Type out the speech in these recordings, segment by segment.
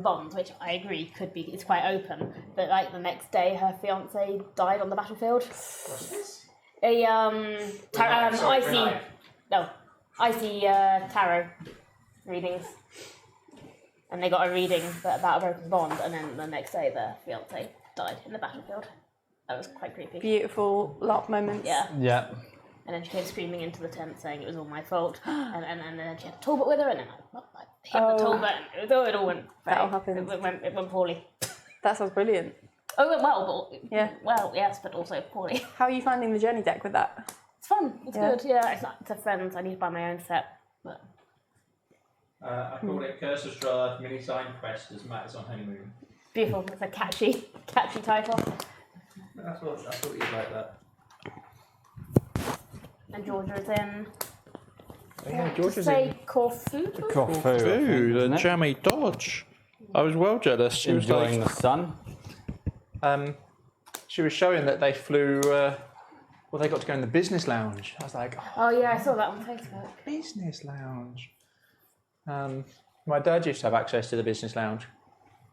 bond, which I agree it's quite open. But like the next day, her fiance died on the battlefield. What's this? Icy tarot readings, and they got a reading about a broken bond, and then the next day, the fiance died in the battlefield. That was quite creepy. Beautiful LARP moments. Yeah. Yeah. And then she came screaming into the tent saying it was all my fault. and then she had a talbot with her, and then I hit the talbot, and it all went. It went poorly. That sounds brilliant. Oh, it went well, but yeah. Well, yes, but also poorly. How are you finding the journey deck with that? It's fun. It's good. Yeah, it's a friend. I need to buy my own set. But I call it Curse of Strahd mini sign quest as Matt is on honeymoon. Beautiful. It's a catchy title. That's what you like that. And Georgia is in. Yeah, Georgia's in. Corfu. Corfu, the jammy dodge. I was well jealous. She was enjoying the sun. She was showing that they flew. They got to go in the business lounge. I was like, oh yeah, I saw that on Facebook. Business lounge. My dad used to have access to the business lounge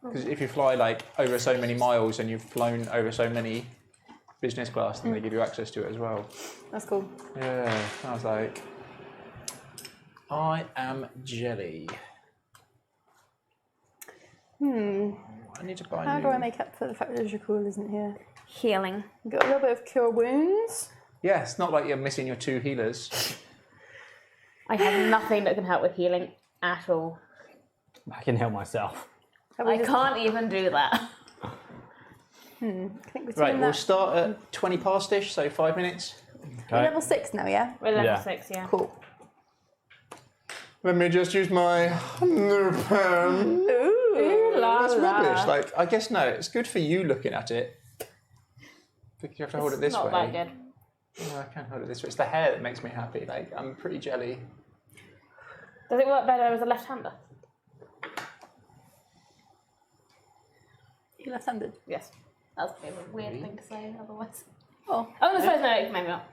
because if you fly like over so many miles and you've flown over so many business class, then they give you access to it as well. That's cool. Yeah, I was like, I am jelly. I need to buy. How do I make up for the fact that Jakul isn't here? Healing. You've got a little bit of cure wounds. Yeah, it's not like you're missing your 2 healers. I have nothing that can help with healing at all. I can help myself. I can't even do that. Right, we'll start at 20 past-ish, so 5 minutes. Okay. We're level 6 now, yeah? We're level 6, yeah. Cool. Let me just use my pen. Ooh, that's rubbish. Like, I guess no, it's good for you looking at it. Because you have to hold it this way. It's not that good. No, I can't hold it this way. It's the hair that makes me happy. Like, I'm pretty jelly. Does it work better as a left-hander? You left-handed? Yes. That's a weird thing to say otherwise. Oh. I suppose no, maybe not.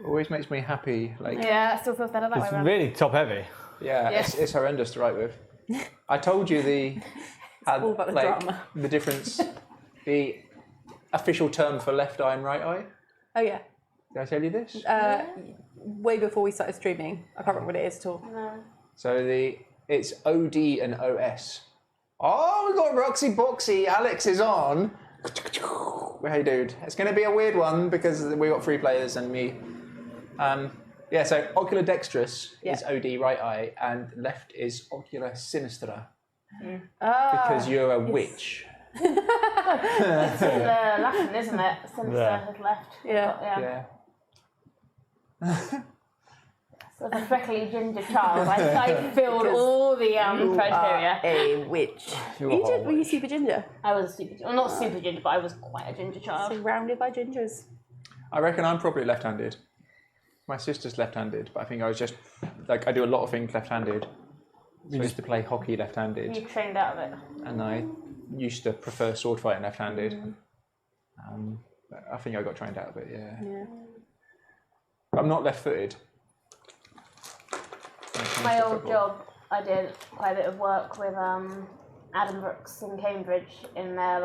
Always makes me happy. Like, yeah, it still feels better that way It's around. really top heavy. Yeah, Yeah. It's horrendous to write with. I told you all about the drama. The difference, the official term for left eye and right eye. Oh yeah. Did I tell you this? Way before we started streaming. I can't remember what it is at all. No. So it's OD and OS. Oh, we got Roxy Boxy. Alex is on. Hey, dude. It's going to be a weird one because we got 3 players and me. Yeah, so ocular dextrous is OD right eye and left is ocular sinistra. Because you're a witch. It's in Latin, isn't it? Sinister is left. Yeah. So the freckly ginger child. I filled all the criteria. A witch. Were you super ginger? I was a super ginger. Well, not super ginger, but I was quite a ginger child. Surrounded by gingers. I reckon I'm probably left-handed. My sister's left-handed, but I think I was just, like, I do a lot of things left-handed. So I used to play hockey left-handed. You trained out of it. And I used to prefer sword fighting left-handed. I think I got trained out of it, yeah. But I'm not left-footed. My old job, I did quite a bit of work with Adam Brooks in Cambridge in their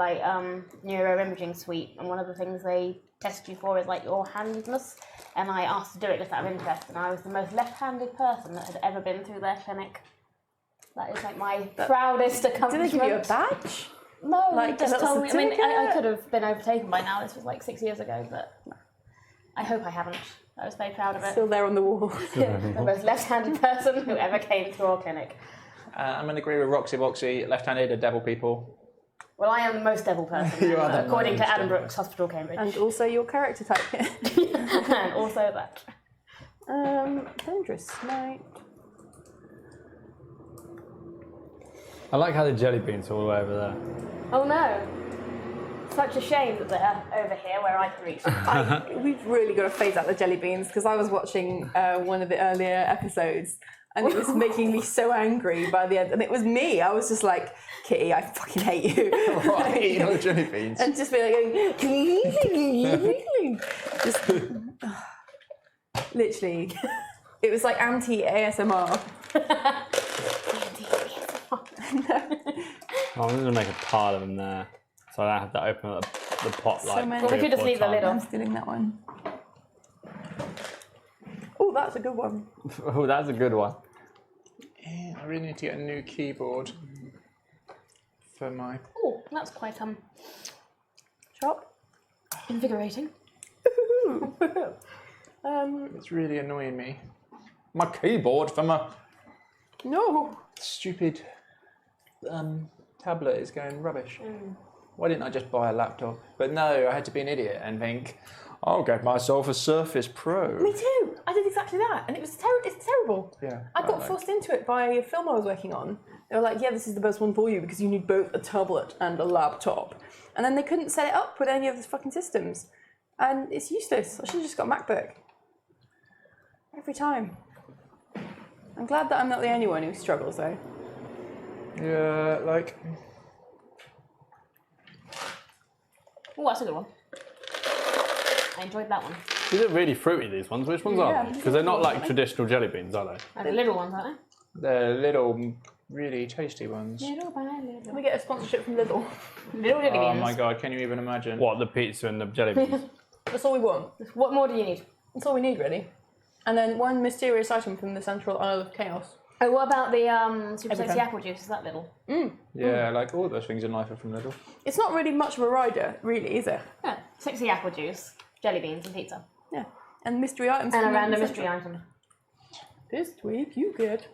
neuroimaging suite, and one of the things they test you for is like your handedness, and I asked to do it just out of interest, and I was the most left-handed person that had ever been through their clinic. That is like my proudest accomplishment. Did they give you a badge? No, like just told me. I mean, I could have been overtaken by now. This was like 6 years ago, but I hope I haven't. I was very proud of it. Still there on the wall. The most left-handed person who ever came through our clinic. I'm going to agree with Roxy Boxy. Left-handed are devil people. Well, I am the most devil person, You are the according to most Adam devil. Brooks, Hospital Cambridge. And also your character type. And also that. Dangerous night. I like how the jelly beans are all the way over there. Oh no. Such a shame that they're over here where I can reach. We've really got to phase out the jelly beans because I was watching one of the earlier episodes and it was making me so angry by the end. And it was me. I was just like, Kitty, I fucking hate you. Right, eating all the jelly beans. And just be like, just, literally, it was like anti-ASMR. I'm going to make a pile of them there. So I don't have to open up the pot So like many. Well, we could just leave the lid I'm on. stealing that one. Oh, that's a good one. Oh, that's a good one. Yeah, I really need to get a new keyboard for my. Oh, that's quite Chop. invigorating. It's really annoying me. My keyboard for my No. stupid tablet is going rubbish. Why didn't I just buy a laptop? But no, I had to be an idiot and think, I'll get myself a Surface Pro. Me too. I did exactly that, and it's terrible. Yeah. I got forced into it by a film I was working on. They were like, "Yeah, this is the best one for you because you need both a tablet and a laptop." And then they couldn't set it up with any of the fucking systems, and it's useless. I should have just got a MacBook. Every time. I'm glad that I'm not the only one who struggles though. Yeah, like. Oh, that's a good one. I enjoyed that one. These are really fruity, these ones. Which ones Yeah, are they? Because they're not like traditional jelly beans, are they? Like the little ones, aren't The little, really tasty ones. they? Little by little. Can we get a sponsorship from Lidl? Little jelly Oh beans. my god, can you even imagine? What, the pizza and the jelly beans? That's all we want. What more do you need? That's all we need, really. And then one mysterious item from the Central Isle of Chaos. Oh, what about the super Every sexy time. apple juice? Is that little? Yeah, like all those things in life are from Lidl. It's not really much of a rider, really, is it? Yeah. Sexy apple juice, jelly beans, and pizza. Yeah. And mystery items. And a from random the mystery Central. item. This week you get.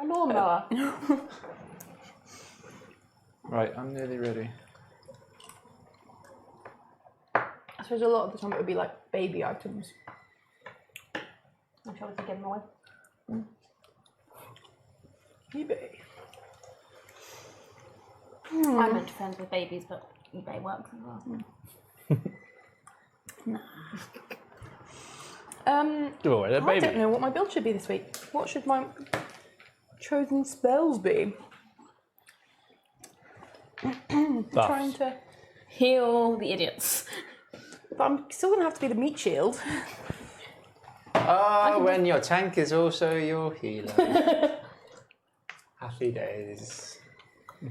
A lawnmower. Right, I'm nearly ready. I suppose a lot of the time it would be like baby items. I'm sure we could give them away. eBay. I'm meant to friends with babies, but eBay works as well. Give away their I baby. don't know what my build should be this week. What should my chosen spells be? Trying to. Heal the idiots. But I'm still going to have to be the meat shield. When your tank is also your healer. Happy days.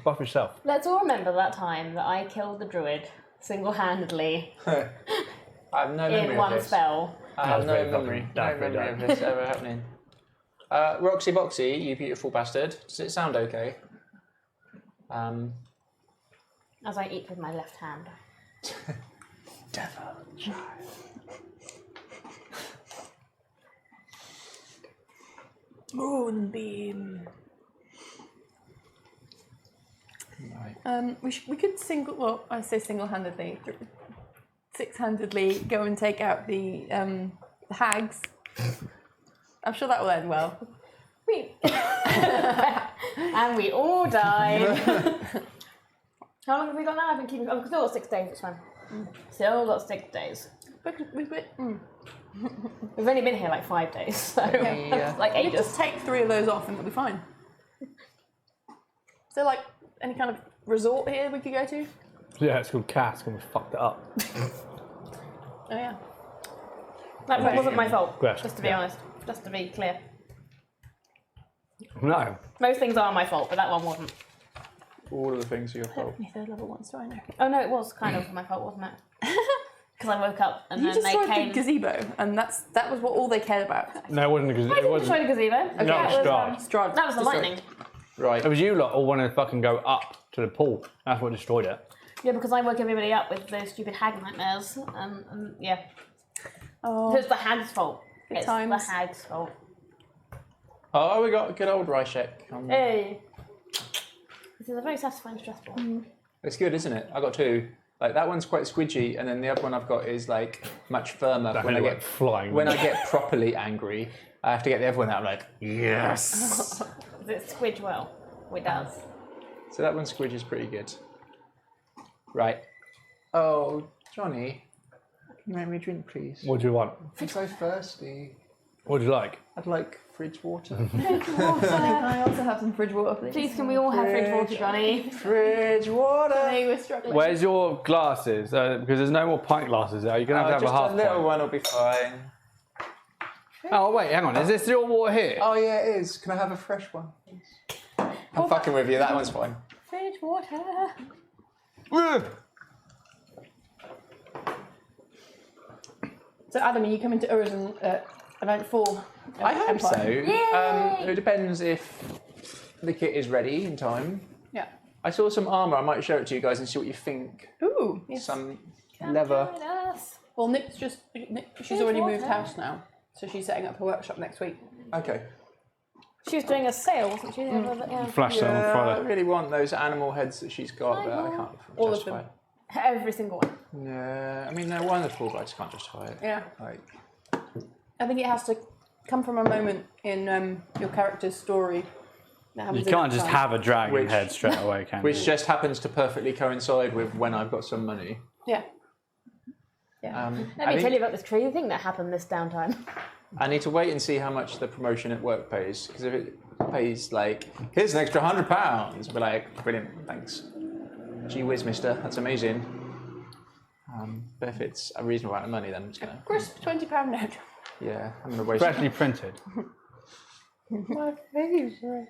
Buff yourself. Let's all remember that time that I killed the druid single-handedly I have no memory in of one this. spell. I have was no very memory. fucking No dark, memory dark. of this ever happening. Roxy Boxy, you beautiful bastard. Does it sound okay? As I eat with my left hand. Devil child. Moonbeam. Right. We could I say single-handedly, six-handedly go and take out the hags. I'm sure that will end well. And we all died. How long have we got now? I've been keeping. Oh, we've still got 6 days. It's fine. Still got 6 days. We've only been here like 5 days, so Yeah. like We could ages. just take 3 of those off and it'll be fine. Is there like any kind of resort here we could go to? Yeah, it's called Cask and we fucked it up. Oh yeah. That wasn't my fault. Great. Just to be honest. Just to be clear. No. Most things are my fault, but that one wasn't. All of the things are your fault. Any third level ones do I know? Oh no, it was kind of my fault, wasn't it? Because I woke up and You then they destroyed came. the gazebo, and that was what all they cared about. No, it wasn't because I it didn't wasn't. destroy the gazebo. No, that was, Strahd. Strahd that was the destroyed. lightning. Right. It was you lot all wanted to fucking go up to the pool. That's what destroyed it. Yeah, because I woke everybody up with those stupid hag nightmares. And yeah. Oh, It's the hag's fault. It's times. the hag's fault. Oh, we got good old Ryshek. Hey. This is a very satisfying stress ball. It's good, isn't it? I got 2. Like that one's quite squidgy, and then the other one I've got is like much firmer. That When I really get went flying. when I get properly angry, I have to get the other one out. I'm like, yes. Does it squidge well? It does. So that one squidges pretty good. Right. Oh, Johnny, can you make me a drink, please? What do you want? I'm so thirsty. What do you like? I'd like fridge water. I also have some fridge water, please. Please, can we all have fridge water, Johnny? Fridge water. Hey, we're struggling. Where's your glasses? Because there's no more pint glasses there. You're going to have Just a half a little pint. one will be fine. Oh, wait, hang on. Is this your water here? Oh yeah, it is. Can I have a fresh one? I'm fucking with you. That one's fine. Fridge water. So Adam, are you coming to Urizen at event 4? I hope Empire? so. Yay! It depends if the kit is ready in time. Yeah. I saw some armour. I might show it to you guys and see what you think. Ooh, yes. Some leather. Join us. Well, she's already moved house now, so she's setting up her workshop next week. Okay. She was doing a sale, wasn't she? Yeah. Flash sale on I Friday. really want those animal heads that she's got, but I can't All of justify them. it. Every single one. Yeah, I mean they're wonderful, but I just can't justify it. Yeah. Like, I think it has to come from a moment in your character's story. That You happens at can't that just time. have a dragon Which- head straight away, can which you? just happens to perfectly coincide with when I've got some money. Yeah. Yeah. Let me tell you about this crazy thing that happened this downtime. I need to wait and see how much the promotion at work pays. Because if it pays like, here's an extra £100, I'll be like, brilliant, thanks. Gee whiz, mister, that's amazing. But if it's a reasonable amount of money, then I'm just gonna. Crisp £20 note. Yeah, I'm gonna waste. Freshly printed. My favourite.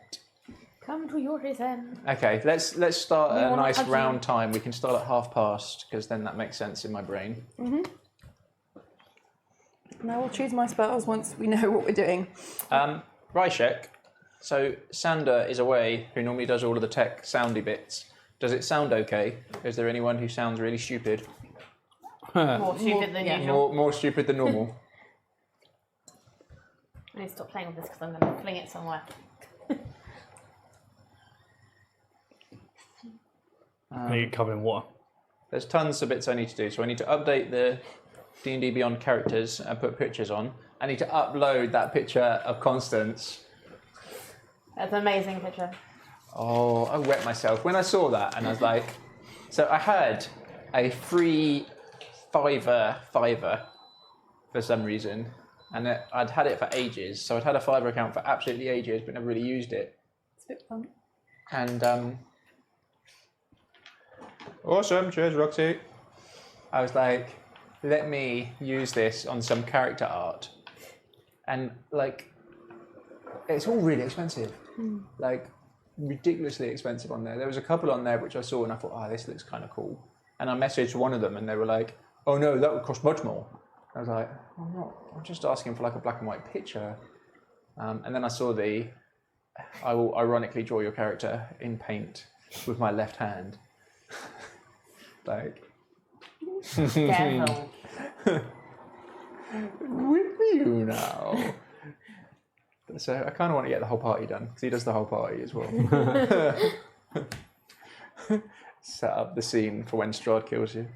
Come to your reason. Okay, let's start at a wanna nice hug you. round time. We can start at past, because then that makes sense in my brain. Now we'll choose my spells once we know what we're doing. Ryshek, so Sander is away, who normally does all of the tech soundy bits. Does it sound okay? Is there anyone who sounds really stupid? More stupid than yeah. usual. More stupid than normal? I need to stop playing with this because I'm going to fling it somewhere. You get covered in water. There's tons of bits I need to do. So I need to update the D&D Beyond characters and put pictures on. I need to upload that picture of Constance. That's an amazing picture. Oh, I wet myself when I saw that, and I was like, so I had a free fiver for some reason, and I'd had it for ages. So I'd had a Fiverr account for absolutely ages, but never really used it. It's a bit fun. And awesome, cheers, Roxy. I was like, let me use this on some character art, and like, it's all really expensive, like ridiculously expensive on there. There was a couple on there which I saw and I thought, oh, this looks kind of cool. And I messaged one of them and they were like, oh no, that would cost much more. I was like, I'm just asking for like a black and white picture. And then I saw I will ironically draw your character in paint with my left hand. Like, Careful. with you now. So I kind of want to get the whole party done because he does the whole party as well. Set up the scene for when Strahd kills you.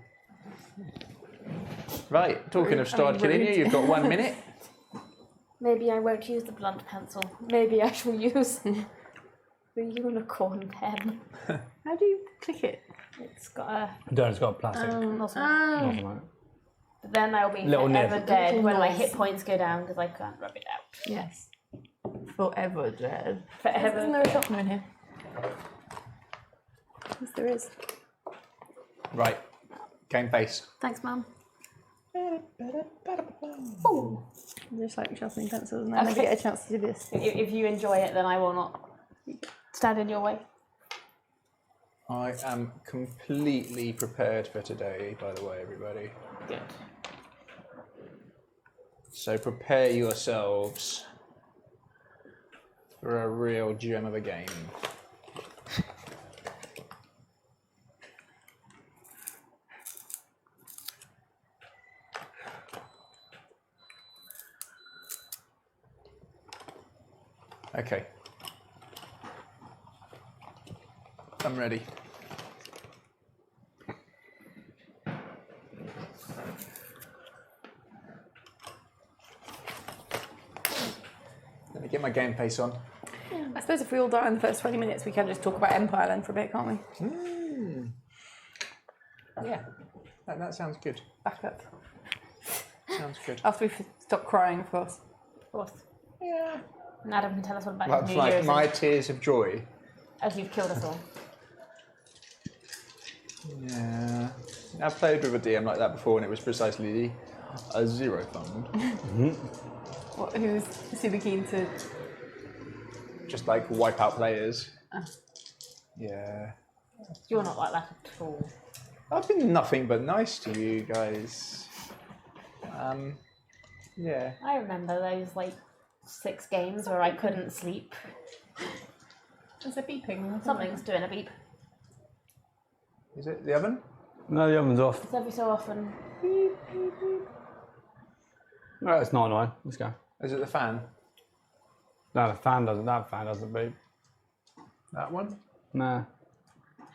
Right, talking of Strahd killing you, you've got 1 minute. Maybe I won't use the blunt pencil. Maybe I shall use the unicorn pen. How do you click it? It's got a Don't, it's got a plastic. nozzle. Nothing like it. But then I'll be Little forever nib. dead when my Noise. hit points go down because I can't rub it out. Yes. Forever dead. Forever. Isn't there a shotgun in here? Yes, there is. Right, game face. Thanks, Mum. Just like sharpening pencils, and I never get a chance to do this. If you enjoy it, then I will not stand in your way. I am completely prepared for today, by the way, everybody. Good. So prepare yourselves for a real gem of a game. Okay. I'm ready. Let me get my game face on. I suppose if we all die in the first 20 minutes, we can just talk about Empire then for a bit, can't we? Yeah, that sounds good. Back up. Sounds good. After we've stopped crying, of course. Of course. Yeah. And Adam can tell us what about Like, his New Year's my tears of joy. as you've killed us all. Yeah. I've played with a DM like that before and it was precisely a zero fund. Who's super keen to... Just like wipe out players. Yeah. You're not like that at all. I've been nothing but nice to you guys. Yeah. I remember those like 6 games where I couldn't sleep. Is it beeping? Something's doing a beep. Is it the oven? No, the oven's off. It's every so often. No, it's not annoying. Let's go. Is it the fan? No, the fan doesn't. That fan doesn't beep. That one? Nah.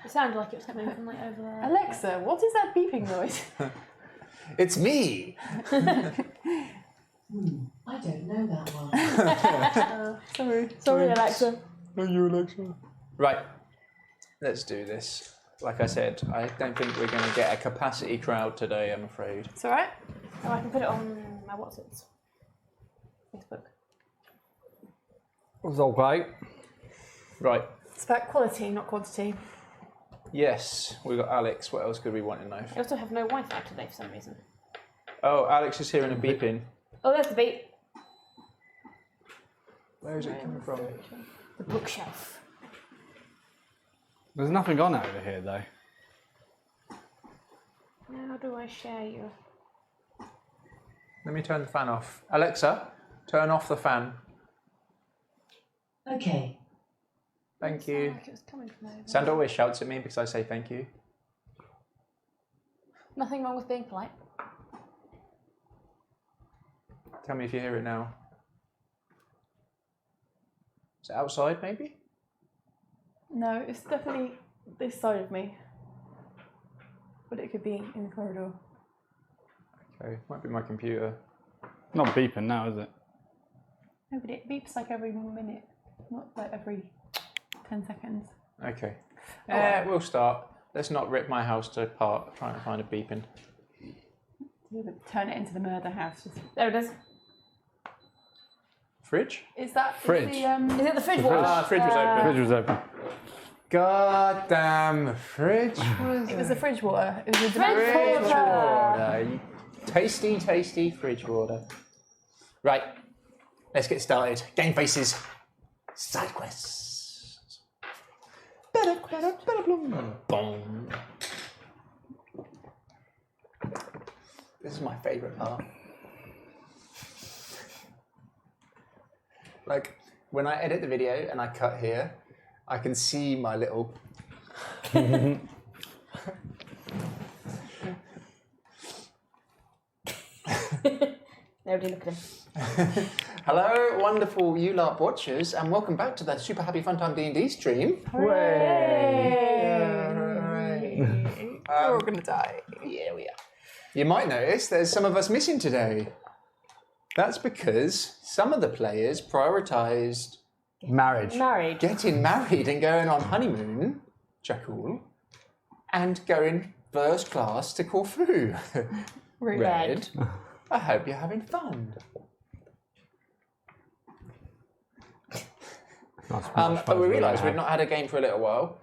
It sounded like it was coming from like over there. Alexa, what is that beeping noise? It's me! I don't know that one. Sorry, Alexa. Thank you, Alexa. Right. Let's do this. Like I said, I don't think we're going to get a capacity crowd today, I'm afraid. It's alright. Oh, I can put it on my what's-its. Facebook. It was okay. Right. It's about quality, not quantity. Yes, we got Alex. What else could we want to know? I also have no Wi-Fi today for some reason. Oh, Alex is hearing a beeping. Oh, there's the beep. Where is it coming from? The bookshelf. There's nothing on over here, though. How do I share you? Let me turn the fan off. Alexa, turn off the fan. Okay. Thank It you. sounded like it was coming from over there. Sand always shouts at me because I say thank you. Nothing wrong with being polite. Tell me if you hear it now. Is it outside, maybe? No, it's definitely this side of me. But it could be in the corridor. Okay, might be my computer. Not beeping now, is it? No, but it beeps like every 1 minute, not like every 10 seconds. Okay. Alright, we'll start. Let's not rip my house apart trying to find a beeping. Turn it into the murder house. There it is. Fridge? Is that Fridge. Is it the fridge water? Ah, fridge was open. Fridge was open. God damn fridge. It was the fridge water. It was the Fridge fridge water. water. Tasty, tasty fridge water. Right, let's get started. Game faces. Side quests. Boom. This is my favourite part. Like, when I edit the video and I cut here, I can see my little... Nobody look at him. Hello, wonderful LARP watchers, and welcome back to the Super Happy Fun Time D&D stream. We're all gonna die. Yeah, we are. You might notice there's some of us missing today. That's because some of the players prioritised Marriage. Married. getting married and going on honeymoon, Jackal, and going first class to Corfu. Red. I hope you're having fun. But we realised we'd not had a game for a little while.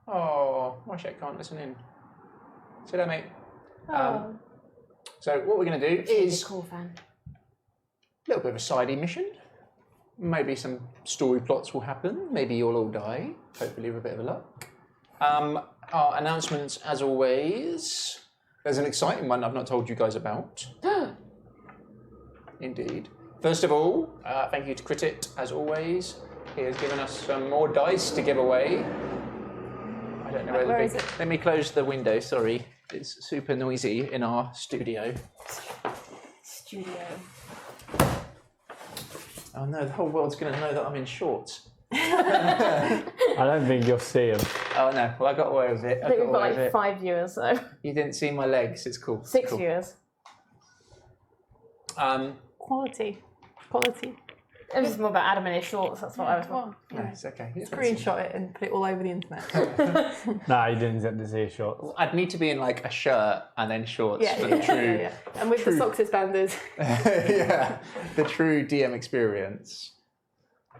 Oh, my shit can't listen in. See that, mate? So what we're going to do is Cool fan. a little bit of a sidey mission. Maybe some story plots will happen. Maybe you'll all die. Hopefully with a bit of luck. Our announcements, as always. There's an exciting one I've not told you guys about. Indeed. First of all, thank you to Critit, as always. He has given us some more dice to give away. I don't know Where is it? Let me close the window, sorry. It's super noisy in our studio. Studio. Oh no, the whole world's going to know that I'm in shorts. I don't think you'll see him. Oh no, well I got away with it. I think we've got like 5 viewers, so. You didn't see my legs, it's cool. 6 Cool. viewers. Quality. It was just more about Adam and his shorts, that's what I was Well, No, it's okay. screenshot it and put it all over the internet. Nah, you didn't get to see his shorts. I'd need to be in like a shirt and then shorts Yeah, for the true, yeah. And with the socks suspenders. yeah, the true DM experience.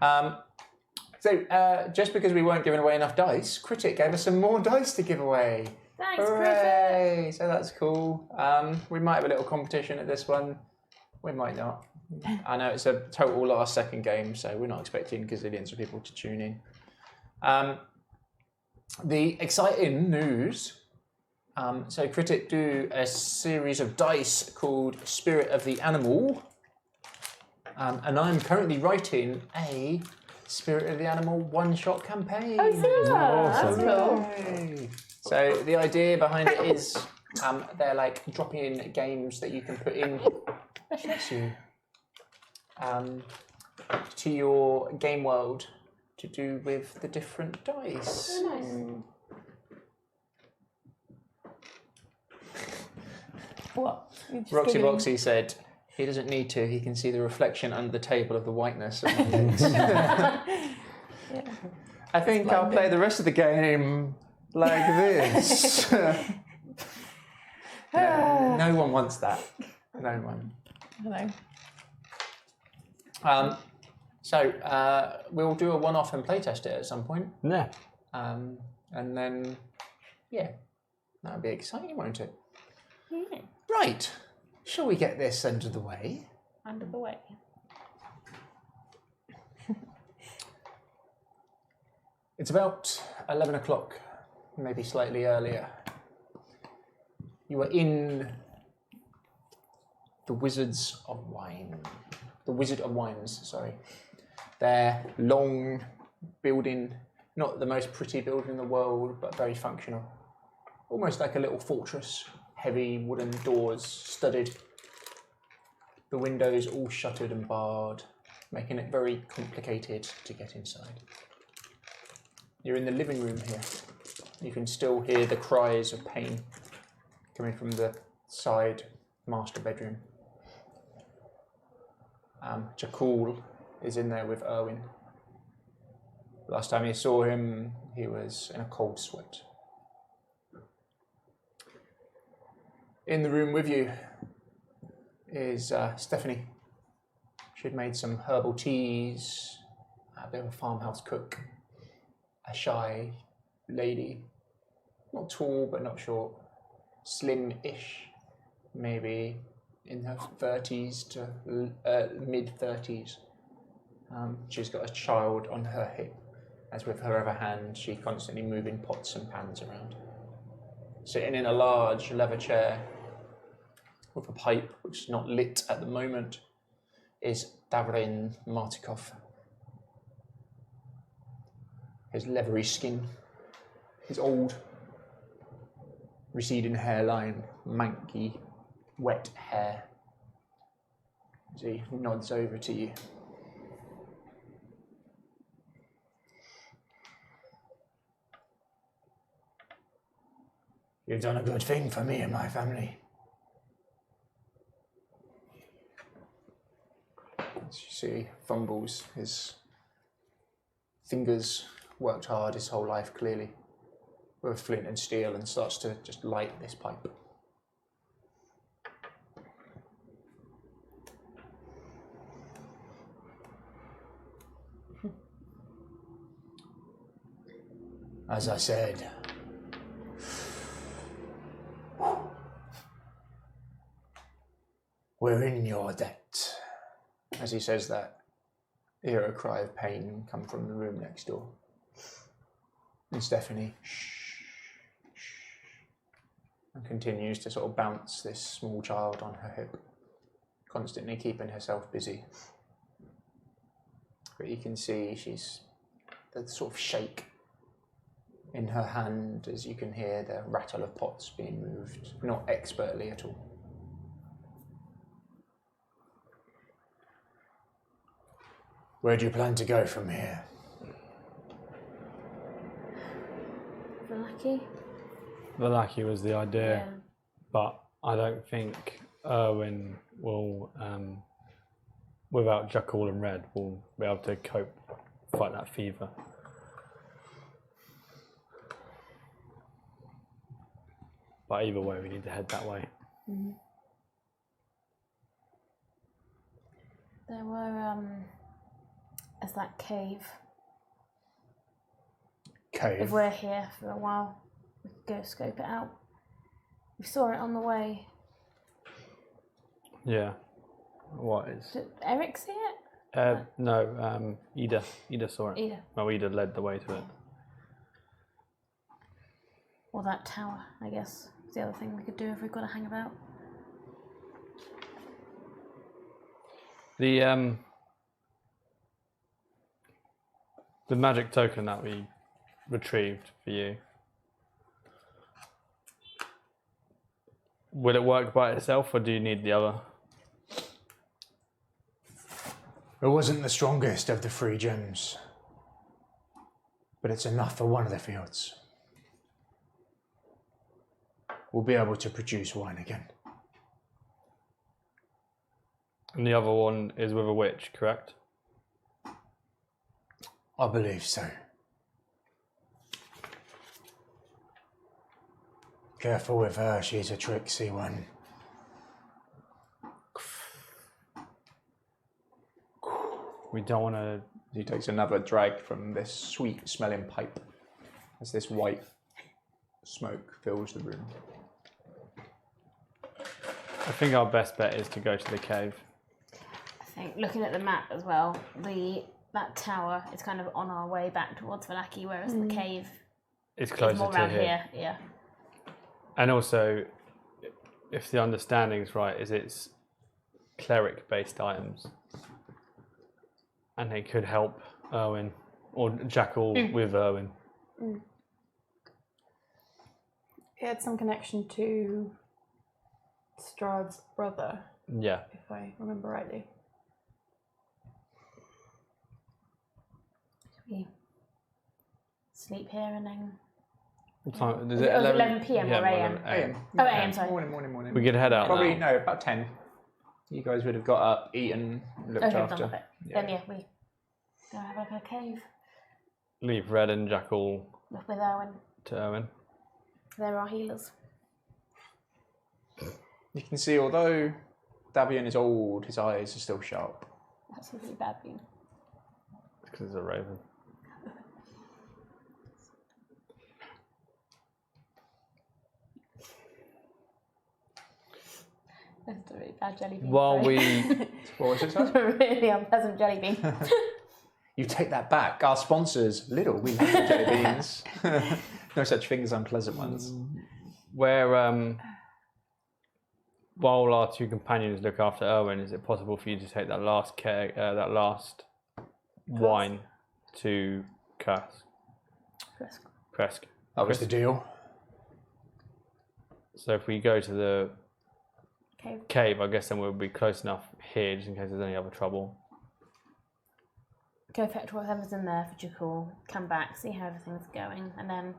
So just because we weren't giving away enough dice, Critic gave us some more dice to give away. Thanks, Hooray! So that's cool. We might have a little competition at this one. We might not. I know it's a total last second game, so we're not expecting gazillions of people to tune in. The exciting news. So Critic do a series of dice called Spirit of the Animal. And I'm currently writing a Spirit of the Animal one-shot campaign. Oh, super! Awesome. That's cool. Yay. So the idea behind it is they're like drop-in games that you can put in to your game world to do with the different dice. Oh, nice. What? You just Roxy giving- Boxy said he doesn't need to, he can see the reflection under the table of the whiteness of my legs. I think I'll play the rest of the game like this. No one wants that. No one. Hello. So we'll do a one-off and playtest it at some point. Yeah. And then, yeah, that'll be exciting, won't it? Yeah. Right. Shall we get this under the way? Under the way. It's about 11 o'clock, maybe slightly earlier. You are in the Wizards of Wine. The Wizard of Wines, sorry. Their long building, not the most pretty building in the world, but very functional. Almost like a little fortress. Heavy wooden doors, studded. The windows all shuttered and barred, making it very complicated to get inside. You're in the living room here. You can still hear the cries of pain coming from the side master bedroom. Jakul is in there with Erwin. Last time you saw him, he was in a cold sweat. In the room with you is Stephanie. She'd made some herbal teas, a bit of a farmhouse cook, a shy lady, not tall but not short, slim-ish, maybe in her 30s to mid-30s. She's got a child on her hip, as with her other hand, she's constantly moving pots and pans around. Sitting in a large leather chair with a pipe, which is not lit at the moment, is Davrin Martikov. His leathery skin, his old, receding hairline, manky, wet hair. As he nods over to you. You've done a good thing for me and my family. As you see, fumbles, his fingers worked hard his whole life, clearly, with flint and steel, and starts to just light this pipe. As I said, we're in your debt. As he says that, you hear a cry of pain come from the room next door. And Stephanie and continues to sort of bounce this small child on her hip, constantly keeping herself busy. But you can see she's the sort of shake in her hand as you can hear the rattle of pots being moved, not expertly at all. Where do you plan to go from here? Lucky. Valaki was the idea, Yeah. but I don't think Erwin will, without Jakul and Red, will be able to fight that fever. But either way, we need to head that way. Mm-hmm. There were, is that cave? If Cave. we're here for a while, we could go scope it out. We saw it on the way. Yeah. What is? Did Eric see it? No, Ida. Ida saw it. Ida. Well, Ida led the way to it. Or that tower, I guess. Is the other thing we could do if we've got to hang about. The magic token that we retrieved for you. Will it work by itself, or do you need the other? It wasn't the strongest of the 3 gems, but it's enough for one of the fields. We'll be able to produce wine again. And the other one is with a witch, correct? I believe so. Careful with her, she's a tricksy one. We don't want to. He takes another drag from this sweet smelling pipe as this white smoke fills the room. I think our best bet is to go to the cave. I think looking at the map as well, that tower is kind of on our way back towards Valaki, whereas the cave It's is closer more to around here. here. Yeah. And also, if the understanding's right, is it's cleric-based items, and they could help Erwin or Jackal with Erwin. It had some connection to Strahd's brother, Yeah. if I remember rightly. We sleep here and then. What time? Is it 11 p.m. or AM? AM. Oh, AM, sorry. Morning. We could head out Probably, now. no, about 10. You guys would have got up, eaten, looked Okay, done after. with it. Then yeah, we go have like a cave Leave Red and Jackal with Erwin. to Erwin. They're our healers. You can see, although Davian is old, his eyes are still sharp. That's a really bad thing. Because it's a raven. That's a really bad jelly bean. While sorry. we What was it, sorry? a really unpleasant jelly bean. You take that back. Our sponsors, Lidl, we love jelly beans. No such thing as unpleasant ones. while our 2 companions look after Erwin, is it possible for you to take that last wine to Kresk? That was the deal. So if we go to the Cave. cave, I guess then we'll be close enough here just in case there's any other trouble. Go fetch whatever's in there for Jakul, come back, see how everything's going, and then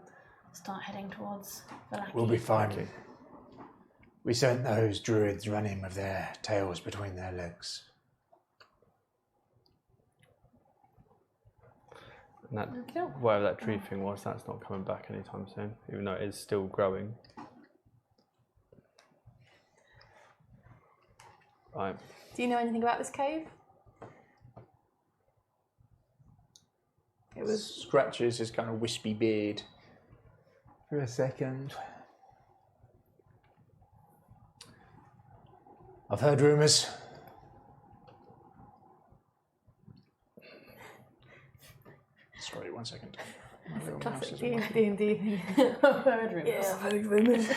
start heading towards Valaki. We'll be fine. We sent those druids running with their tails between their legs. And that, Okay. whatever that tree thing was, that's not coming back anytime soon, even though it is still growing. Right. Do you know anything about this cave? It was Scratches his kind of wispy beard for a second. I've heard rumours. Sorry, 1 second. My little mouse classic is D&D thing. Yeah. I've rumors.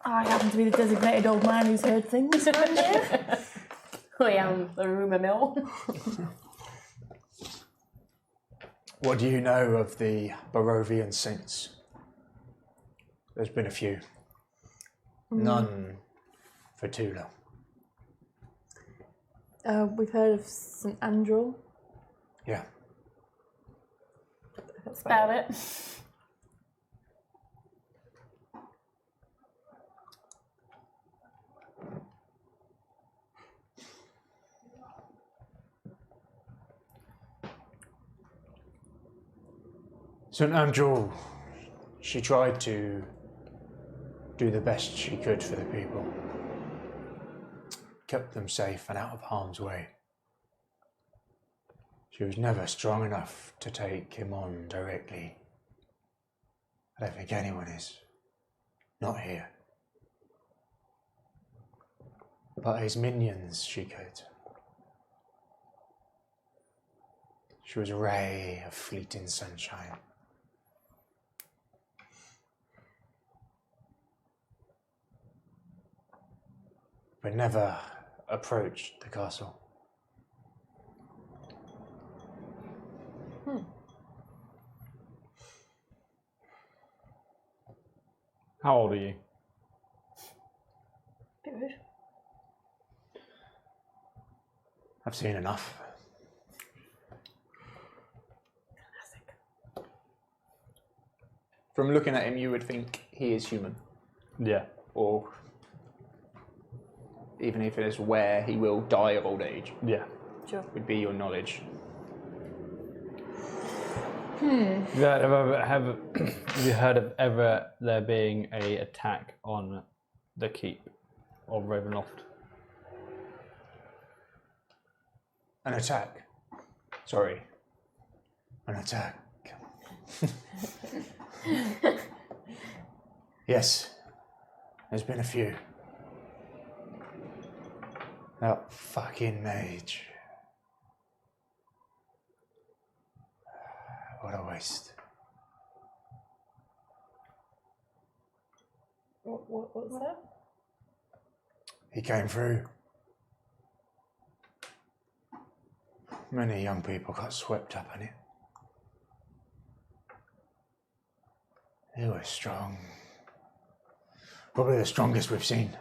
I happen to be the designated old man who's heard things. I am the rumour mill. What do you know of the Barovian saints? There's been a few. None for too long. We've heard of St. Andrew. Yeah. That's about it. St. Andrew, she tried to do the best she could for the people. Kept them safe and out of harm's way. She was never strong enough to take him on directly. I don't think anyone is. Not here. But his minions, she could. She was a ray of fleeting sunshine. But never approached the castle. How old are you? Bit rude. I've seen enough. From looking at him, you would think he is human. Yeah. Or even if it is where he will die of old age, Yeah. Sure. would be your knowledge. Have you heard of ever there being a attack on the keep of Ravenloft? An attack. Sorry. An attack. Yes. There's been a few. That fucking mage. What a waste. What's that? He came through. Many young people got swept up in it. He was strong. Probably the strongest we've seen.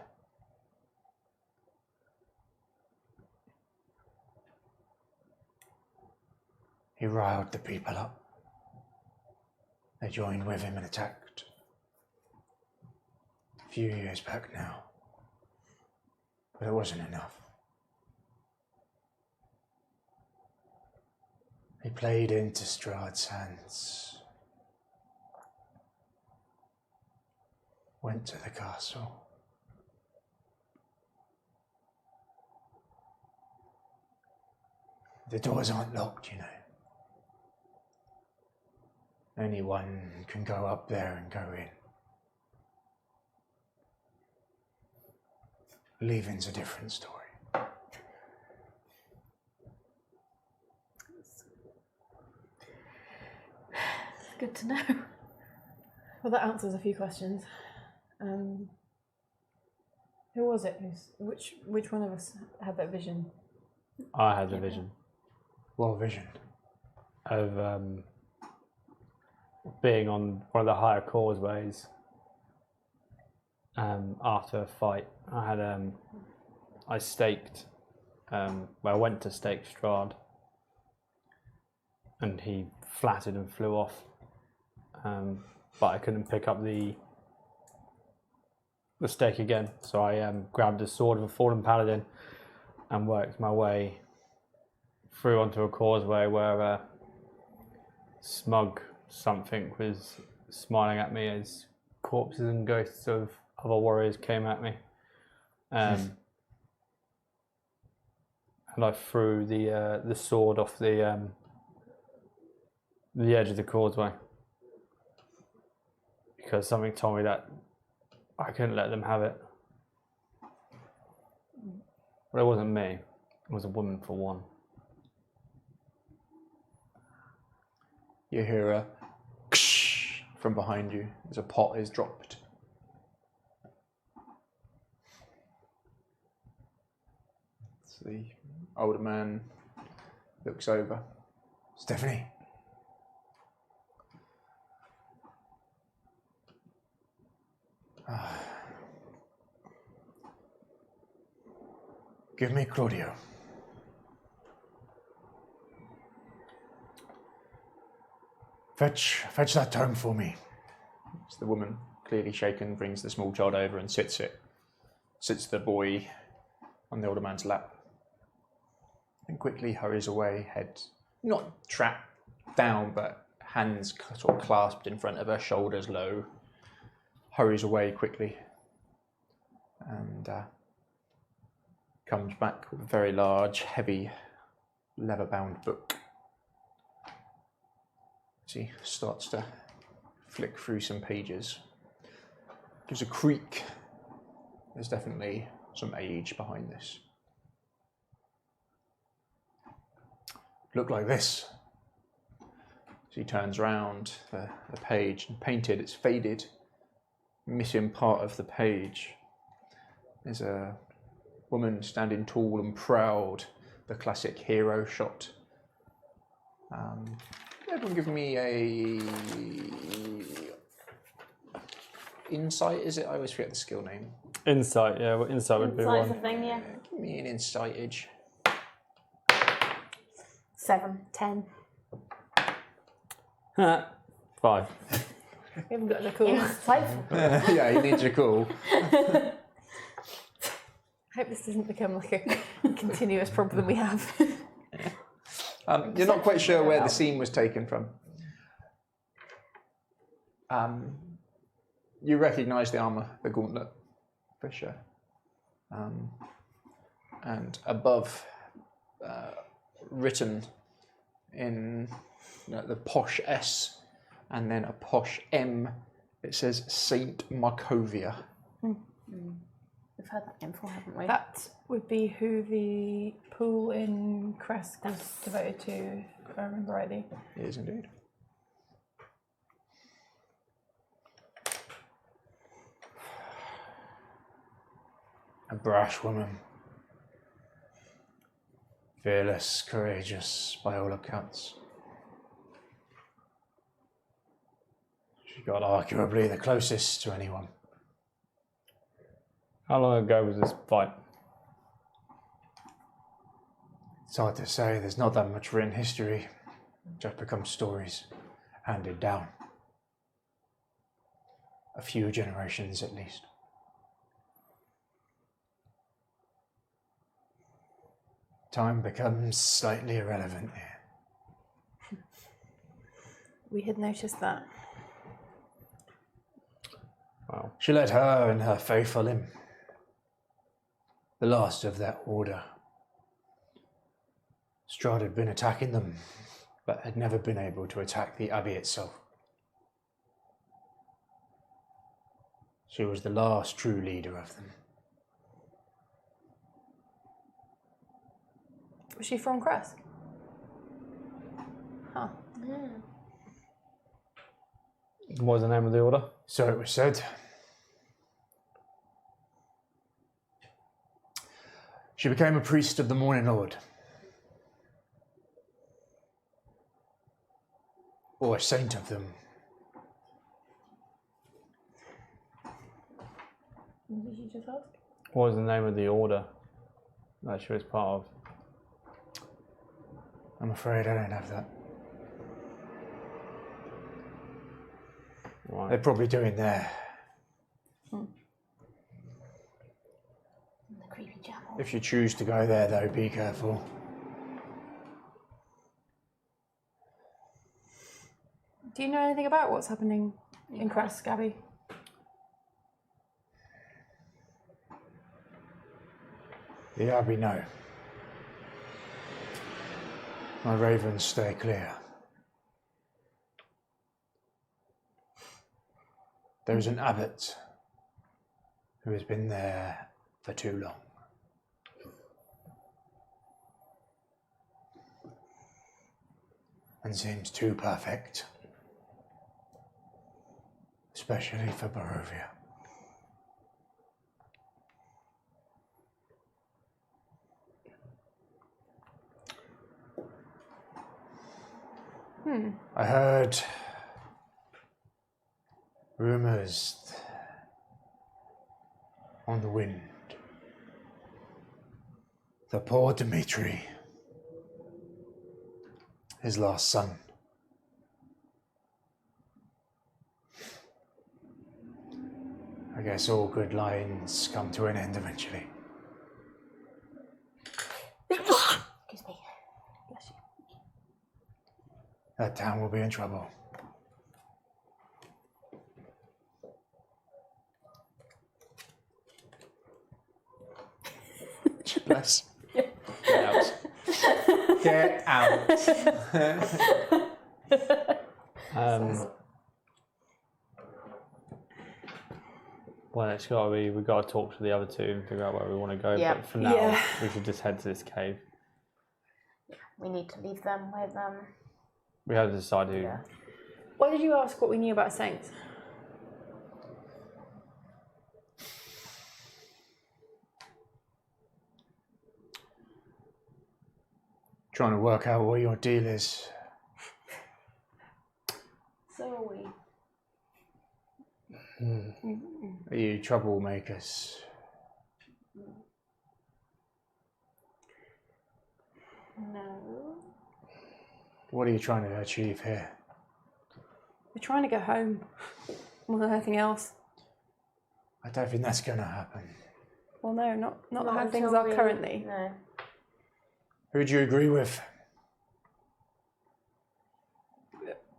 He riled the people up. They joined with him and attacked. A few years back now. But it wasn't enough. He played into Strahd's hands. Went to the castle. The doors aren't locked, you know. Anyone can go up there and go in. Leaving's a different story. Good to know. Well, that answers a few questions. Who was it? Which one of us had that vision? I had the vision What vision? of being on one of the higher causeways after a fight. I had I staked. Well, I went to stake Strahd, and he flattered and flew off. But I couldn't pick up the stake again, so I grabbed the sword of a fallen paladin and worked my way through onto a causeway where smug something was smiling at me as corpses and ghosts of other warriors came at me. And I threw the sword off the edge of the causeway because something told me that I couldn't let them have it. But it wasn't me. It was a woman for one. You hear a from behind you as a pot is dropped. So the older man looks over. Stephanie. Give me Claudio. Fetch that tome for me. So the woman, clearly shaken, brings the small child over and sits the boy on the older man's lap. And quickly hurries away, head not trapped down, but hands sort of clasped in front of her, shoulders low. Hurries away quickly. And comes back with a very large, heavy, leather-bound book. As he starts to flick through some pages. Gives a creak. There's definitely some age behind this. Look like this. She turns round the page and painted, it's faded, missing part of the page. There's a woman standing tall and proud, the classic hero shot. Everyone give me a insight, is it? I always forget the skill name. Insight, yeah. Well, insight would be Insight's one. a thing, yeah. Give me an insightage. 7. 10. 5. We haven't got the cool. Insightful. Yeah, he needs your call. I hope this doesn't become like a continuous problem we have. You're not quite sure where the scene was taken from. You recognise the armour, the gauntlet, for sure. And above, written in the posh S and then a posh M, it says Saint Markovia. We've heard that name before, haven't we? That would be who the pool in Kresk was devoted to, if I remember rightly. It is indeed. A brash woman. Fearless, courageous, by all accounts. She got arguably the closest to anyone. How long ago was this fight? It's hard to say, there's not that much written history. It just becomes stories handed down. A few generations at least. Time becomes slightly irrelevant here. We had noticed that. Wow. She led her and her faithful in. The last of that order. Strahd had been attacking them, but had never been able to attack the Abbey itself. She was the last true leader of them. Was she from Kresk? Huh. What was the name of the order? So it was said. She became a priest of the Morning Lord. Or a saint of them. What did you just ask? What was the name of the order that she was part of? I'm afraid I don't have that. Right. They're probably doing there. The creepy chapel. If you choose to go there, though, be careful. Do you know anything about what's happening in Kresk, Abbey? The Abbey, no. My ravens stay clear. There's an abbot who has been there for too long. And seems too perfect. Especially for Barovia. I heard rumors on the wind. The poor Dmitri, his last son, I guess all good lines come to an end eventually. Excuse me. Bless you. That town will be in trouble. Bless. Get out. Get out. Well, it's got to be. We've got to talk to the other two and figure out where we want to go. Yeah. But for now, Yeah. we should just head to this cave. We need to leave them with We have to decide who. Yeah. Why did you ask what we knew about saints? Trying to work out what your deal is. So are we. Are you troublemakers? No. What are you trying to achieve here? We're trying to go home more than anything else. I don't think that's going to happen. Well, no, not how until things are we- currently. No. Who do you agree with?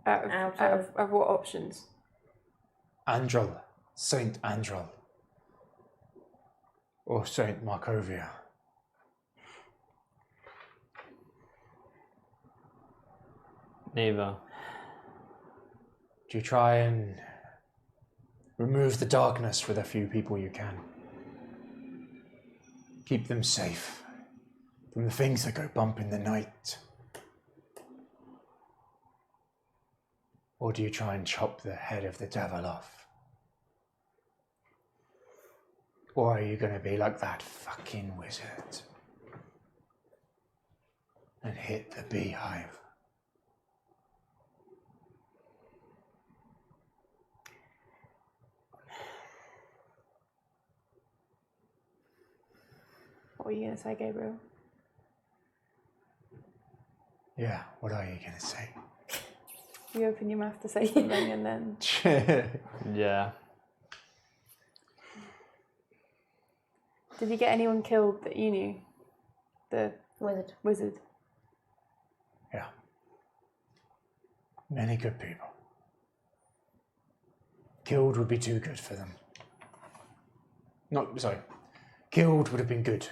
Out of what options? Andrel, Saint Andrel, or Saint Markovia? Neither. Do you try and remove the darkness with a few people you can? Keep them safe from the things that go bump in the night? Or do you try and chop the head of the devil off? Or are you going to be like that fucking wizard and hit the beehive? What were you going to say, Gabriel? Yeah, what are you going to say? You open your mouth to say something and then... Yeah. Did you get anyone killed that you knew? The wizard? Yeah. Many good people. Killed would be too good for them. Killed would have been good.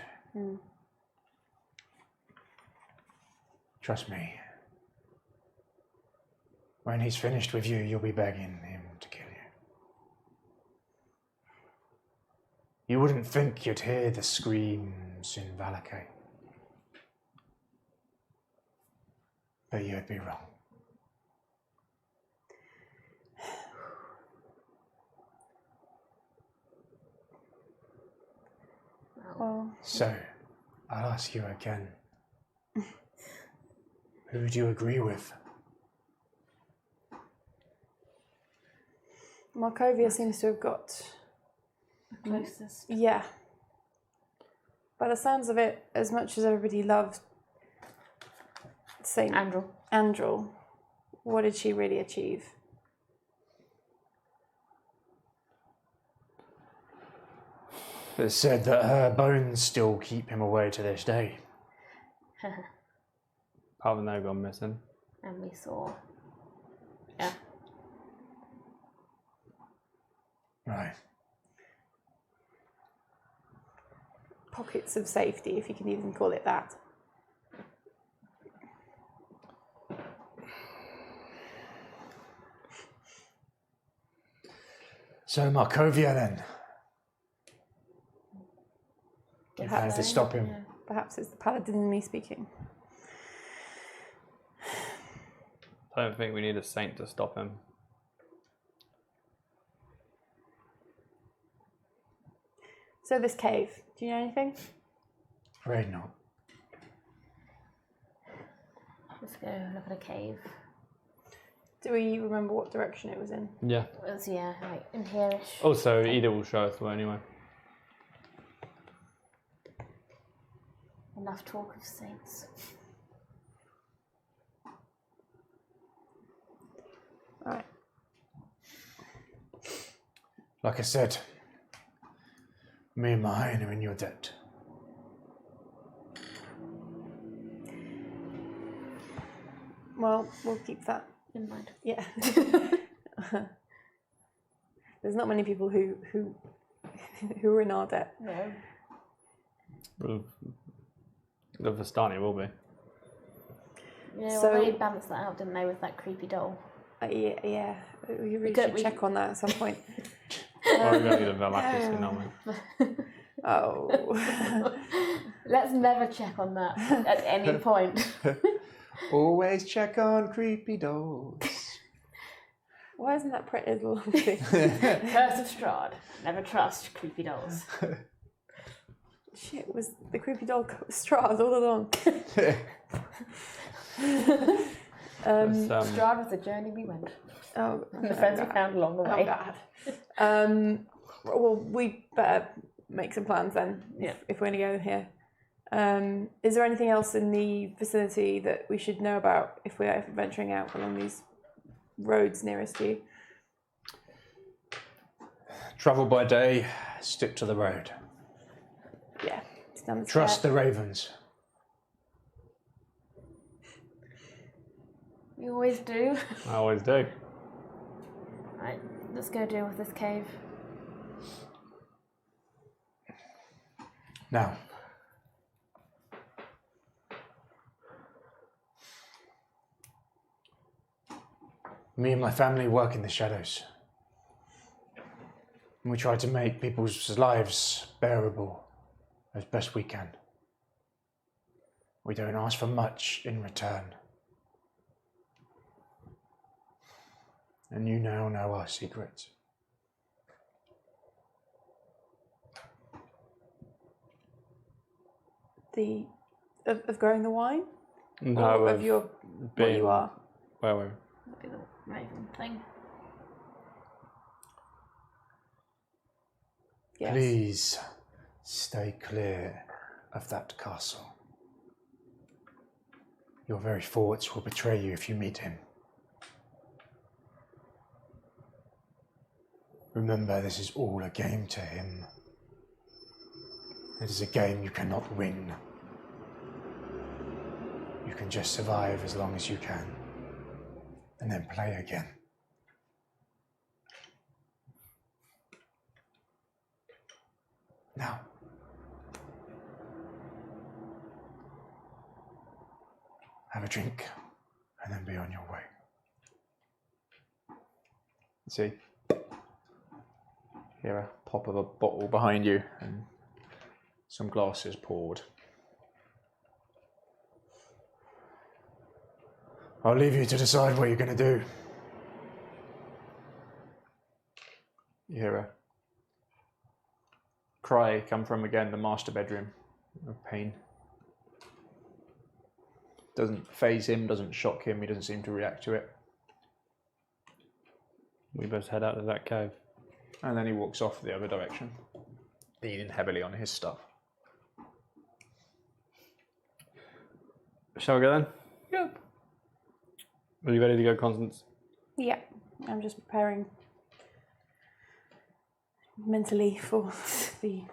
Trust me. When he's finished with you, you'll be begging him to kill you. You wouldn't think you'd hear the screams in Valakay. But you'd be wrong. Well, So, I'll ask you again. Who do you agree with? Markovia seems to have got... Closest. Yeah. By the sounds of it, as much as everybody loved Saint Andrel, what did she really achieve? It's said that her bones still keep him away to this day. Apart from they've gone missing. And we saw. Yeah. Right. Pockets of safety, if you can even call it that. So Markovia then. You plan to stop him. Perhaps it's the paladin in me speaking. I don't think we need a saint to stop him. So this cave, do you know anything? Afraid not. Let's go look at a cave. Do we remember what direction it was in? Yeah. It was, yeah, like in here-ish. Also, Ida will show us the way anyway. Enough talk of saints. Right. Like I said, me and mine are in your debt. Well, we'll keep that in mind. Yeah. There's not many people who are in our debt. No. Well, the Vistani will be. Yeah, So- well, they balanced that out, didn't they, with that creepy doll? Yeah, we really could- should check on that at some point. We're going to need a Valakis in, aren't we? Oh. Let's never check on that at any point. Always check on creepy dolls. Why isn't that printed lovely? Curse of Strahd. Never trust creepy dolls. Shit, was the creepy doll Strahd all along? Strahd was the journey we went. Oh, The friends we found along the way. Well, we better make some plans then, if we're going to go here. Is there anything else in the vicinity that we should know about if we're venturing out along these roads nearest you? Travel by day, stick to the road. Yeah. Trust the ravens. We always do. I always do. Right, let's go deal with this cave. Now, me and my family work in the shadows. And we try to make people's lives bearable as best we can. We don't ask for much in return. And you now know our secrets. Of growing the wine? No, Or of your what you are? Where we're. That'd be the raven thing. Yes. Please stay clear of that castle. Your very thoughts will betray you if you meet him. Remember, this is all a game to him. It is a game you cannot win. You can just survive as long as you can, and then play again. Now, have a drink, and then be on your way. See? Hear a pop of a bottle behind you, and some glasses poured. I'll leave you to decide what you're going to do. You hear a cry come from, again, the master bedroom of pain. Doesn't faze him, doesn't shock him, he doesn't seem to react to it. We both head out of that cave. And then he walks off the other direction, leaning heavily on his stuff. Shall we go then? Yep. Are you ready to go, Constance? Yeah. I'm just preparing mentally for the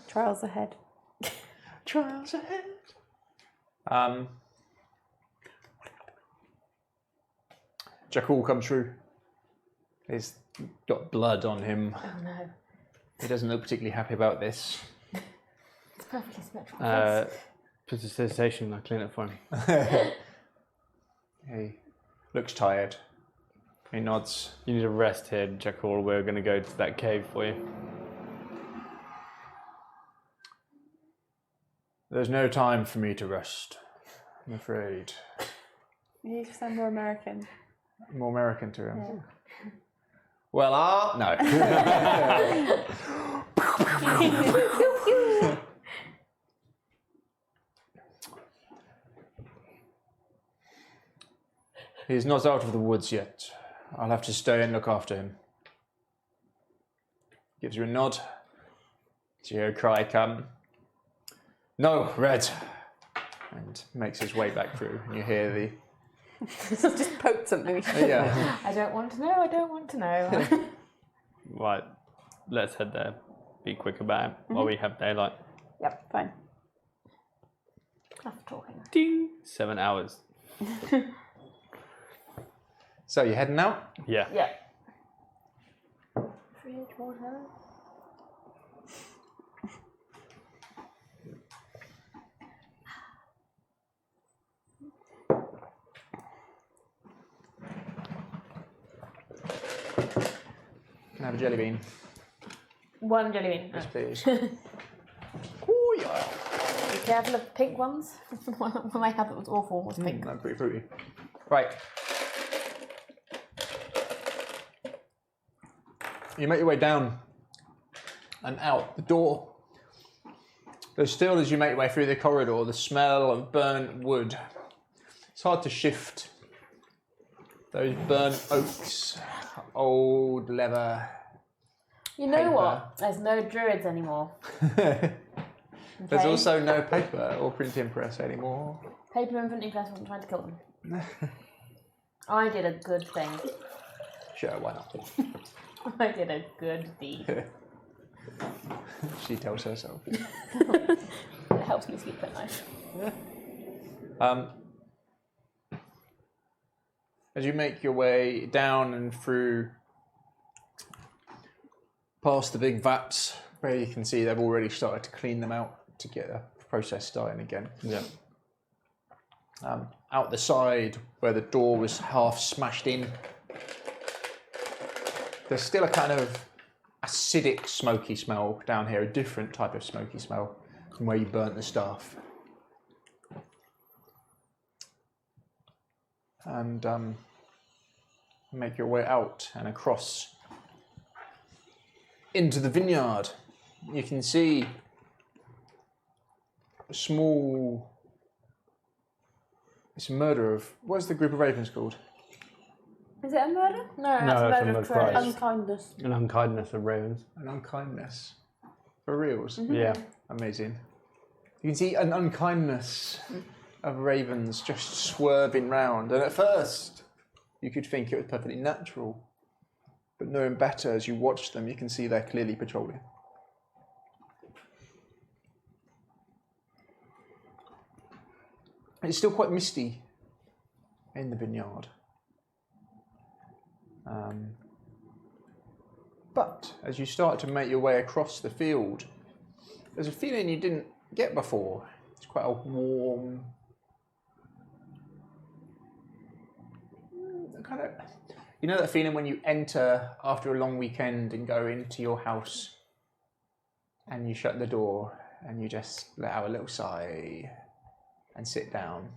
trials ahead. Trials ahead. Jackal comes through. He's got blood on him. Oh no. He doesn't look particularly happy about this. It's perfectly symmetrical. Precipitation, I'll clean it for him. He looks tired. He nods. You need a rest here, Jackal. We're going to go to that cave for you. There's no time for me to rest, I'm afraid. You sound more American. More American to him. Yeah. Well, no. He's not out of the woods yet. I'll have to stay and look after him. Gives you a nod. Do you hear a cry come? No, Red. And makes his way back through. And you hear the... Just poked something. Yeah. I don't want to know, I don't want to know. Right, let's head there. Be quick about it while we have daylight. Yep, fine. Enough talking. Ding! 7 hours. So you heading out? Yeah. Yeah. Fridge, water. Can I have a jelly bean? One jelly bean. Yes, please. Be careful of the pink ones. One I had that was awful was pink. That's pretty fruity. Right. You make your way down and out the door. There's still, as you make your way through the corridor, the smell of burnt wood. It's hard to shift those burnt oaks, old leather. You know Paper. what? There's no druids anymore. There's Okay? also no paper or printing press anymore. Paper and printing press wasn't trying to kill them. I did a good thing. Sure, why not? I did a good deed. She tells herself. It helps me sleep at night. As you make your way down and through past the big vats, where you can see they've already started to clean them out to get the process starting again. Yeah. Out the side, where the door was half smashed in, there's still a kind of acidic, smoky smell down here, a different type of smoky smell from where you burnt the staff. And make your way out and across into the vineyard. You can see a small... It's a murder of... What's the group of ravens called? Is it a murder? No, No, that's a it's a murder of murder crows. of crows. Unkindness. An unkindness of ravens. An unkindness. For reals? Yeah. Amazing. You can see an unkindness of ravens just swerving round. And at first, you could think it was perfectly natural. But knowing better, as you watch them, you can see they're clearly patrolling. It's still quite misty in the vineyard. But as you start to make your way across the field, there's a feeling you didn't get before. It's quite a warm, kind of, you know that feeling when you enter after a long weekend and go into your house and you shut the door and you just let out a little sigh and sit down.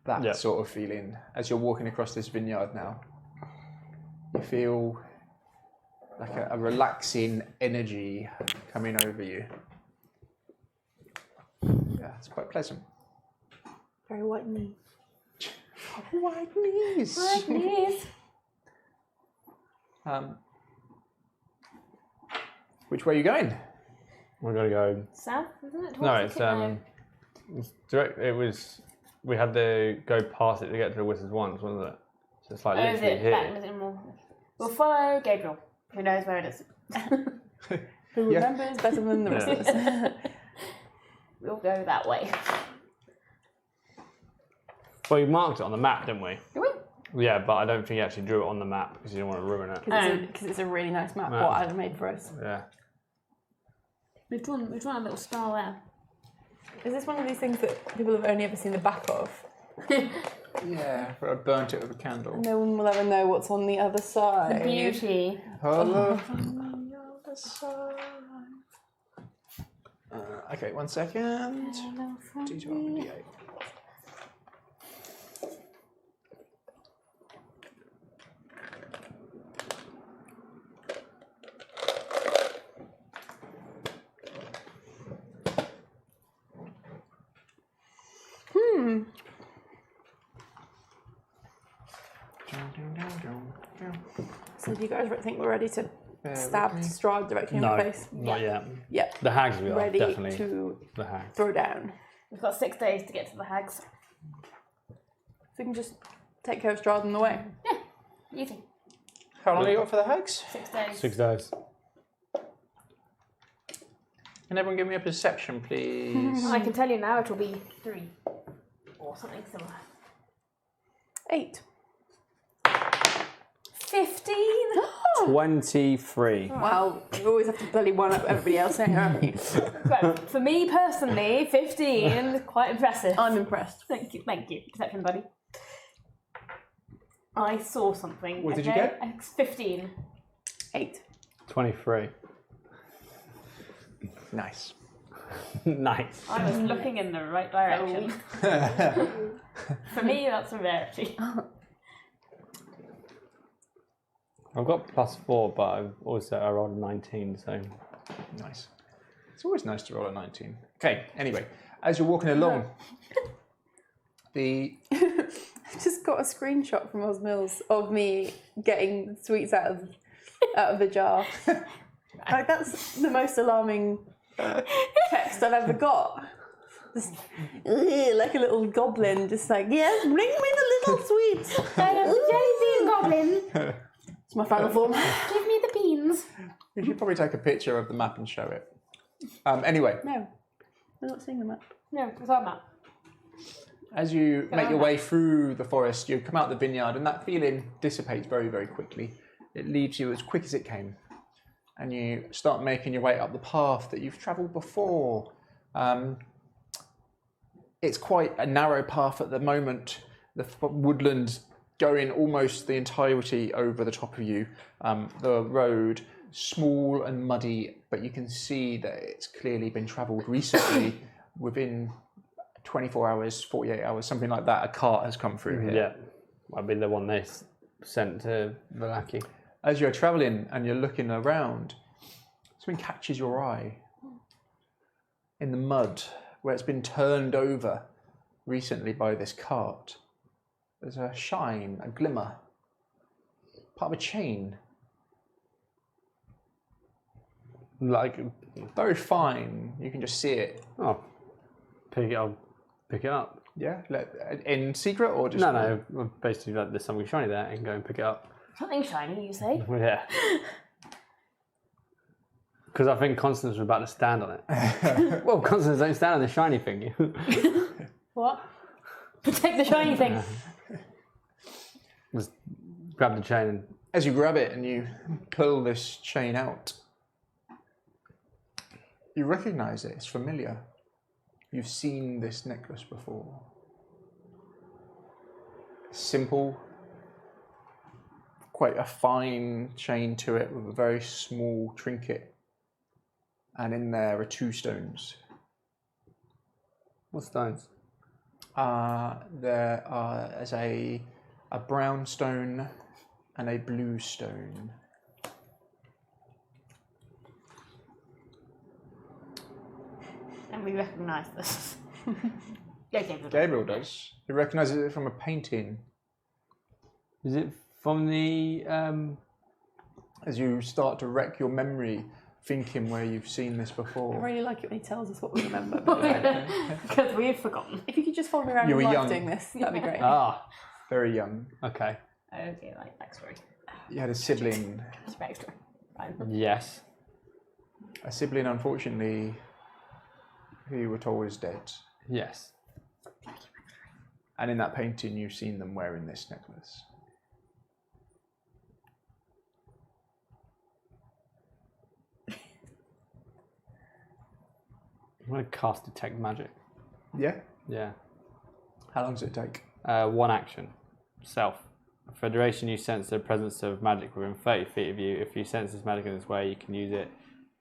That Yeah. sort of feeling as you're walking across this vineyard now. You feel like a relaxing energy coming over you. Yeah, it's quite pleasant. Very white knee. White knees. White knees. Which way are you going? We're gonna go. South, isn't it? No, Towards it's the it's direct. It was. We had to go past it to get to the Wizards once, wasn't it? So it's like Oh, is literally it? here. Back, is it more? We'll follow Gabriel, who knows where it is. Who Yeah. remembers better than the rest of us. We'll go that way. Well, we marked it on the map, didn't we? Do we? Yeah, but I don't think you actually drew it on the map because you didn't want to ruin it. Because it's a really nice map, Map. what Adam made for us. Yeah. We've drawn a little star there. Is this one of these things that people have only ever seen the back of? Yeah, but I burnt it with a candle. No one will ever know what's on the other side. Beauty. Hello. Okay, 1 second. D12 and D8. So do you guys think we're ready to Bear stab with me. Strahd directly in No, the face? not yet. Yep. The hags we are Ready definitely. to The hags. throw down. We've got 6 days to get to the hags. So we can just take care of Strahd on the way. Easy. How long have you got for the hags? 6 days. 6 days. Can everyone give me a perception, please? I can tell you now it will be 3. Or something similar. 8. 15? 23. Wow, you always have to bloody one up everybody else, don't you? Right, for me personally, 15 is quite impressive. I'm impressed. Thank you. Perception, buddy. I saw something. What did you okay? get? It's 15. 8. 23. Nice. Nice. I was looking in the right direction. For me, that's a rarity. I've got +4, but I've also I rolled a 19, so Nice. It's always nice to roll a 19. Okay, anyway, as you're walking along, I just got a screenshot from Oz Mills of me getting sweets out of the jar. Like, that's the most alarming text I've ever got. Just, like a little goblin, just like, yes, bring me the little sweets. Jelly bean goblin. It's my final form. Give me the beans. you should probably take a picture of the map and show it. Anyway, No, I'm not seeing the map. No, it's on that. as you make your way through the forest, you come out the vineyard, and that feeling dissipates very, very quickly. It leaves you as quick as it came. And you start making your way up the path that you've travelled before. It's quite a narrow path at the moment. The woodland going almost the entirety over the top of you. The road, small and muddy, but you can see that it's clearly been travelled recently. Within 24 hours, 48 hours, something like that, a cart has come through here. yeah. I'll be the one they sent to Valaki. As you're travelling and you're looking around, something catches your eye. In the mud, where it's been turned over recently by this cart, there's a shine, a glimmer, part of a chain. Like, Very fine, you can just see it. I'll pick it up. Yeah, in secret or just... No, basically like there's something shiny there and go and pick it up. Something shiny, you say? Well, yeah. Because I think Constance was about to stand on it. Well, Constance, don't stand on the shiny thing. What? Protect the shiny thing. Just grab the chain and... As you grab it and you pull this chain out, you recognise it, it's familiar. You've seen this necklace before. Simple, quite a fine chain to it with a very small trinket. And in there are 2 stones. What stones? There is a brown stone and a blue stone. And we recognise this. Yeah, Gabriel does. He recognises it from a painting. Is it from the... As you start to wreck your memory, thinking where you've seen this I before. really like it when he tells us what we remember. Because we've forgotten. If you could just follow me around You in were life young. doing this, that'd be great. Ah, Very young. okay. Okay, like backstory. You had a sibling. Just backstory. Fine. Yes. A sibling, unfortunately, who you were told is dead. Yes. And in that painting, you've seen them wearing this necklace. I'm going to cast Detect Magic. Yeah? Yeah. How long does it take? 1 action. Self. For a duration, you sense the presence of magic within 30 feet of you. If you sense this magic in this way, you can use it.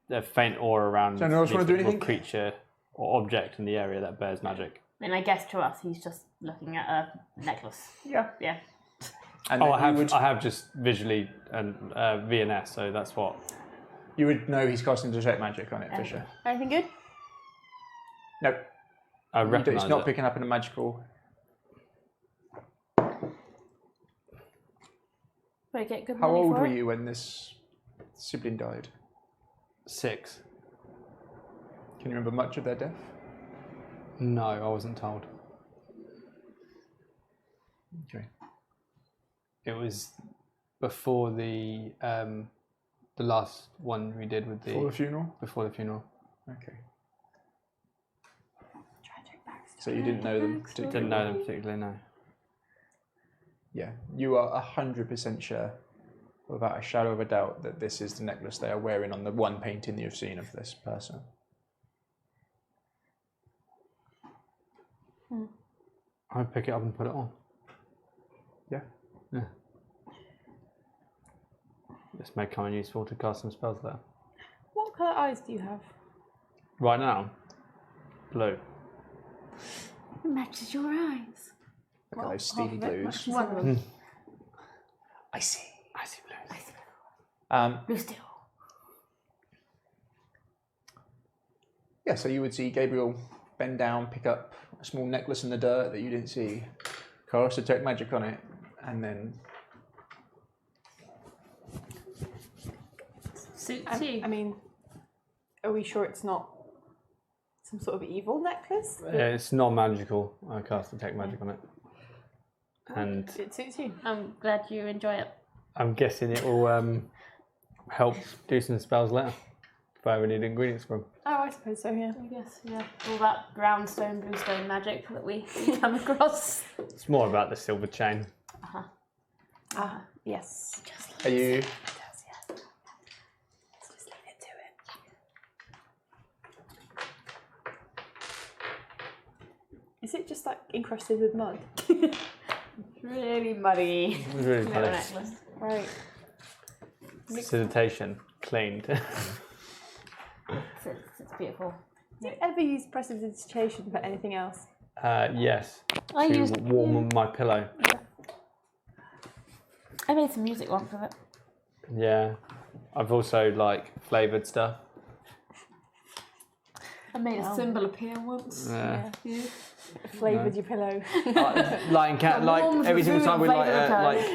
A faint aura around Does anyone else wanna do any anything? creature or object in the area that bears magic. And I guess to us, he's just looking at a necklace. Yeah. Yeah. And Oh, then I have just visually and VNS, so that's what. you would know he's casting Detect Magic on it, Fisher. Anything good? No, I recognise it's not it. picking up in a magical. Better get good How money old for were it. you when this sibling died? 6. Can you remember much of their death? No, I wasn't told. Okay. It was before the last one we did with Before the funeral? before the funeral. Okay. So you didn't know them particularly? Didn't know them particularly, no. Yeah, you are 100% sure, without a shadow of a doubt, that this is the necklace they are wearing on the one painting you've seen of this person. I'd pick it up and put it on. Yeah. Yeah. This may come in useful to cast some spells there. What colour eyes do you have? Right now, blue. It matches your eyes. Got those steely blues. One of them. I see. I see blue. Blue steel. Yeah, so you would see Gabriel bend down, pick up a small necklace in the dirt that you didn't see, cast detect magic on it, and then Suits you. I mean, are we sure it's not some sort of evil necklace? It's not magical. I cast detect magic on it, and It suits you. I'm glad you enjoy it. I'm guessing it will help do some spells later if I ever need ingredients from. Oh, I suppose so, yeah. I guess, yeah. All that brown stone, blue stone magic that we come across. It's more about the silver chain. Ah, yes. are you? It does, yeah. Let's just leave it to it. Is it just like encrusted with mud? Really muddy. It was really Little close. necklace. Right. Precipitation cleaned. It's beautiful. Do you ever use prestidigitation for anything else? Yes. I to used- warm my pillow. I made some music once with it. Yeah. I've also like flavoured stuff. I made a symbol appear once. Yeah. Flavoured your pillow. Like warms every the single food time we and flavour the like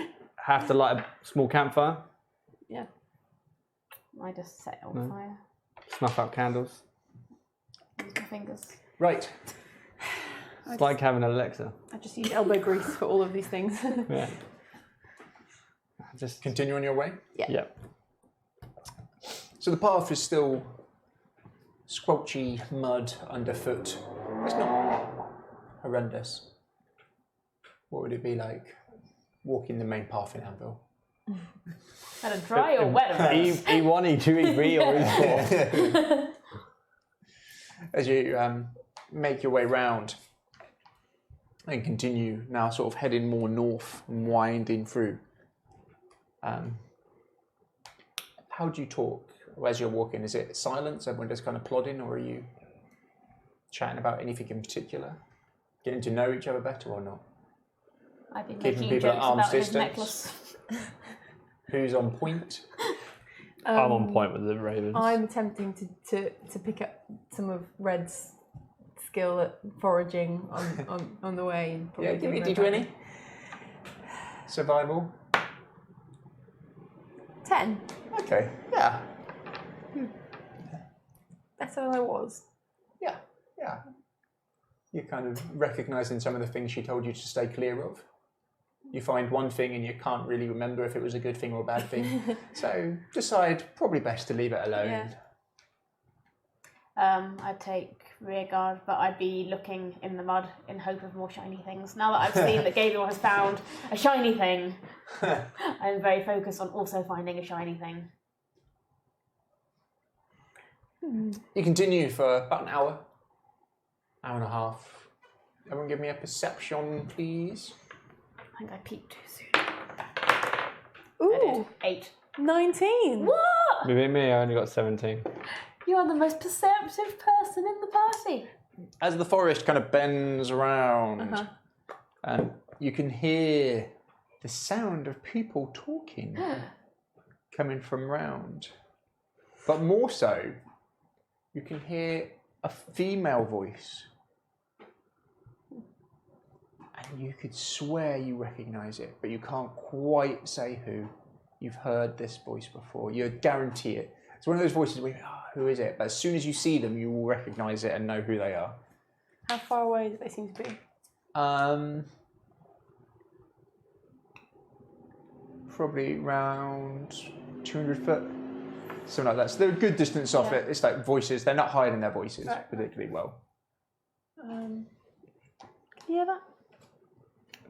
have to light a small campfire, Yeah. I just set it on fire. snuff out candles. Use my fingers. Right. It's like having an Alexa. I just use elbow grease for all of these things. Yeah. Just Continue on your way. yeah. So the path is still squelchy mud underfoot. It's not horrendous. What would it be like walking the main path in Anvil? Had a dry or wet event. E1, E2, E3, or E4. As you make your way round and continue now sort of heading more north and winding through. How do you talk as you're walking? Is it silence, everyone just kind of plodding, or are you chatting about anything in particular? Getting to know each other better or not? I've been Keeping making people at jokes arm's about his distance. necklace. Who's on point? I'm on point with the ravens. I'm attempting to pick up some of Red's skill at foraging on the way. And Yeah, give me a doing my D20. Survival. 10. Okay, yeah. Better than I was. Yeah. You're kind of recognising some of the things she told you to stay clear of. You find one thing and you can't really remember if it was a good thing or a bad thing. So decide probably best to leave it alone. Yeah. I'd take rear guard, but I'd be looking in the mud in hope of more shiny things. Now that I've seen that Gabriel has found a shiny thing, I'm very focused on also finding a shiny thing. You continue for about an hour and a half. Everyone give me a perception, please. I think I peeked too soon. Ooh, 8. 19. What? With me, I only got 17. You are the most perceptive person in the party. As the forest kind of bends around, and you can hear the sound of people talking coming from round. But more so, you can hear a female voice. And you could swear you recognise it, but you can't quite say who. You've heard this voice before. You guarantee it. It's one of those voices where you go, who is it? But as soon as you see them, you will recognise it and know who they are. How far away do they seem to be? Probably around 200 foot, something like that. So they're a good distance off it. It's like voices. They're not hiding their voices particularly well. Can you hear that?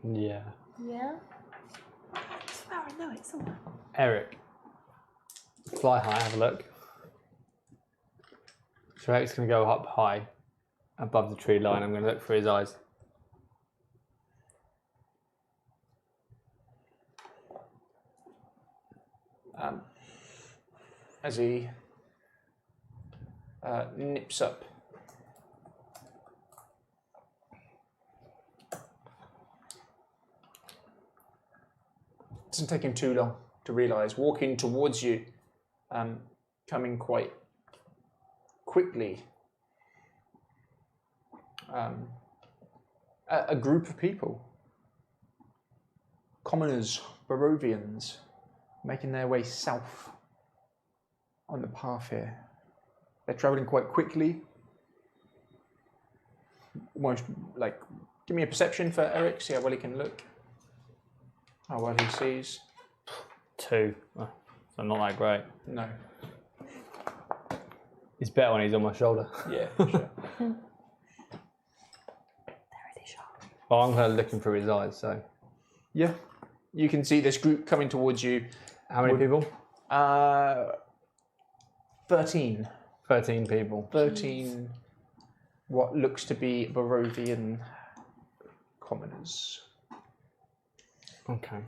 Yeah. Yeah. I swear I know it somewhere. Eric, fly high, have a look. So Eric's going to go up high above the tree line. I'm going to look for his eyes. As he nips up. Doesn't take him too long to realise, walking towards you, coming quite quickly, a group of people, commoners, Barovians, making their way south on the path here. They're travelling quite quickly. Almost like, give me a perception for Eric, see how well he can look. How well he sees. 2. Oh, so not that great. No. He's better when he's on my shoulder. Yeah, for sure. They're really sharp. Well, I'm kind of looking through his eyes, so. Yeah. You can see this group coming towards you. How many people? 13. 13 people. 13 what looks to be Barovian commoners. Okay.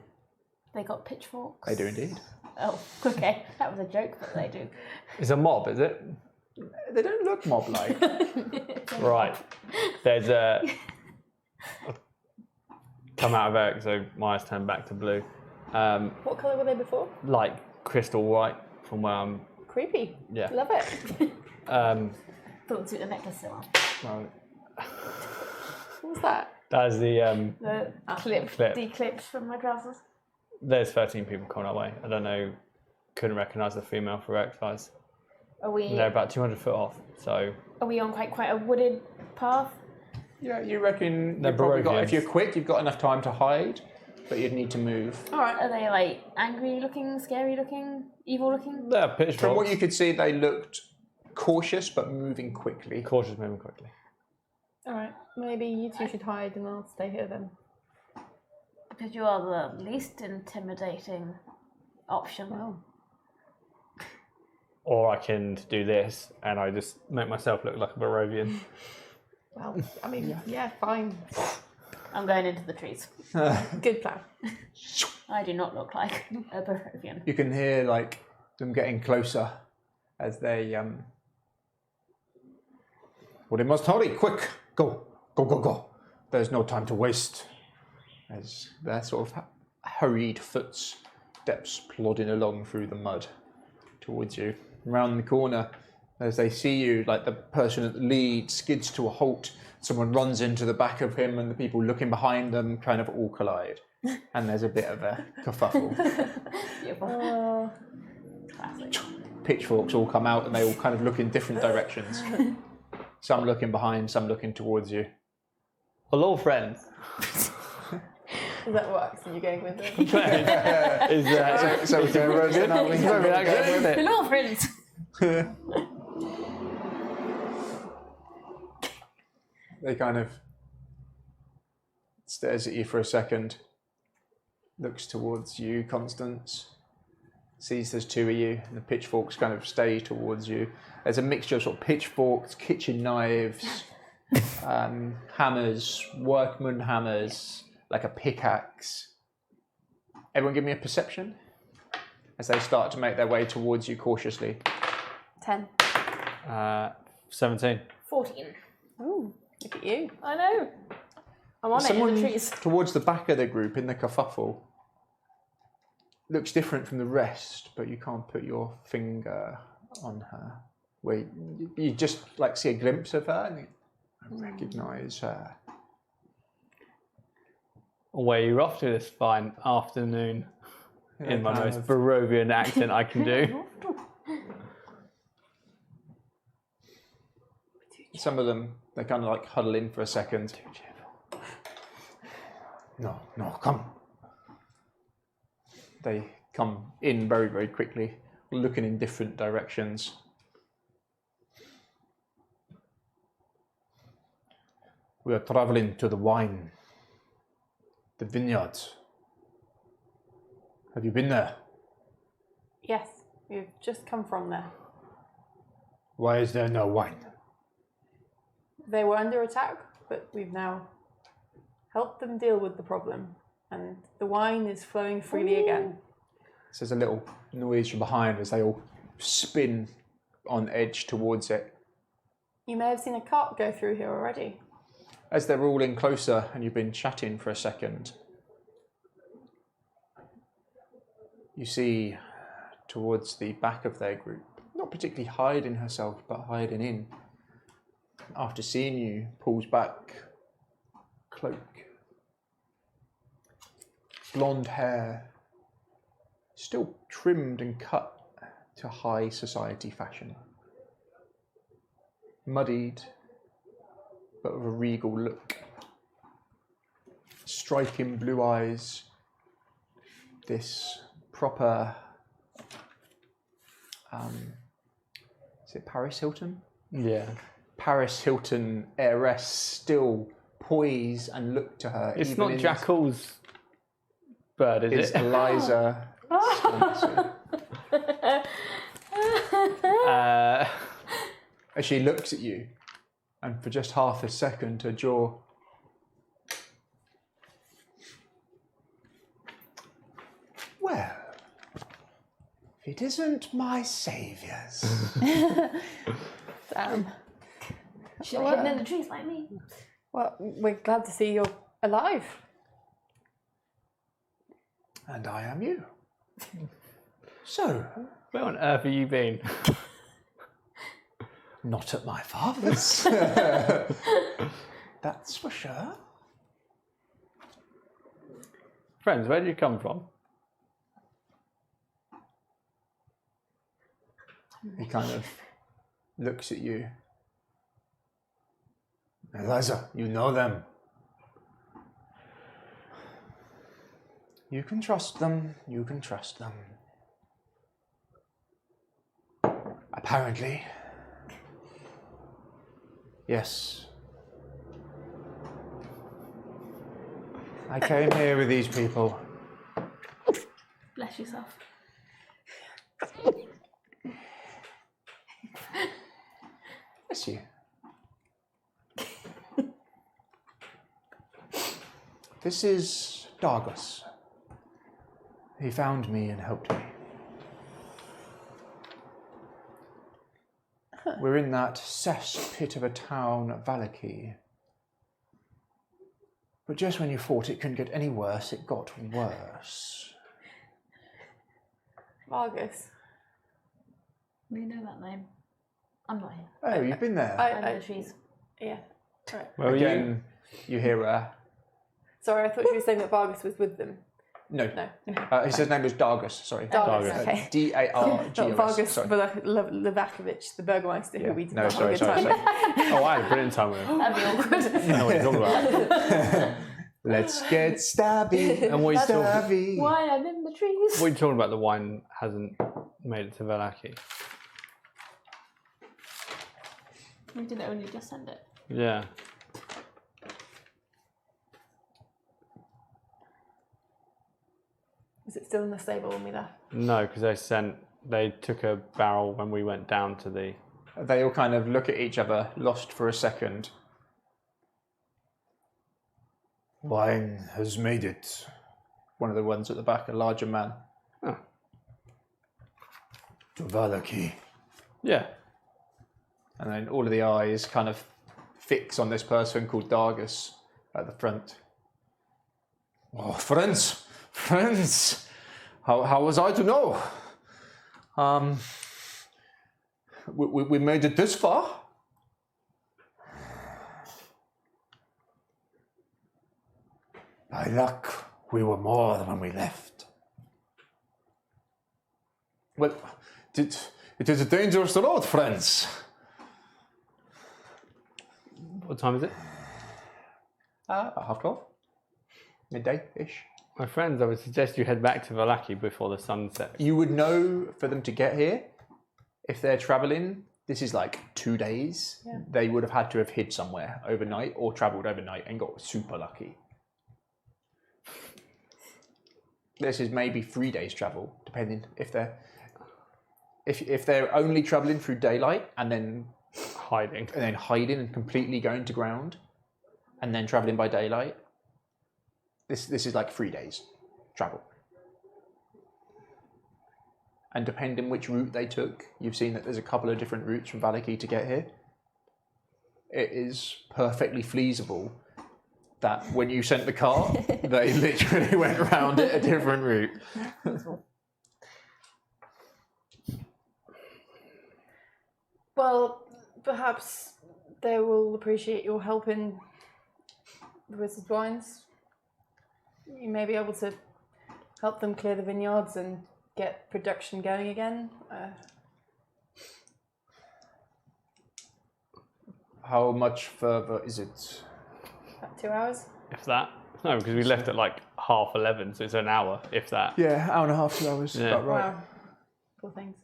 They got pitchforks. They do indeed. Oh, okay. That was a joke, but they do. It's a mob, is it? They don't look mob-like. Right. There's a. Come out of Eric, so my eyes turn back to blue. What colour were they before? Like crystal white from where I'm. Creepy. Yeah. Love it. Thought took the necklace still on. Well, What was that? that's the. The Clip. declipped from my trousers. There's 13 people coming our way. I don't know. Couldn't recognise the female for Eric's eyes. Are we? They're about 200 foot off, so. Are we on quite a wooded path? Yeah, you reckon They're you've probably got, Barovians. if you're quick, you've got enough time to hide, but you'd need to move. All right. Are they like angry looking, scary looking, evil looking? They're pitchforks. From what you could see, they looked cautious but moving quickly. Cautious moving quickly. All right. Maybe you two should hide and I'll stay here then. Because you are the least intimidating option. Well, Or I can do this and I just make myself look like a Barovian. well, I mean, yeah, fine. I'm going into the trees. Good plan. I do not look like a Barovian. You can hear like them getting closer as they well, they must hurry, quick, go, go, go, go. There's no time to waste. As their sort of hurried footsteps plodding along through the mud towards you. Around the corner, as they see you, like the person at the lead skids to a halt. Someone runs into the back of him, and the people looking behind them kind of all collide. And there's a bit of a kerfuffle. Beautiful. Classic. Pitchforks all come out, and they all kind of look in different directions. Some looking behind, some looking towards you. Well, all friends. Is that what accent you're going with? Then? So we're going roasting, aren't we? Hello, friends. They kind of stares at you for a second, looks towards you, Constance, sees there's 2 of you, and the pitchforks kind of stay towards you. There's a mixture of sort of pitchforks, kitchen knives, hammers, workman hammers, like a pickaxe. Everyone give me a perception as they start to make their way towards you cautiously. 10. 17. 14. Ooh, look at you. I know. I'm on it in Someone the trees. towards the back of the group in the kerfuffle looks different from the rest, but you can't put your finger on her. Where you just like see a glimpse of her and you recognise her. Where you're off to this fine afternoon in my kind most of- Barovian accent I can do. Some of them, they kind of like huddle in for a second. No, come. They come in very, very quickly, looking in different directions. We are traveling to the wine, the vineyards. Have you been there? Yes, we've just come from there. Why is there no wine? They were under attack, but we've now helped them deal with the problem, and the wine is flowing freely again. So there's a little noise from behind as they all spin on edge towards it. You may have seen a cart go through here already. As they're all in closer and you've been chatting for a second, you see towards the back of their group, not particularly hiding herself, but hiding in. After seeing you, pulls back, cloak, blonde hair, still trimmed and cut to high society fashion. Muddied, but with a regal look. Striking blue eyes, this proper, is it Paris Hilton? Yeah. Paris Hilton heiress still poise and look to her. It's even not in Jackal's bird, is It's it? Eliza Swansea. As she looks at you, and for just half a second, her jaw. Well, it isn't my saviours. Damn. Should have hidden in the trees like me. Well, we're glad to see you're alive. And I am you. So, Where on earth have you been? not at my father's. That's for sure. Friends, where did you come from? He kind of looks at you. Eliza, you know them. You can trust them. You can trust them. Apparently. Yes. I came here with these people. Bless yourself. Bless you. This is Dargus. He found me and helped me. We're in that cesspit of a town, Valaki. But just when you thought it couldn't get any worse, it got worse. Vargas. We know that name. I'm not here. Oh, you've been there. I'm in the trees. Yeah. Right. Where were you? Again, you hear her. Sorry, I thought you were saying that Vargas was with them. No. No. His name was Dargus, sorry. Dargus, Dargus. okay. D-A-R-G-U-S. Not Vargas sorry. Levakovic, the Burgermeister, who we did No, not sorry, have a good sorry, time sorry. Oh, I had a brilliant time with him. That'd be awkward. I know what you're talking about. Let's get stabby. And what are you talking, Stabby. Why I'm in the trees. what are you talking about? The wine hasn't made it to Velaki. We did only just send it. Yeah. Was it still in the stable when we left? No, because they took a barrel when we went down to the. They all kind of look at each other, lost for a second. Wine has made it. One of the ones at the back, a larger man. Oh. To Valaki. Yeah. And then all of the eyes kind of fix on this person called Dargus at the front. Oh, friends! Friends! How was I to know? We made it this far? By luck, we were more than when we left. Well, it is a dangerous road, friends. What time is it? About 12:30. Midday-ish. My friends, I would suggest you head back to Velaki before the sun sets. You would know for them to get here, if they're travelling, this is like 2 days, they would have had to have hid somewhere overnight or travelled overnight and got super lucky. This is maybe 3 days travel, depending if they're only travelling through daylight and then Hiding. hiding and completely going to ground, and then travelling by daylight. This is like 3 days travel. And depending which route they took, you've seen that there's a couple of different routes from Valaki to get here. it is perfectly feasible that when you sent the cart, they literally went round it a different route. Well, perhaps they will appreciate your help in the Wizard's Wines. You may be able to help them clear the vineyards and get production going again. How much further is it? About 2 hours. If that. No, because we left at like 11:30, so it's an hour, if that. Yeah, hour and a half, 2 hours. Yeah. About right. Wow. Poor things.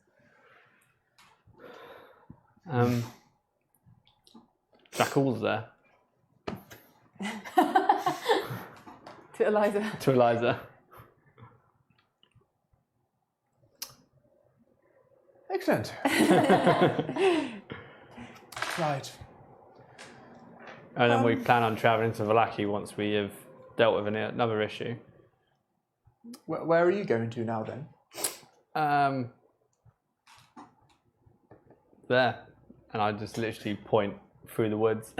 Jackal's there. To Eliza. To Eliza. Excellent. Right. And then we plan on travelling to Vallaki once we have dealt with another issue. Where are you going to now then? There. And I just literally point through the woods.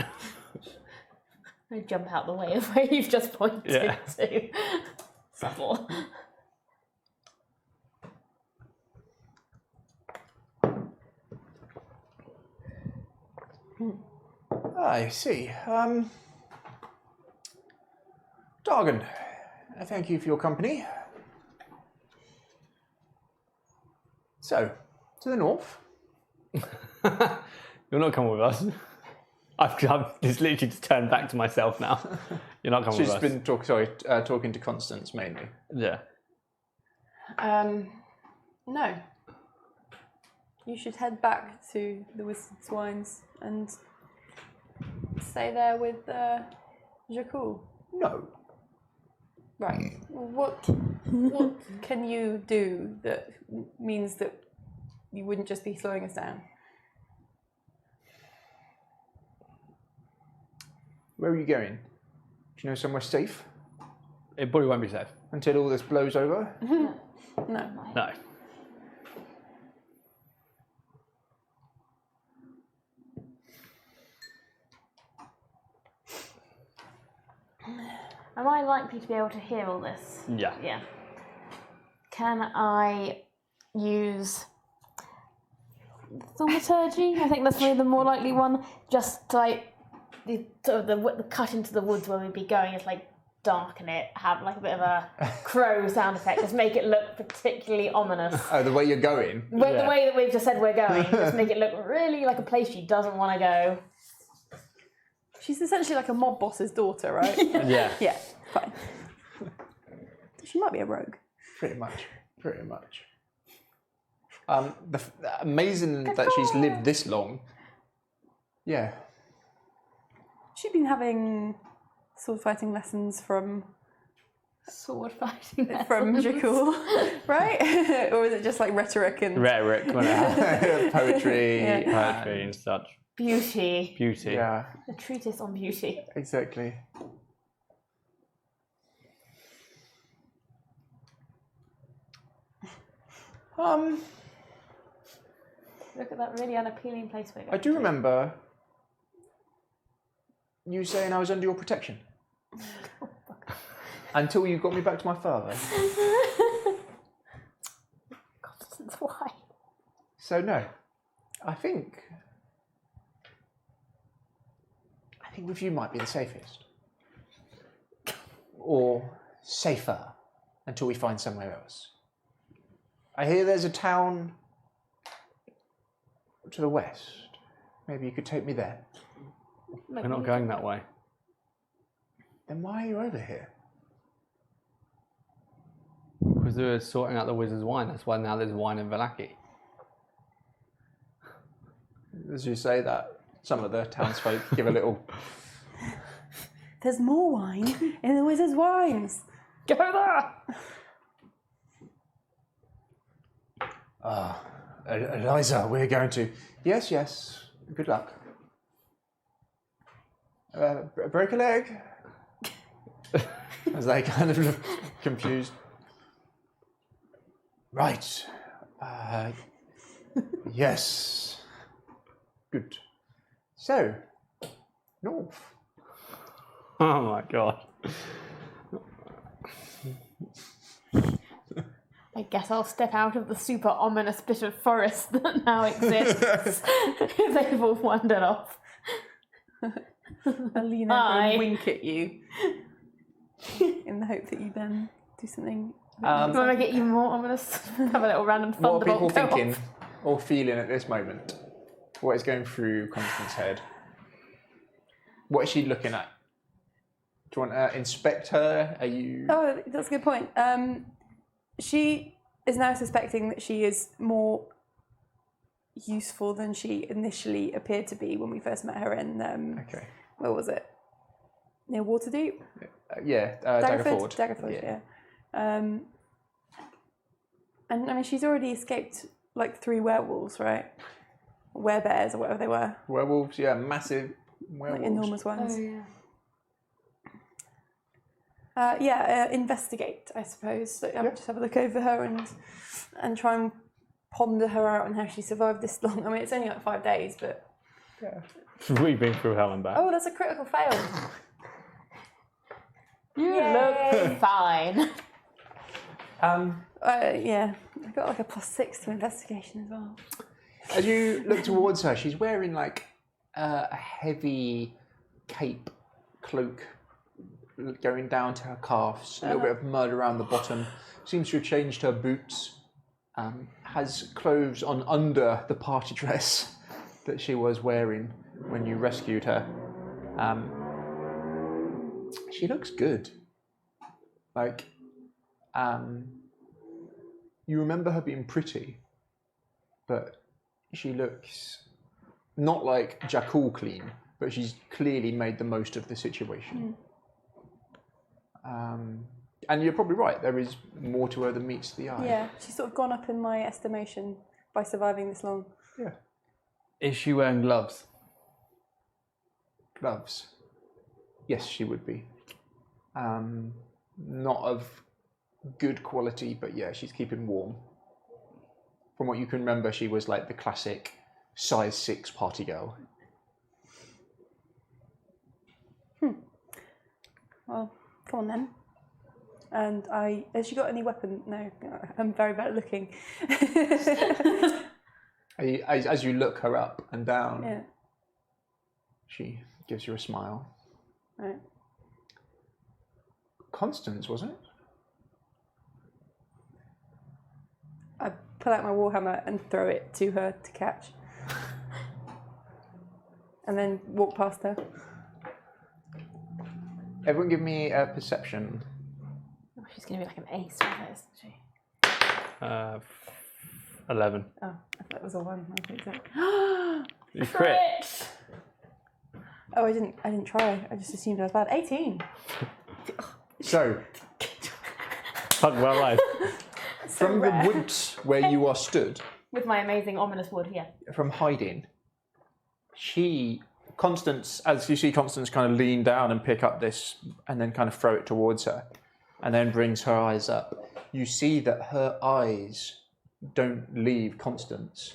I jump out the way of where you've just pointed Yeah. to. Subtle. I see. Dargan, thank you for your company. So, to the north. You're not coming with us. I've just literally just turned back to myself now. You're not coming She's with us. been talking to Constance mainly. Yeah. No. You should head back to the Wizard's Wines and stay there with Jakul. No. Right. What can you do that means that you wouldn't just be slowing us down? Where are you going? Do you know somewhere safe It probably won't be safe. until all this blows over? No. No. Am I likely to be able to hear all this? Yeah. Yeah. Can I use thaumaturgy? I think that's probably the more likely one. Just like the cut into the woods where we'd be going is like darken it, have like a bit of a crow sound effect, just make it look particularly ominous. Oh, the way you're going. The way that we've just said we're going, just make it look really like a place she doesn't want to go. She's essentially like a mob boss's daughter, right? Yeah. Yeah, fine. She might be a rogue. Pretty much. Amazing that she's lived this long. Yeah. She's been having sword fighting lessons from Sword fighting. from Jakul, right? Or is it just like rhetoric and Rhetoric, Poetry. Yeah. poetry and such. Beauty. Beauty. Yeah, A treatise on beauty. exactly. Look at that really unappealing place we're going. I do remember you saying I was under your protection. Until you got me back to my father. Constance, why? So no, I think with you might be the safest, or safer, until we find somewhere else. I hear there's a town to the west. Maybe you could take me there. We're not going that way. Then why are you over here? Because they were sorting out the wizard's wine. That's why now there's wine in Vallaki. As you say that, some of the townsfolk give a little. there's more wine in the Wizard's Wines. Go there! Eliza, we're going to. Yes. Good luck. Break a leg? As they kind of look confused. Right. Yes. Good. So, North. Oh my god. I guess I'll step out of the super ominous bit of forest that now exists. They've all wandered off. I'll lean over and wink at you in the hope that you then do something. Want to get you more ominous? Have a little random What are thunderbolt people go thinking off. or feeling at this moment? What is going through Constance's head? What is she looking at? Do you want to inspect her? Are you... Oh, that's a good point. She is now suspecting that she is more useful than she initially appeared to be when we first met her in, Okay. where was it? Near Waterdeep? Daggerford. Daggerford, yeah. And I mean, she's already escaped like 3 werewolves, right? Werebears or whatever they were. Werewolves, yeah, massive werewolves. Like enormous ones. Oh, yeah. Investigate, I suppose. So just have a look over her and try and ponder her out and how she survived this long. I mean, it's only like 5 days, but... We've been through hell and back. Oh, that's a critical fail. You look fine. Yeah, I got like a +6 to investigation as well. As you look towards her, she's wearing like a heavy cape, cloak, going down to her calves, a little bit of mud around the bottom. Seems to have changed her boots. Has clothes on under the party dress that she was wearing when you rescued her. She looks good. Like, you remember her being pretty, but she looks not like Jackal clean, but she's clearly made the most of the situation. And you're probably right, there is more to her than meets the eye. Yeah, she's sort of gone up in my estimation by surviving this long. Yeah. Is she wearing gloves? Gloves. Yes, she would be. Not of good quality, but yeah, she's keeping warm. From what you can remember, she was like the classic size 6 party girl. Well, come on then. And has she got any weapon? No, I'm very bad at looking. As you look her up and down, Yeah. she gives you a smile. Right. Constance, wasn't it? I pull out my warhammer and throw it to her to catch. And then walk past her. Everyone give me a perception. Oh, she's going to be like an ace with it, isn't she? 11. Oh, I thought that was a 1. I think so. You crit. Oh, I didn't try. I just assumed I was bad. 18. So, Fuck, well, right. from the woods where you are stood, With my amazing ominous wood, yeah. from hiding, Constance, as you see Constance kind of lean down and pick up this and then kind of throw it towards her and then brings her eyes up. You see that her eyes don't leave Constance,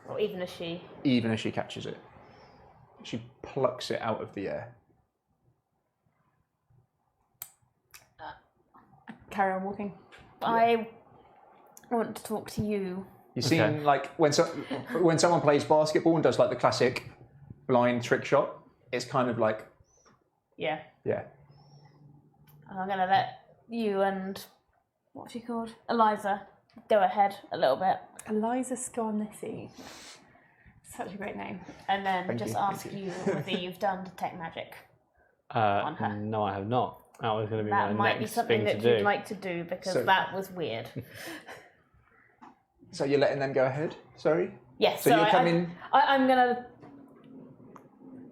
Or even as she. even as she catches it. She plucks it out of the air. Carry on walking. I want to talk to you. You've seen like when someone plays basketball and does like the classic blind trick shot, it's kind of like, Yeah. yeah. I'm going to let you and, what's she called? Eliza, go ahead a little bit. Eliza Scarnessi. Such a great name. And then Thank just you, ask thank you whether you've done detect magic on her. No, I have not. That was going to be That my might be next something thing that to you'd do. like to do because So- that was weird. So you're letting them go ahead? Sorry? Yes, So you're coming... I'm going to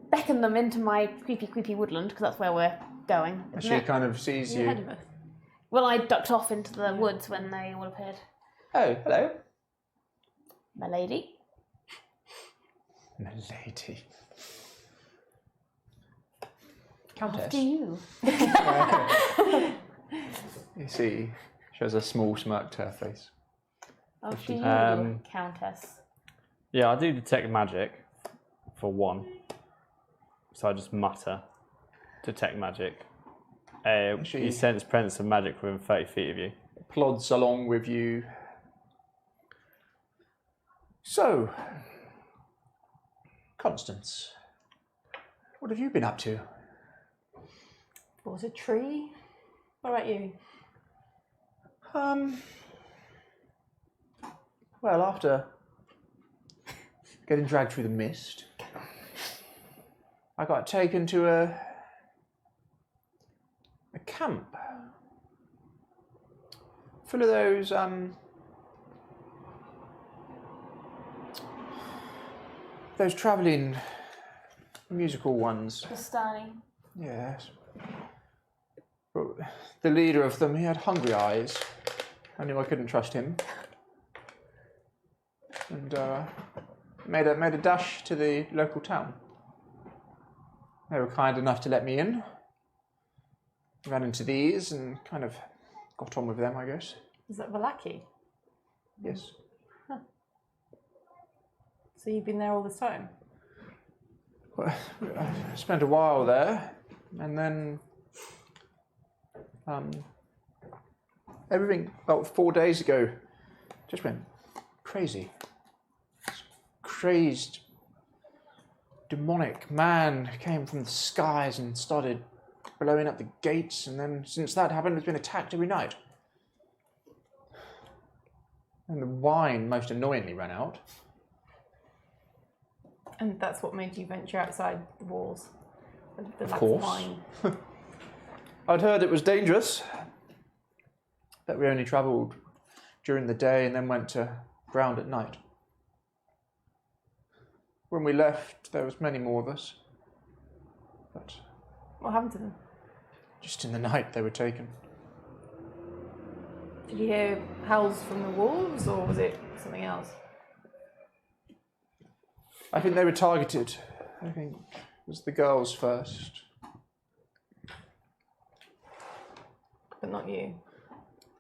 beckon them into my creepy woodland because that's where we're going. Isn't She it? kind of sees You're you. ahead of us. Well, I ducked off into the woods when they all appeared. Oh, hello. My lady. Milady. After Countess. you. You see, she has a small smirk to her face. After you, Countess. Yeah, I do detect magic for 1. So I just mutter, detect magic. She- You sense presence of magic within 30 feet of you. Plods along with you. So, Constance, what have you been up to? Bought a tree. What about you? Well, after getting dragged through the mist, I got taken to a camp full of those travelling musical ones. Bastani. Yes. But the leader of them, he had hungry eyes. I knew I couldn't trust him. And made a dash to the local town. They were kind enough to let me in. Ran into these and kind of got on with them, I guess. Is that Valaki? Yes. So you've been there all this time? Well, I spent a while there, and then everything about 4 days ago just went crazy. This crazed, demonic man came from the skies and started blowing up the gates, and then since that happened, it's been attacked every night. And the wine, most annoyingly, ran out. And that's what made you venture outside the walls? The lack course. wine. I'd heard it was dangerous, that we only travelled during the day and then went to ground at night. When we left, there was many more of us, but What happened to them? just in the night they were taken. Did you hear howls from the wolves, or was it something else? I think they were targeted. I think it was the girls first. But not you.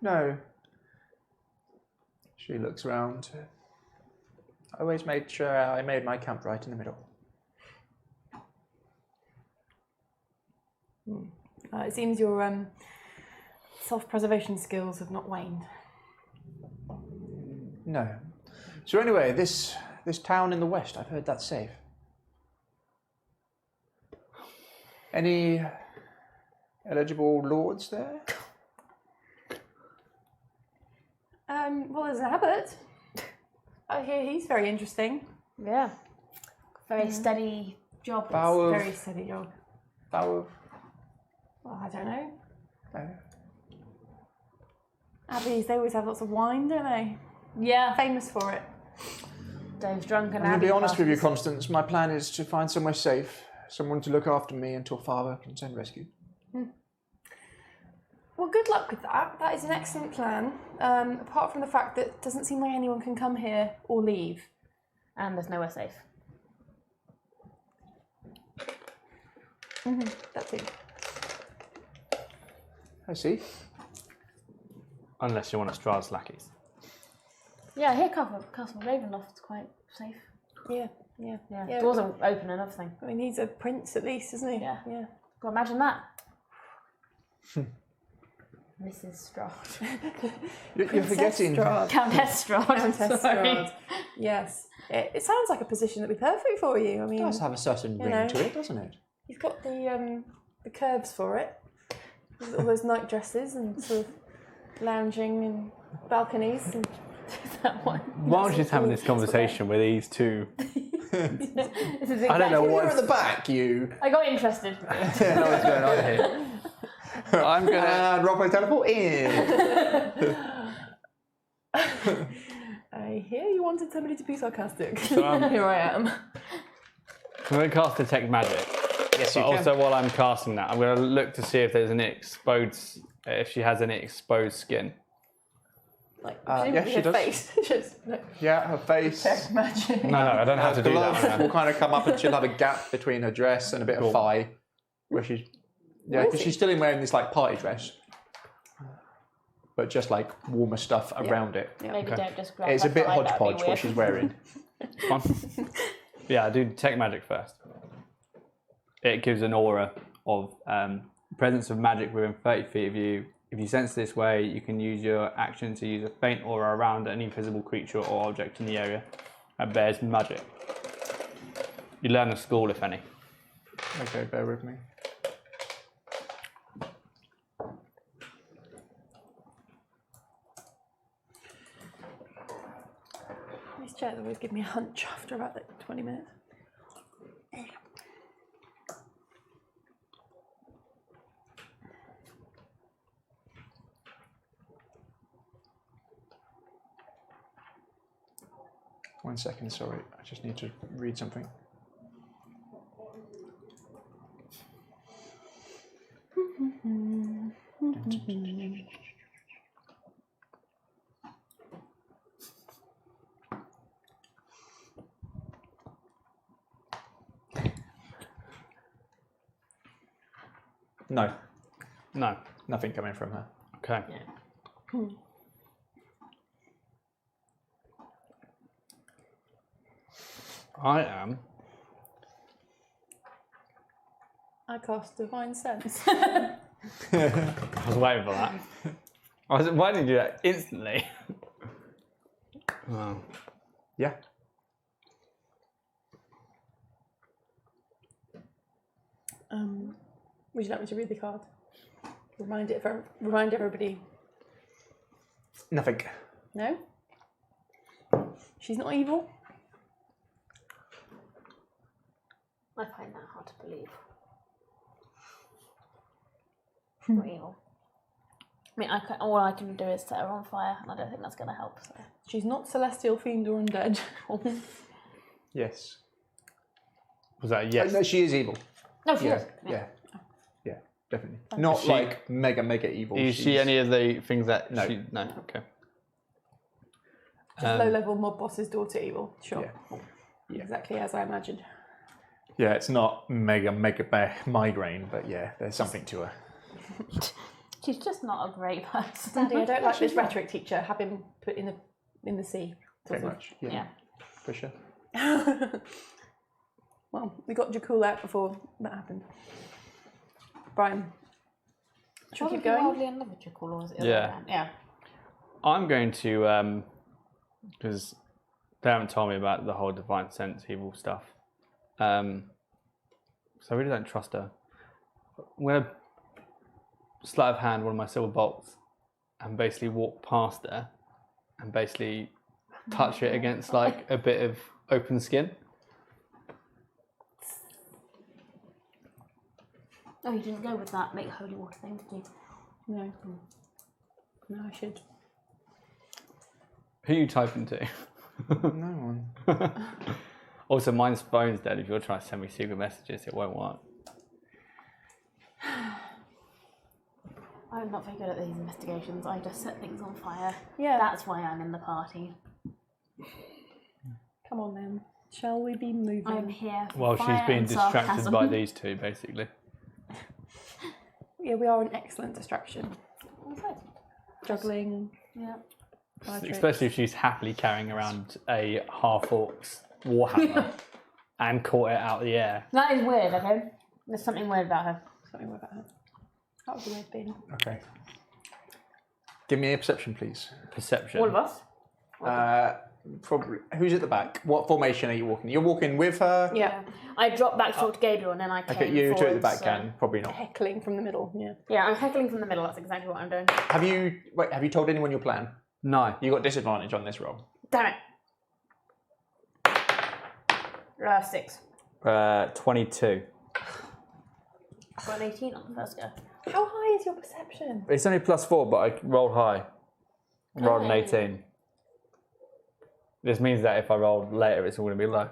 No. She looks around. I always made sure I made my camp right in the middle. It seems your self-preservation skills have not waned. No. So anyway, this town in the west, I've heard that's safe. Any eligible lords there? Well, there's an abbot. I hear he's very interesting. Yeah. Very steady job. Bow of... Very steady job. Bow of... Well, I don't know. No. Abbeys, they always have lots of wine, don't they? Yeah. Famous for it. Dave's drunk and I'm going to be Abby honest with you, parties. Constance. My plan is to find somewhere safe, someone to look after me until Father can send rescue. Well, good luck with that. That is an excellent plan. Apart from the fact that it doesn't seem like anyone can come here or leave. And there's nowhere safe. That's it. I see. Unless you're one of Strahd's lackeys. Yeah, I hear Castle Ravenloft's quite safe. Yeah. Yeah. Doors are open and everything. I mean, he's a prince at least, isn't he? Yeah. Yeah. Go imagine that. Mrs. Strahd. You're forgetting. Strahd. Countess Strahd. Countess Sorry. Strahd. Yes. It sounds like a position that'd be perfect for you. I mean, It does have a certain you ring know. to it, doesn't it? you've got the curves for it. There's all those night dresses and sort of lounging and balconies. And That one. Why aren't you just having this conversation with these two? This is I don't know exactly- You're what. at the back, you. I got interested. I don't know what's going on here. I'm gonna. And Rockwell teleport in. I hear you wanted somebody to be sarcastic. So, Here I am. I'm going to cast detect magic. Yes, But also, while I'm casting that, I'm going to look to see if there's any exposed, if she has any exposed skin. Like, yeah, she her does. face. Just like, Yeah, her face. magic. No, I don't have to do Glove that. will Man. kind of come up and she'll have a gap between her dress and a bit of thigh. Where she's... Yeah, Where is because it? she's still in wearing this like party dress. But just like warmer stuff around it. Maybe Okay. don't just grab It's a her bit thigh, that'd be hodgepodge what weird. she's wearing. Fine. Yeah, I do detect magic first. it gives an aura of presence of magic within 30 feet of you. If you sense this way, you can use your action to use a faint aura around any visible creature or object in the area that bears magic. You learn a school, if any. Okay, bear with me. These chairs always give me a hunch after about 20 minutes. One second, sorry. I just need to read something. No, No. nothing coming from her. Okay. I cast Divine Sense. was waiting for that. Why did you do that instantly? Oh. Yeah. Would you like me to read the card? Remind everybody. Nothing. No? She's not evil? I find that hard to believe. Not evil. I mean, all I can do is set her on fire, and I don't think that's going to help. So. She's not celestial, fiend, or undead. Yes. Was that a yes? No, she is evil. No, she Yeah, is. yeah, yeah, definitely. Not she- like mega evil. Is she She's- any of the things that No. she... No, okay. Just low-level mob boss's daughter evil. Sure. Yeah. Exactly as I imagined. Yeah, it's not mega migraine, but yeah, there's something to her. She's just not a great person. Daddy, I don't like this rhetoric teacher. Have him put in the sea. Pretty much. Yeah. Yeah. For sure. Well, we got Jakul out before that happened. Brian, should we keep going? Wildly in love with Jakul, or is it the other Yeah. way around? Yeah. I'm going to, because they haven't told me about the whole Divine Sense evil stuff. So I really don't trust her. I'm going to sleight of hand one of my silver bolts and basically walk past her and basically touch it against like a bit of open skin. Oh, you didn't go with that make holy water thing, did you? No. No, I should. Who are you typing to? No one. Also, mine's phone's dead. If you're trying to send me secret messages, it won't work. I'm not very good at these investigations. I just set things on fire. Yeah. That's why I'm in the party. Come on then. Shall we be moving? I'm here for Well, fire she's being and distracted sarcasm. by these two, basically. Yeah, we are an excellent distraction. Okay. Juggling. Yeah. fire tricks. Especially if she's happily carrying around a half-orc's warhammer and caught it out of the air. That is weird, okay? There's something weird about her. Something about her. That was a weird thing. Okay. Give me a perception, please. Perception. All of us? Probably. Who's at the back? What formation are you walking? You're walking with her? Yeah. I dropped back to talk to Gabriel and then I came Okay, you two at the forwards, back so- can. Probably not. Heckling from the middle. Yeah. Yeah, I'm heckling from the middle. That's exactly what I'm doing. Have you told anyone your plan? No. You got disadvantage on this roll. Damn it. 6. 22. Got an 18 on the first go. How high is your perception? It's only +4, but I rolled high. Rolled an Oh. 18. This means that if I roll later, it's all going to be low.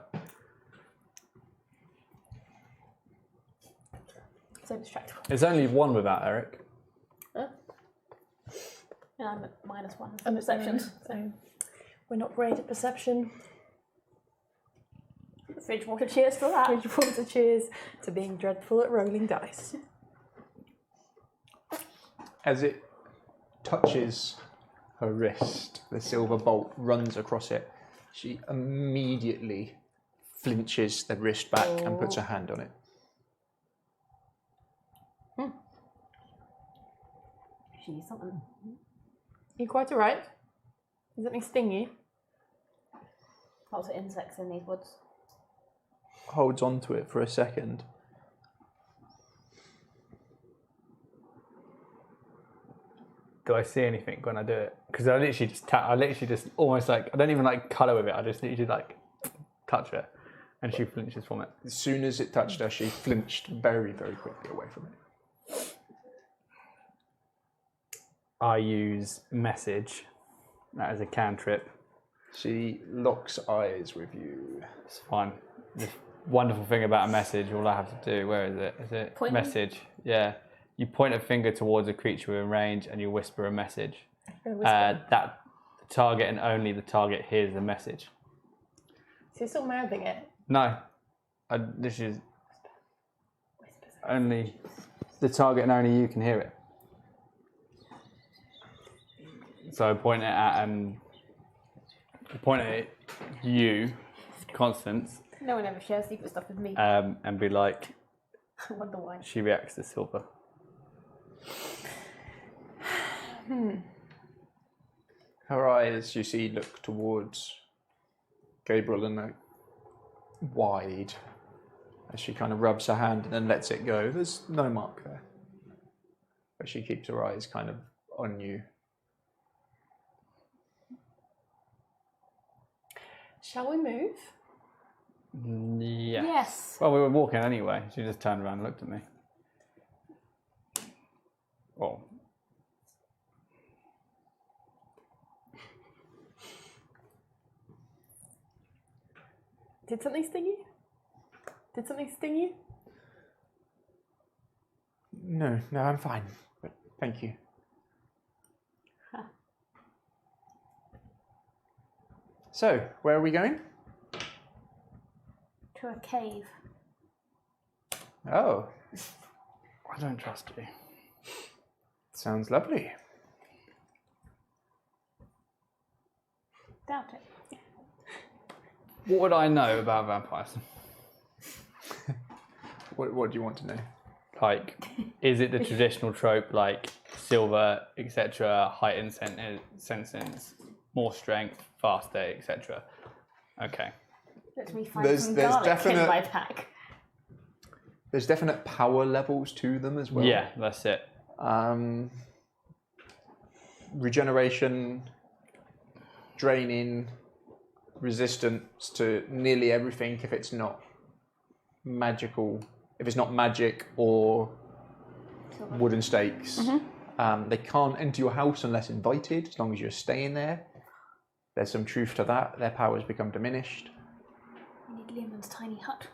So distracted. It's only 1 without Eric. Yeah, I'm at -1 for perception. So we're not great at perception. Fridge water cheers for that. Bridgewater cheers to being dreadful at rolling dice. As it touches her wrist, the silver bolt runs across it. She immediately flinches the wrist back and puts her hand on it. She needs something. You quite alright? Does anything sting you? Lots of insects in these woods. Holds on to it for a second. Do I see anything when I do it? Because I literally just almost like, I don't even like colour with it, I just literally like touch it and she flinches from it. As soon as it touched her, she flinched very, very quickly away from it. I use message, that is a cantrip. She locks eyes with you. It's fine. The wonderful thing about a message, all I have to do, where is it? Is it Point. message? Yeah. You point a finger towards a creature within range and you whisper a message. That target and only the target hears the message. So you're still mouthing it? No. This is only the target and only you can hear it. So I point it at you, Constance. No one ever shares secret stuff with me. And be like, I wonder why. she reacts to Silver. Her eyes, you see, look towards Gabriel and are wide as she kind of rubs her hand and then lets it go. There's no mark there. But she keeps her eyes kind of on you. Shall we move? Yes. Yes. Well, we were walking anyway. She just turned around and looked at me. Well. Did something sting you? Did something sting you? No, I'm fine. But thank you. So, where are we going? To a cave. Oh, I don't trust you. sounds lovely. Doubt it. What would I know about vampires? What do you want to know? Like, is it the traditional trope, like silver, etc., heightened sentience, more strength, faster, etc.? Okay. Let me find There's some garlic definite- in my pack. There's definite power levels to them as well. Yeah, that's it. Regeneration, draining, resistance to nearly everything if it's not magical, if it's not magic or wooden stakes. They can't enter your house unless invited, as long as you're staying there. There's some truth to that. Their powers become diminished. We need Leomund's tiny hut.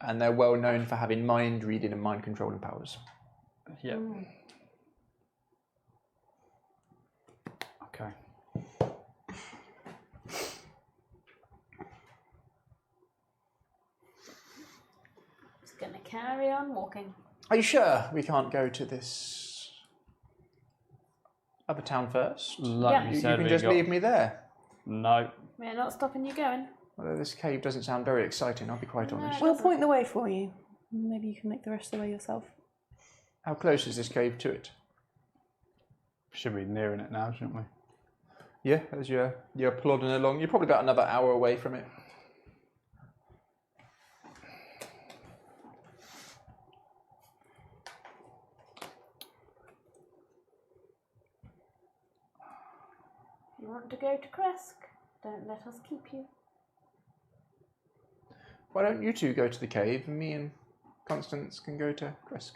And they're well known for having mind reading and mind controlling powers. Yeah. Okay. Just gonna carry on walking. Are you sure we can't go to this other town first? Like Yeah. you You said, can we just got... leave me there. No. We're not stopping you going. Although this cave doesn't sound very exciting, I'll be quite honest. We'll point the way for you. Maybe you can make the rest of the way yourself. How close is this cave to it? Should be nearing it now, shouldn't we? Yeah, as you're plodding along, you're probably about another hour away from it. If you want to go to Kresk, don't let us keep you. Why don't you two go to the cave and me and Constance can go to Kresk?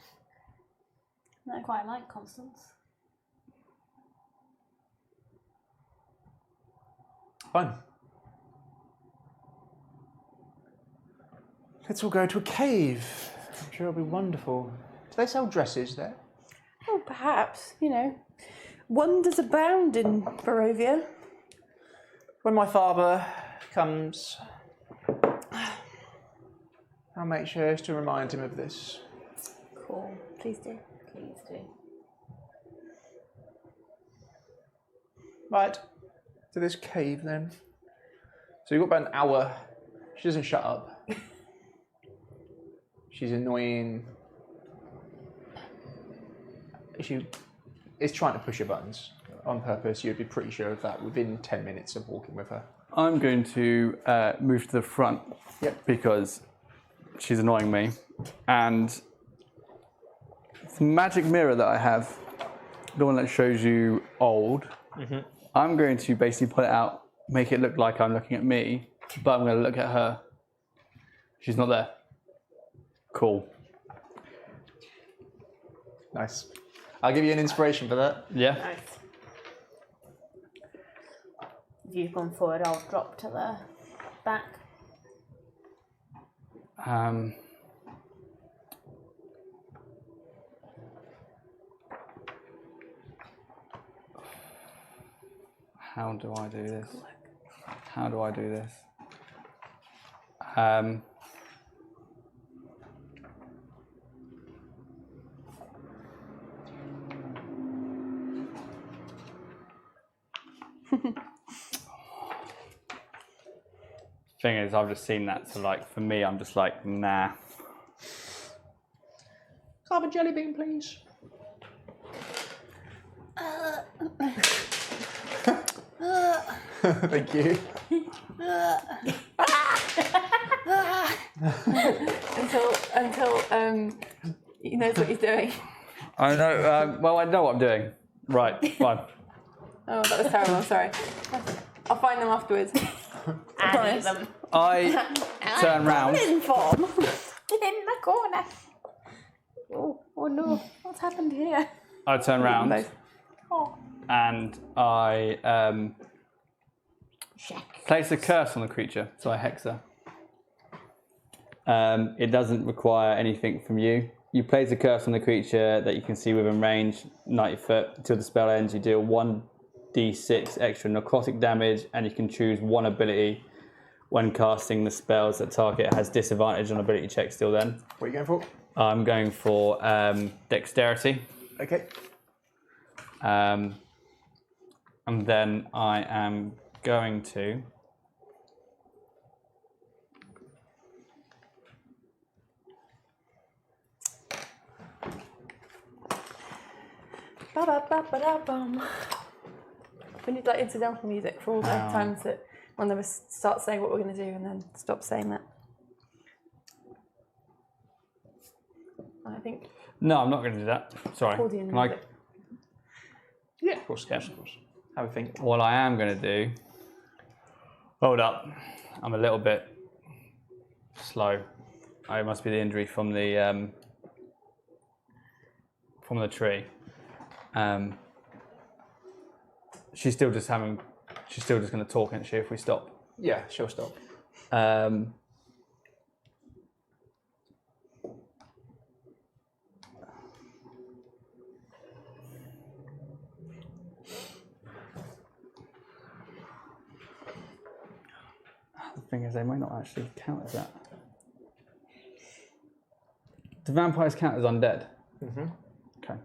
I quite like Constance. Fine. Let's all go to a cave. I'm sure it'll be wonderful. Do they sell dresses there? Oh, perhaps, you know. Wonders abound in Barovia. When my father comes, I'll make sure to remind him of this. Cool. Please do. Please do. Right, to this cave then. So you've got about an hour. She doesn't shut up. She's annoying. is trying to push your buttons on purpose, you'd be pretty sure of that within 10 minutes of walking with her. I'm going to move to the front because she's annoying me. And the magic mirror that I have, the one that shows you old, I'm going to basically pull it out, make it look like I'm looking at me, but I'm going to look at her. She's not there. Cool. Nice. I'll give you an inspiration for that. Yeah. Nice. If you've gone forward, I'll drop to the back. How do I do this? How do I do this? Thing is, I've just seen that, so like for me, I'm just like, nah. Carbon jelly bean, please. Thank you. until he knows what he's doing. I know. Well, I know what I'm doing. Right, fine. Oh, that was terrible. I'm sorry. I'll find them afterwards. And eat them. I turn round. In form. In the corner. Oh no. What's happened here? I turn round Oh. and I place a curse on the creature, so I hex her. It doesn't require anything from you. You place a curse on the creature that you can see within range, 90 foot. Until the spell ends, you deal 1d6 extra necrotic damage, and you can choose one ability when casting the spells. That target has disadvantage on ability checks still then. What are you going for? I'm going for dexterity. Okay. And then I am going to Ba-da-ba-ba-da-bum. We need like incidental music for all the times that one of us starts saying what we're going to do and then stop saying that. I think No, I'm not going to do that. Sorry. accordion Can I, music. Yeah, of course, of course. Have a think. what I am going to do... Hold up. I'm a little bit slow. It must be the injury from the tree. She's still just going to talk, isn't she, if we stop? Yeah, she'll stop. The thing is, they might not actually count as that. Do vampires count as undead? Mm-hmm. Okay.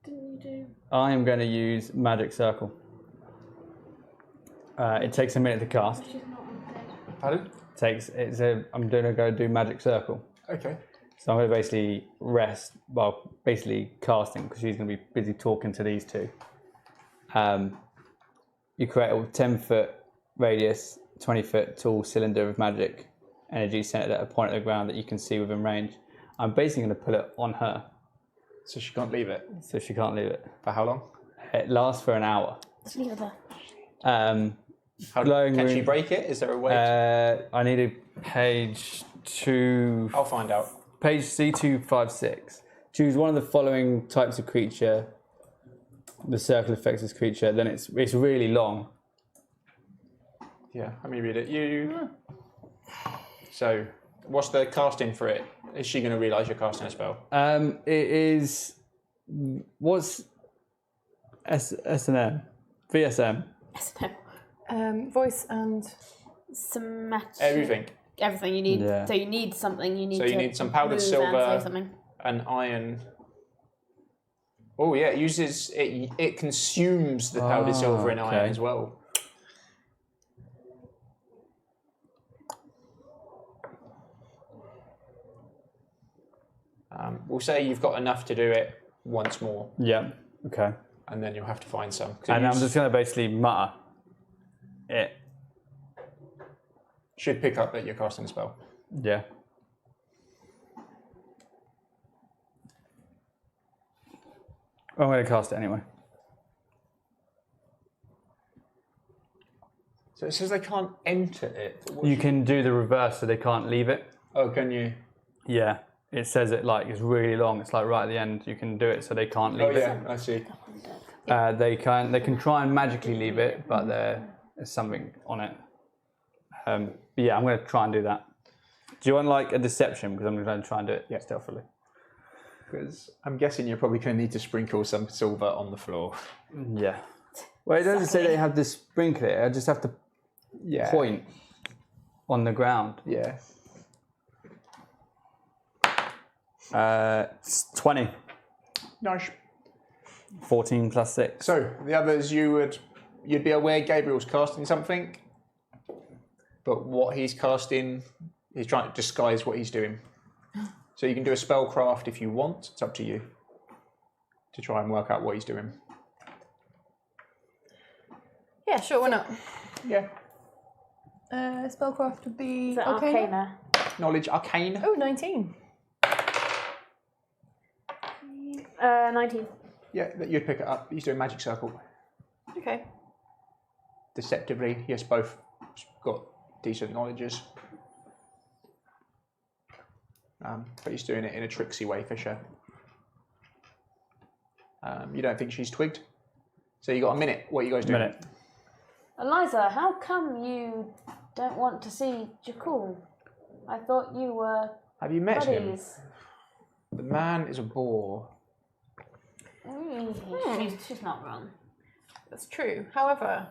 Didn't you do? I am going to use Magic Circle. It takes a minute to cast. She's not undead. Pardon? I'm going to go do Magic Circle. Okay. So I'm going to basically rest, well, basically casting, because she's going to be busy talking to these two. You create a 10-foot radius, 20-foot tall cylinder of magic energy centered at a point of the ground that you can see within range. I'm basically going to put it on her, So she can't leave it. so she can't leave it. For how long? It lasts for an hour. Just leave it there. How Glowing can she room. break it? Is there a way? I need a page 2. I'll find out. Page C256. Choose one of the following types of creature. The circle affects this creature. Then it's really long. Yeah, let me read it. So, what's the casting for it? Is she going to realise you're casting a spell? It is. What's S&M? VSM. Voice and Somatic. Everything. Everything you need. Yeah. So you need something. You need. So you to need some powdered move silver. And say something. An iron. Oh yeah, it uses it. It consumes the powdered silver and iron okay. as well. We'll say you've got enough to do it once more, Yeah. Okay. and then you'll have to find some. And I'm just going to basically mutter it. Should pick up that you're casting a spell. Yeah. I'm going to cast it anyway. So it says they can't enter it. You can do the reverse so they can't leave it. Oh, can you? Yeah. It says it like it's really long. It's like right at the end. You can do it so they can't leave Oh yeah, I see. it. They can try and magically leave it, but there's something on it. But yeah, I'm going to try and do that. Do you want like a deception? Because I'm going to try and do it stealthily. Because I'm guessing you're probably going to need to sprinkle some silver on the floor. Yeah. Well, it doesn't say they have to sprinkle it. I just have to point on the ground. Yeah. It's 20. Nice. 14 plus 6. So the others, you'd be aware Gabriel's casting something, but what he's casting, he's trying to disguise what he's doing. So you can do a spellcraft if you want. It's up to you to try and work out what he's doing. Yeah, sure, why not? Yeah. Spellcraft would be Is it Arcana. Knowledge arcane. Oh, 19. 19. Yeah, you'd pick it up. He's doing magic circle. Okay. Deceptively, yes, both got decent knowledges. But he's doing it in a tricksy way for sure. You don't think she's twigged? So you got a minute. What are you guys doing? Minute. Eliza, how come you don't want to see Jakul? I thought you were Have you met him? buddies. The man is a bore. She's not wrong. That's true. However,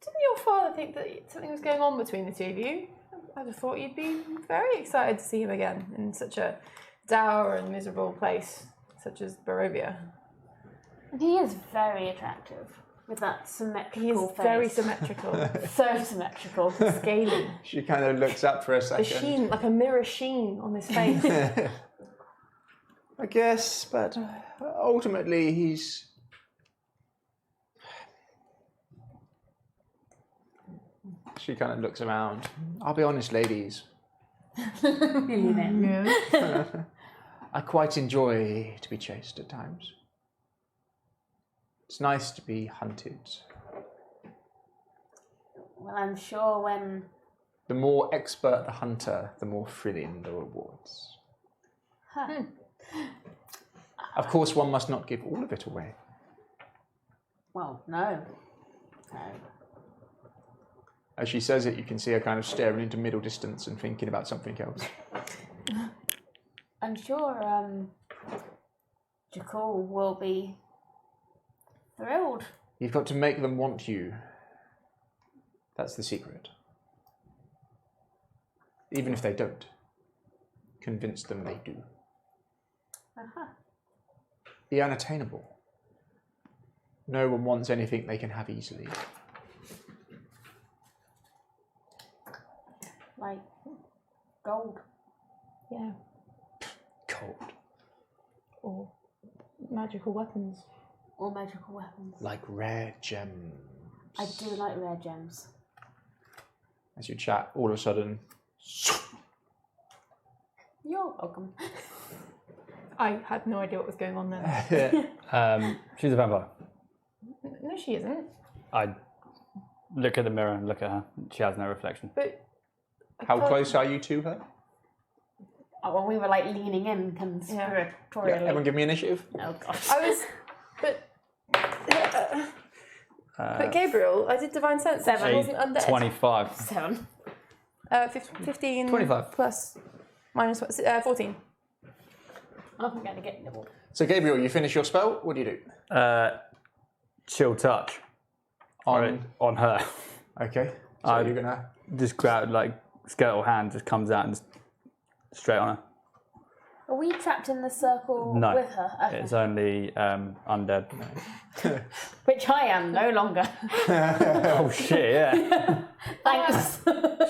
didn't your father think that something was going on between the two of you? I'd have thought you'd be very excited to see him again in such a dour and miserable place such as Barovia. And he is very attractive with that symmetrical He is face. very symmetrical. So symmetrical. Scaly. She kind of looks up for a The second. sheen, like a mirror sheen on his face. I guess, but ultimately he's... She kind of looks around. I'll be honest, ladies. I quite enjoy to be chased at times. It's nice to be hunted. Well, I'm sure when... The more expert the hunter, the more thrilling the rewards. Huh. Of course, one must not give all of it away. Well, no. As she says it, you can see her kind of staring into middle distance and thinking about something else. I'm sure Jakul will be thrilled. You've got to make them want you. That's the secret. Even if they don't, convince them they do. Be unattainable. No one wants anything they can have easily. Like gold. Yeah. Cold. Or magical weapons. Or magical weapons. Like rare gems. I do like rare gems. As you chat, all of a sudden... You're welcome. I had no idea what was going on there. She's a vampire. No, she isn't. I look at the mirror and look at her. She has no reflection. But How close are you to her? Oh, well, we were like leaning in conspiratorially. Everyone give me initiative. Oh gosh. I was, but Gabriel, I did divine sense. Seven. She wasn't undead. 25. 7. 15 25. plus minus 14. I'm going to get nibbled. So Gabriel, you finish your spell. What do you do? Chill touch on her. Okay. So you're gonna Just grab, like, skeletal hand just comes out and just straight on her. Are we trapped in the circle No. with her? Okay. It's only undead. Which I am no longer. Oh shit, yeah. Thanks.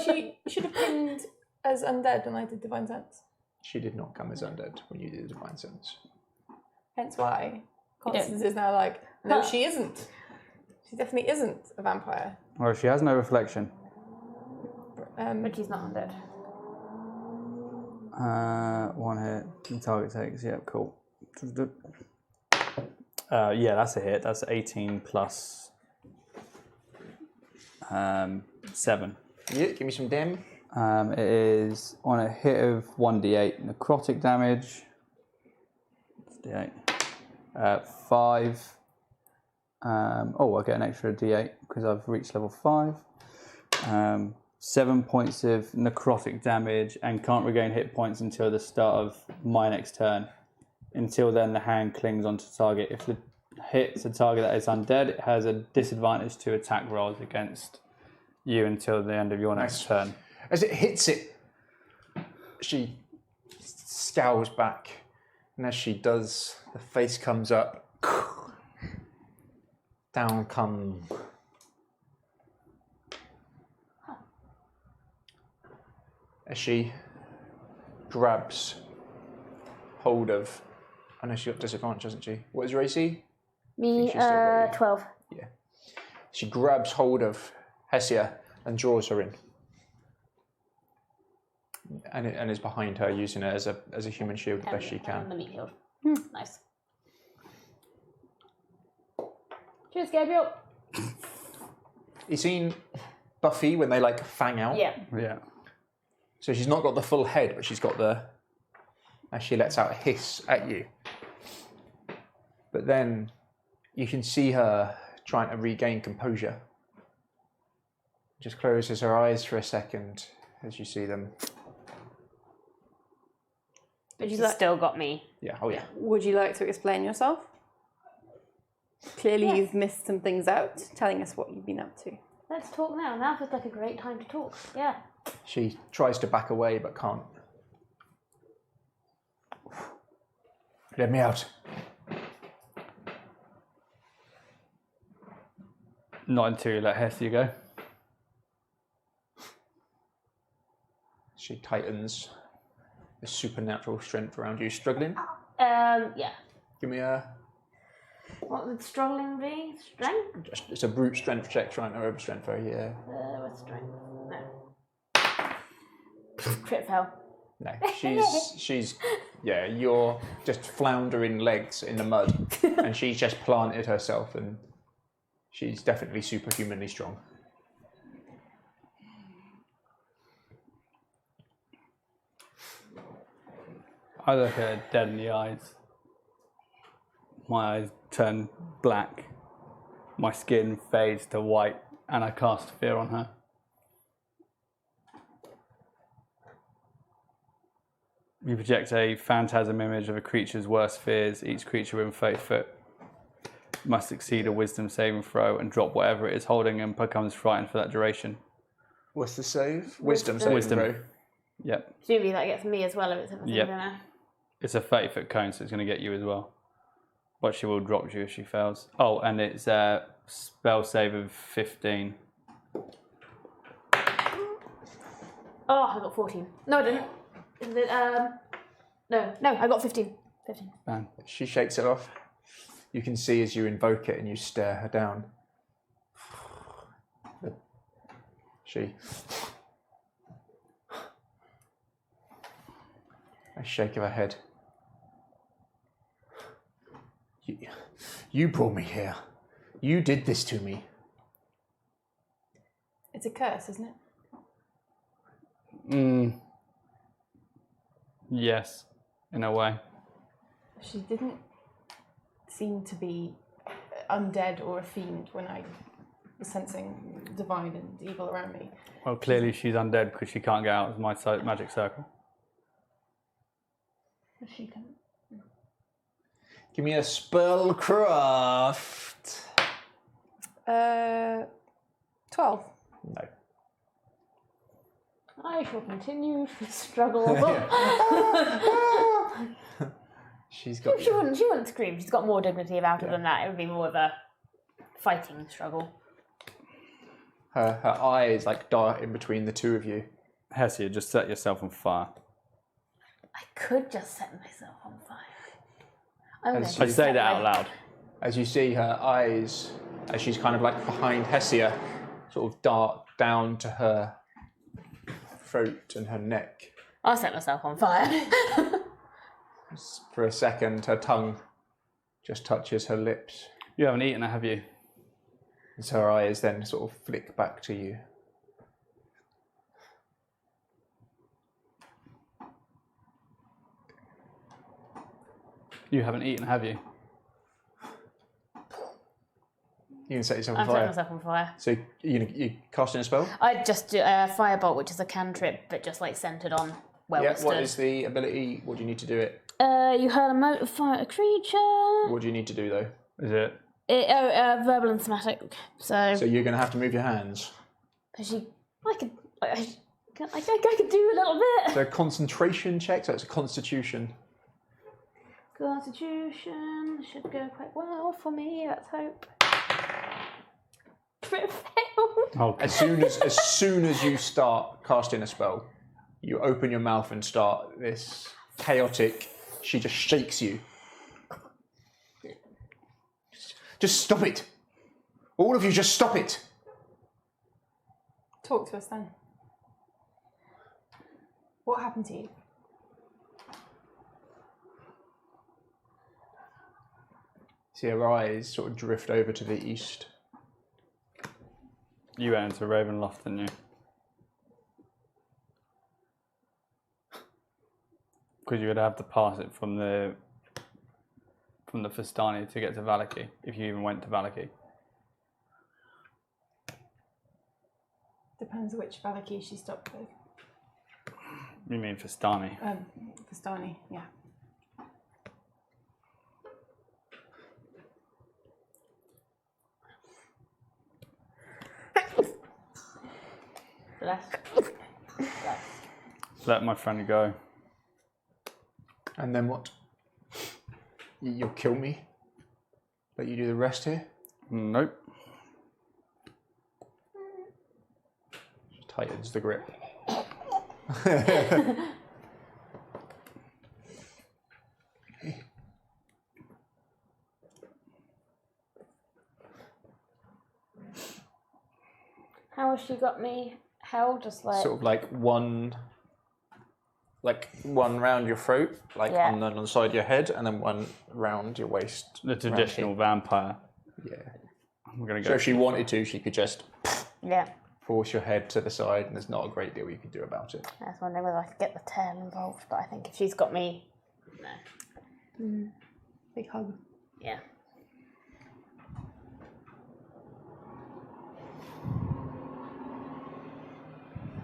She should have pinned as undead when I did divine sense. She did not come as undead when you did the Divine Sense. Hence why Constance is now like, no, she isn't. She definitely isn't a vampire. Well, she has no reflection. But she's not undead. 1 hit. The target takes. Yeah, cool. Yeah, that's a hit. That's 18 plus 7. Yeah, give me some damn. It is on a hit of 1d8 necrotic damage. D8. 5. I get an extra d8 because I've reached level 5. 7 points of necrotic damage and can't regain hit points until the start of my next turn. Until then, the hand clings onto target. If it hits a target that is undead, it has a disadvantage to attack rolls against you until the end of your next turn. As it hits it, she scowls back, and as she does, the face comes up. Down come. As she grabs hold of. I know she got disadvantage, hasn't she? What is your AC? Me, she's still got you. 12. Yeah. She grabs hold of Hessia and draws her in. And is behind her, using it as a human shield the best she can. The meat shield. Nice. Cheers, Gabriel. You seen Buffy when they like fang out? Yeah. Yeah. So she's not got the full head, but she's got the. As she lets out a hiss at you. But then you can see her trying to regain composure. Just closes her eyes for a second as you see them. But she's still got me. Yeah, oh yeah. Would you like to explain yourself? Clearly, you've missed some things out, telling us what you've been up to. Let's talk now. Now feels like a great time to talk. Yeah. She tries to back away but can't. Let me out. Not until you let Hestia go. She tightens the supernatural strength around you. Struggling? Yeah. Give me a. What would struggling be? Strength? It's a brute strength check trying to overstrength her, yeah. What's strength? No. Crit fail. No, she's yeah, you're just floundering legs in the mud and she's just planted herself and she's definitely superhumanly strong. I look at her dead in the eyes. My eyes turn black. My skin fades to white, and I cast fear on her. You project a phantasm image of a creature's worst fears. Each creature within 30 foot must succeed a wisdom saving throw and drop whatever it is holding and becomes frightened for that duration. What's the save? Wisdom saving Wisdom. throw. Yep. Presumably that gets me as well if it's everything, Yep. don't know. It's a 30-foot cone, so it's going to get you as well. But she will drop you if she fails. Oh, and it's a spell save of 15. Oh, I got 14. No, I didn't. Is it, no, I got 15. 15. Bang. She shakes it off. You can see as you invoke it and you stare her down. She. A shake of her head. You brought me here. You did this to me. It's a curse, isn't it? Yes, in a way. She didn't seem to be undead or a fiend when I was sensing divine and evil around me. Well, clearly she's undead because she can't get out of my magic circle. She can. Give me a spellcraft. 12. No. I shall continue to struggle. She's got. She wouldn't scream. She's got more dignity about her than that. It would be more of a fighting struggle. Her eyes like dart in between the two of you. Hessia, just set yourself on fire. I could just set myself on fire. I'm As going I to say set that out my- loud. As you see her eyes, as she's kind of like behind Hessia, sort of dart down to her throat and her neck. I'll set myself on fire. For a second, her tongue just touches her lips. You haven't eaten it, have you? As her eyes then sort of flick back to you. You haven't eaten, have you? You can set yourself on I'm setting fire. myself on fire. So you casting a spell? I just do a firebolt, which is a cantrip, but just like centered on where Yeah. we're stood. What is the ability? What do you need to do it? You hurl a mote of fire at a creature. What do you need to do though? Is it? Verbal and somatic. So you're going to have to move your hands. I could do a little bit. So a concentration check. So it's a Constitution. Constitution should go quite well for me. Let's hope. Crit fail. Oh, As soon as you start casting a spell, you open your mouth and start this chaotic. She just shakes you. Just stop it! All of you, just stop it! Talk to us then. What happened to you? See her eyes sort of drift over to the east. you went into Ravenloft, didn't you? Because you would have to pass it from the Festani to get to Valaki, if you even went to Valaki. Depends which Valaki she stopped with. You mean Festani? Festani, yeah. Bless. Let my friend go. And then what? You'll kill me? Let you do the rest here? Nope. She tightens the grip. How has she got me held? Just like Sort of like one round your throat, like Yeah. on the side of your head, and then one round your waist. The traditional vampire. Yeah. I'm gonna So go. if she wanted to, she could just yeah. force your head to the side, and there's not a great deal you can do about it. I was wondering whether I could get the tail involved, but I think if she's got me, no. Big hug. Yeah.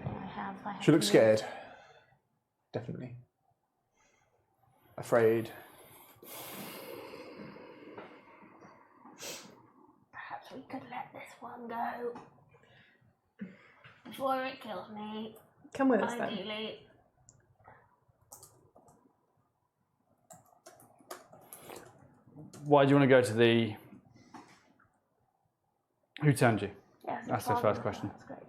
I have She looks to- scared. Definitely. Afraid. Perhaps we could let this one go before it kills me. Come with us then. Ideally. Why do you want to go to the... Who turned you? Yeah, That's the first question. That's great.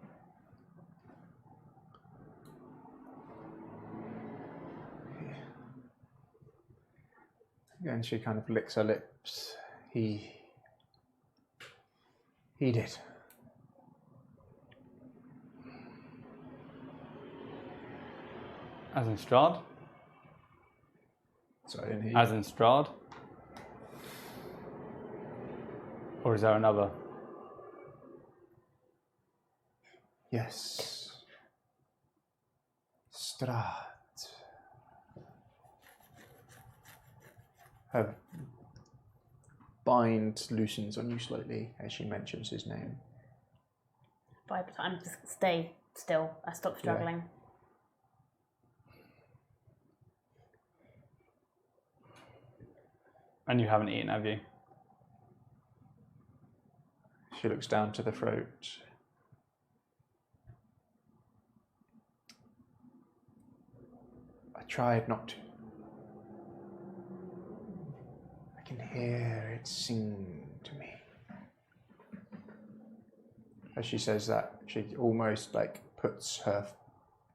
And she kind of licks her lips. He did. As in Strahd? So I didn't hear you. As in Strahd? Or is there another? Yes. Strahd. Her bind loosens on you slightly as she mentions his name. By the time just stay still, I stop struggling. And you haven't eaten, have you? She looks down to the throat. I tried not to. I can hear it sing to me. As she says that, she almost like puts her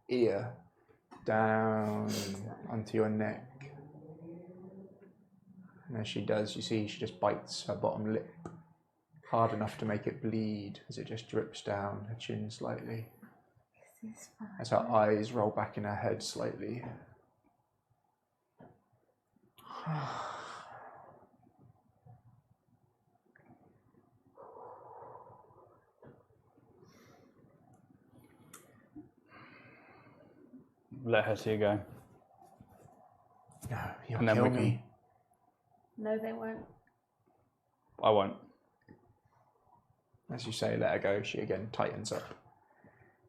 ear down onto your neck. And as she does, you see she just bites her bottom lip hard enough to make it bleed as it just drips down her chin slightly. As her eyes roll back in her head slightly. Let her see you go. No, you'll And then kill we can- me. No, they won't. I won't. As you say, let her go, she again tightens up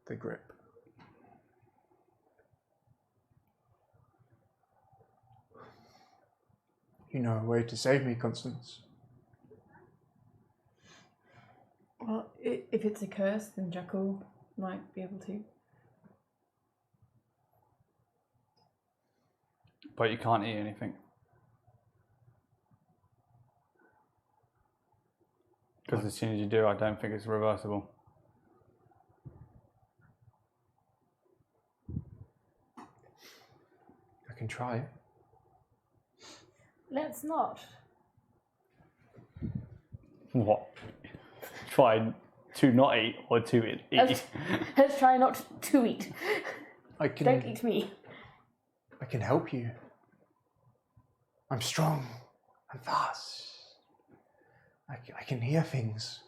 the grip. You know a way to save me, Constance. Well, if it's a curse, then Jackal might be able to. But you can't eat anything. Because as soon as you do, I don't think it's reversible. I can try. Let's not. What? Try to not eat or to eat? Let's try not to eat. I can. Don't eat me. I can help you. I'm strong and fast. I can hear things.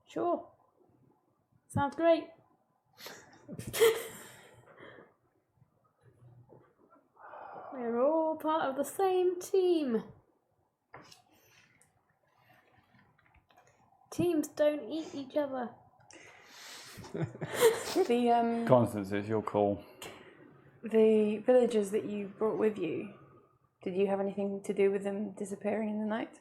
Sure. Sounds great. We're all part of the same team. Teams don't eat each other. The Constance, it's your call. the villagers that you brought with you, did you have anything to do with them disappearing in the night?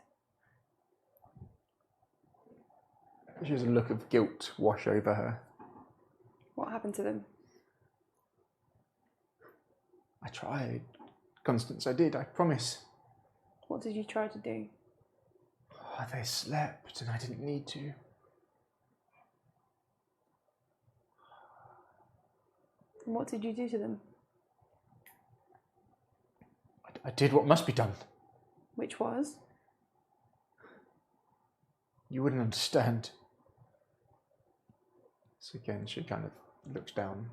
She has a look of guilt wash over her. What happened to them? I tried. Constance, I did, I promise. What did you try to do? Oh, they slept and I didn't need to. And what did you do to them? I did what must be done. Which was? You wouldn't understand. So again, she kind of looks down.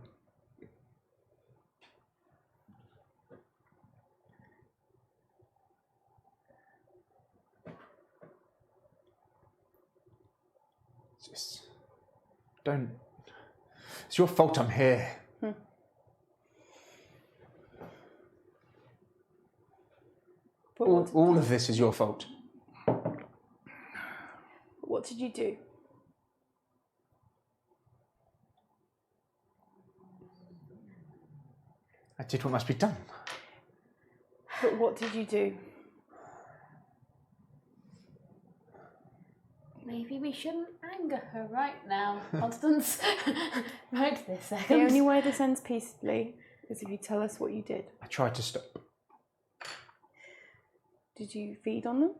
Just don't. It's your fault I'm here. But All of this is your fault. what did you do? I did what must be done. But what did you do? Maybe we shouldn't anger her right now, Constance. Right this The second. only way this ends peacefully is if you tell us what you did. I tried to stop. Did you feed on them?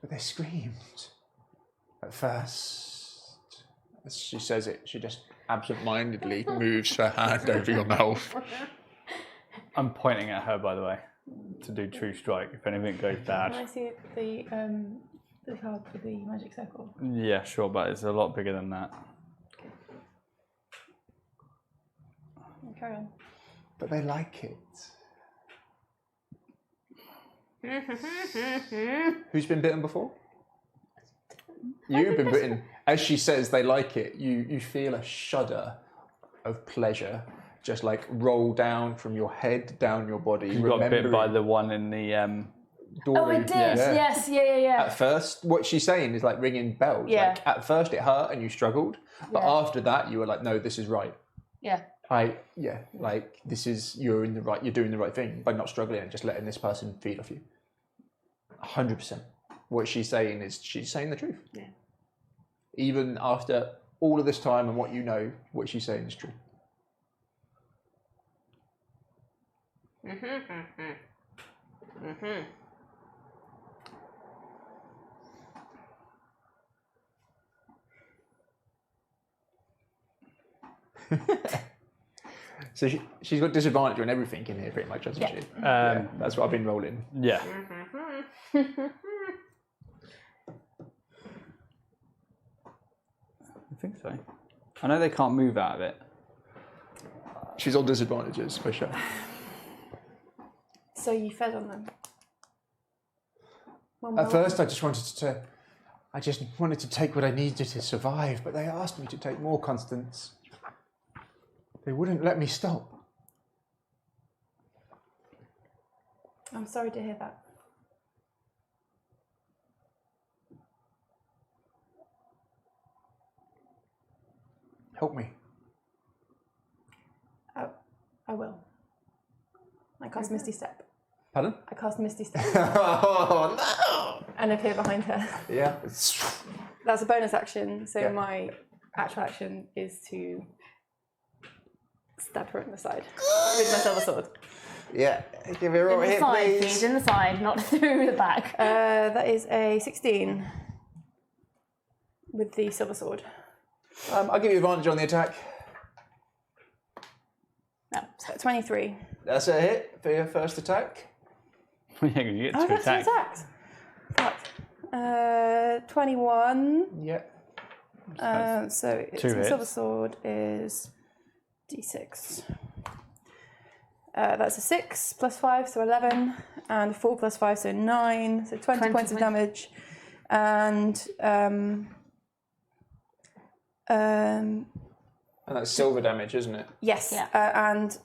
But they screamed. At first, as she says it, she just absent-mindedly moves her hand over your mouth. I'm pointing at her, by the way, to do True Strike if anything goes Can I bad. see the card for the magic circle? Yeah, sure, but it's a lot bigger than that. Carry on. But they like it. Who's been bitten before? You've been bitten. As she says they like it, you feel a shudder of pleasure just like roll down from your head down your body. You got bit by the one in the Oh, I did. Yes. Yeah. At first, what she's saying is like ringing bells. Yeah. Like at first it hurt and you struggled, but Yeah. after that you were like, no, this is right. Yeah. Like this is you're doing the right thing by not struggling and just letting this person feed off you. 100%. What she's saying is she's saying the truth. Yeah. Even after all of this time and what you know, what she's saying is true. So she's got disadvantage on everything in here, pretty much, hasn't she? That's what I've been rolling. Yeah. I think so. I know they can't move out of it. She's on disadvantages for sure. So you fed on them. At first, I just wanted to take what I needed to survive, but they asked me to take more, Constance. They wouldn't let me stop. I'm sorry to hear that. Help me. I will. I cast Misty Step. Pardon? I cast Misty Step Oh, no! and appear behind her. Yeah. That's a bonus action, so Yeah. my actual action is to stab her in the side with my silver sword. Yeah. Give her a In the hit, side, please. please. In the side, not through the back. That is a 16 with the silver sword. I'll give you advantage on the attack. No, so 23. That's a hit for your first attack. Yeah, 'cause you get Oh, two that's two attacks. attacks. Fuck. 21. Yeah. So it's Two the silver hits. sword is d6. That's a 6 plus 5, so 11, and 4 plus 5, so 9, so 20 points of damage. And And that's silver damage, isn't it? yes, Yeah. and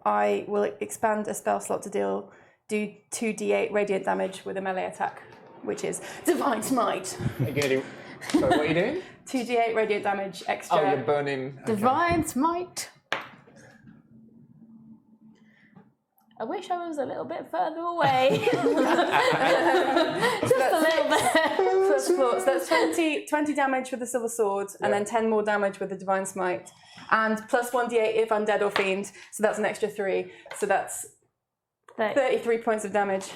I will expand a spell slot to do 2d8 radiant damage with a melee attack, which is Divine Smite. Are you going to do... Sorry, what are you doing? 2d8 radiant damage extra. Oh, you're burning... Okay. Divine Smite. I wish I was a little bit further away. Just a little bit. First floor. So that's 20 damage with the silver sword, and then 10 more damage with the divine smite, and plus 1d8 if undead or fiend. So that's an extra 3. So that's 33 points of damage.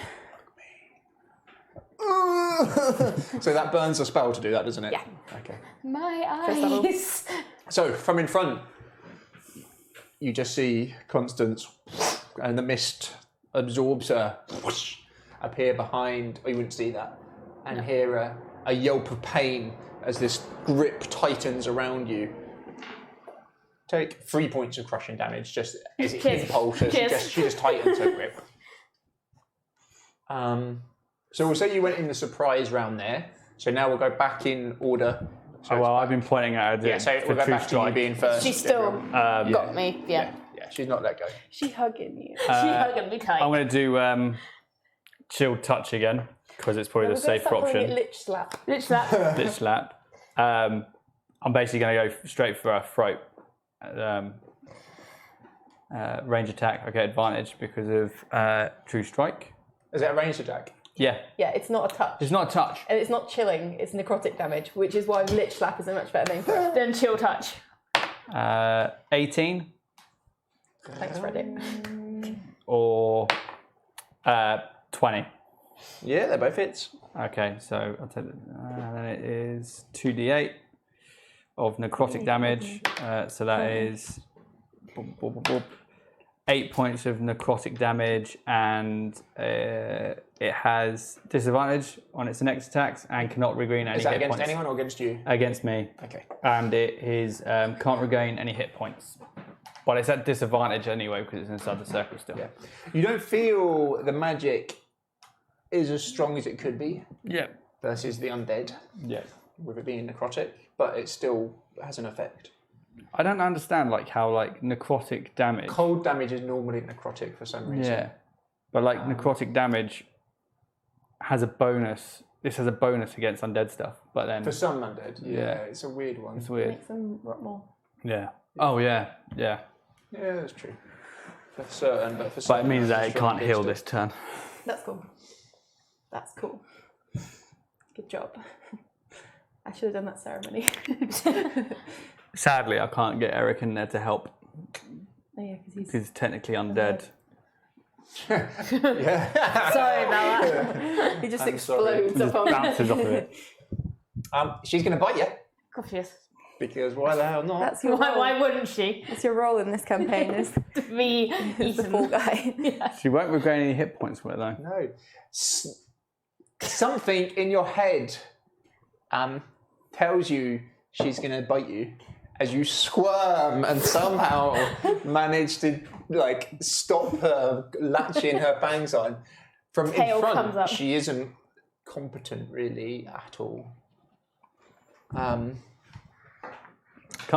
So that burns a spell to do that, doesn't it? Yeah. Okay. My First level. eyes. So from in front, you just see Constance, and the mist absorbs her, appear behind. Oh, you wouldn't see that, and hear a yelp of pain as this grip tightens around you. Take 3 points of crushing damage, just as it impulses. She just tightens her grip. So we'll say you went in the surprise round there. So now we'll go back in order. So Oh, well, I've been pointing at her. yeah, so for we'll go true back to you strike. being first. She still got me. Yeah. Yeah, she's not let go. She hugging you. She hugged me tight. I'm going to do chill touch again because it's probably the safer option. Lich slap. Lich slap. Lich slap. I'm basically going to go straight for her throat. Range attack. I get advantage because of true strike. Is that a ranged attack? Yeah, Yeah, it's not a touch. it's not a touch. And it's not chilling, it's necrotic damage, which is why Lich Slap is a much better name for it. Then chill touch. 18 Thanks, Reddit. or 20. Yeah, they're both hits. Okay, so I'll take then it is 2d8 of necrotic damage. So that is 8 points of necrotic damage, and it has disadvantage on its next attacks and cannot regain any Is that hit against points. anyone or against you? Against me. Okay. And it is can't regain any hit points. But it's at disadvantage anyway because it's inside the circle still. Yeah. You don't feel the magic is as strong as it could be Yeah. versus the undead, Yeah. with it being necrotic, but it still has an effect. I don't understand how necrotic damage. Cold damage is normally necrotic for some reason. Yeah. But necrotic damage has a bonus. This has a bonus against undead stuff, but then For some undead, yeah, Yeah. it's a weird one. it's weird. Makes them rot more. Yeah. Oh yeah. Yeah. Yeah, that's true. For certain, but for But some it means that it it's can't strong heal against this turn. That's cool. That's cool. Good job. I should have done that ceremony. Sadly, I can't get Eric in there to help Oh yeah, because he's... because he's technically undead. it. Yeah. Sorry about that. He just I'm sorry. explodes up on Bounces off of it. She's going to bite you. Coffee. because why the hell not? That's your role. Why wouldn't she? That's your role in this campaign is Me is the eaten. fall guy. She won't regain any hit points from it though. No. Something in your head tells you she's going to bite you as you squirm and somehow manage to like stop her latching her fangs on. From Tail in comes front, up. she isn't competent really at all. Can't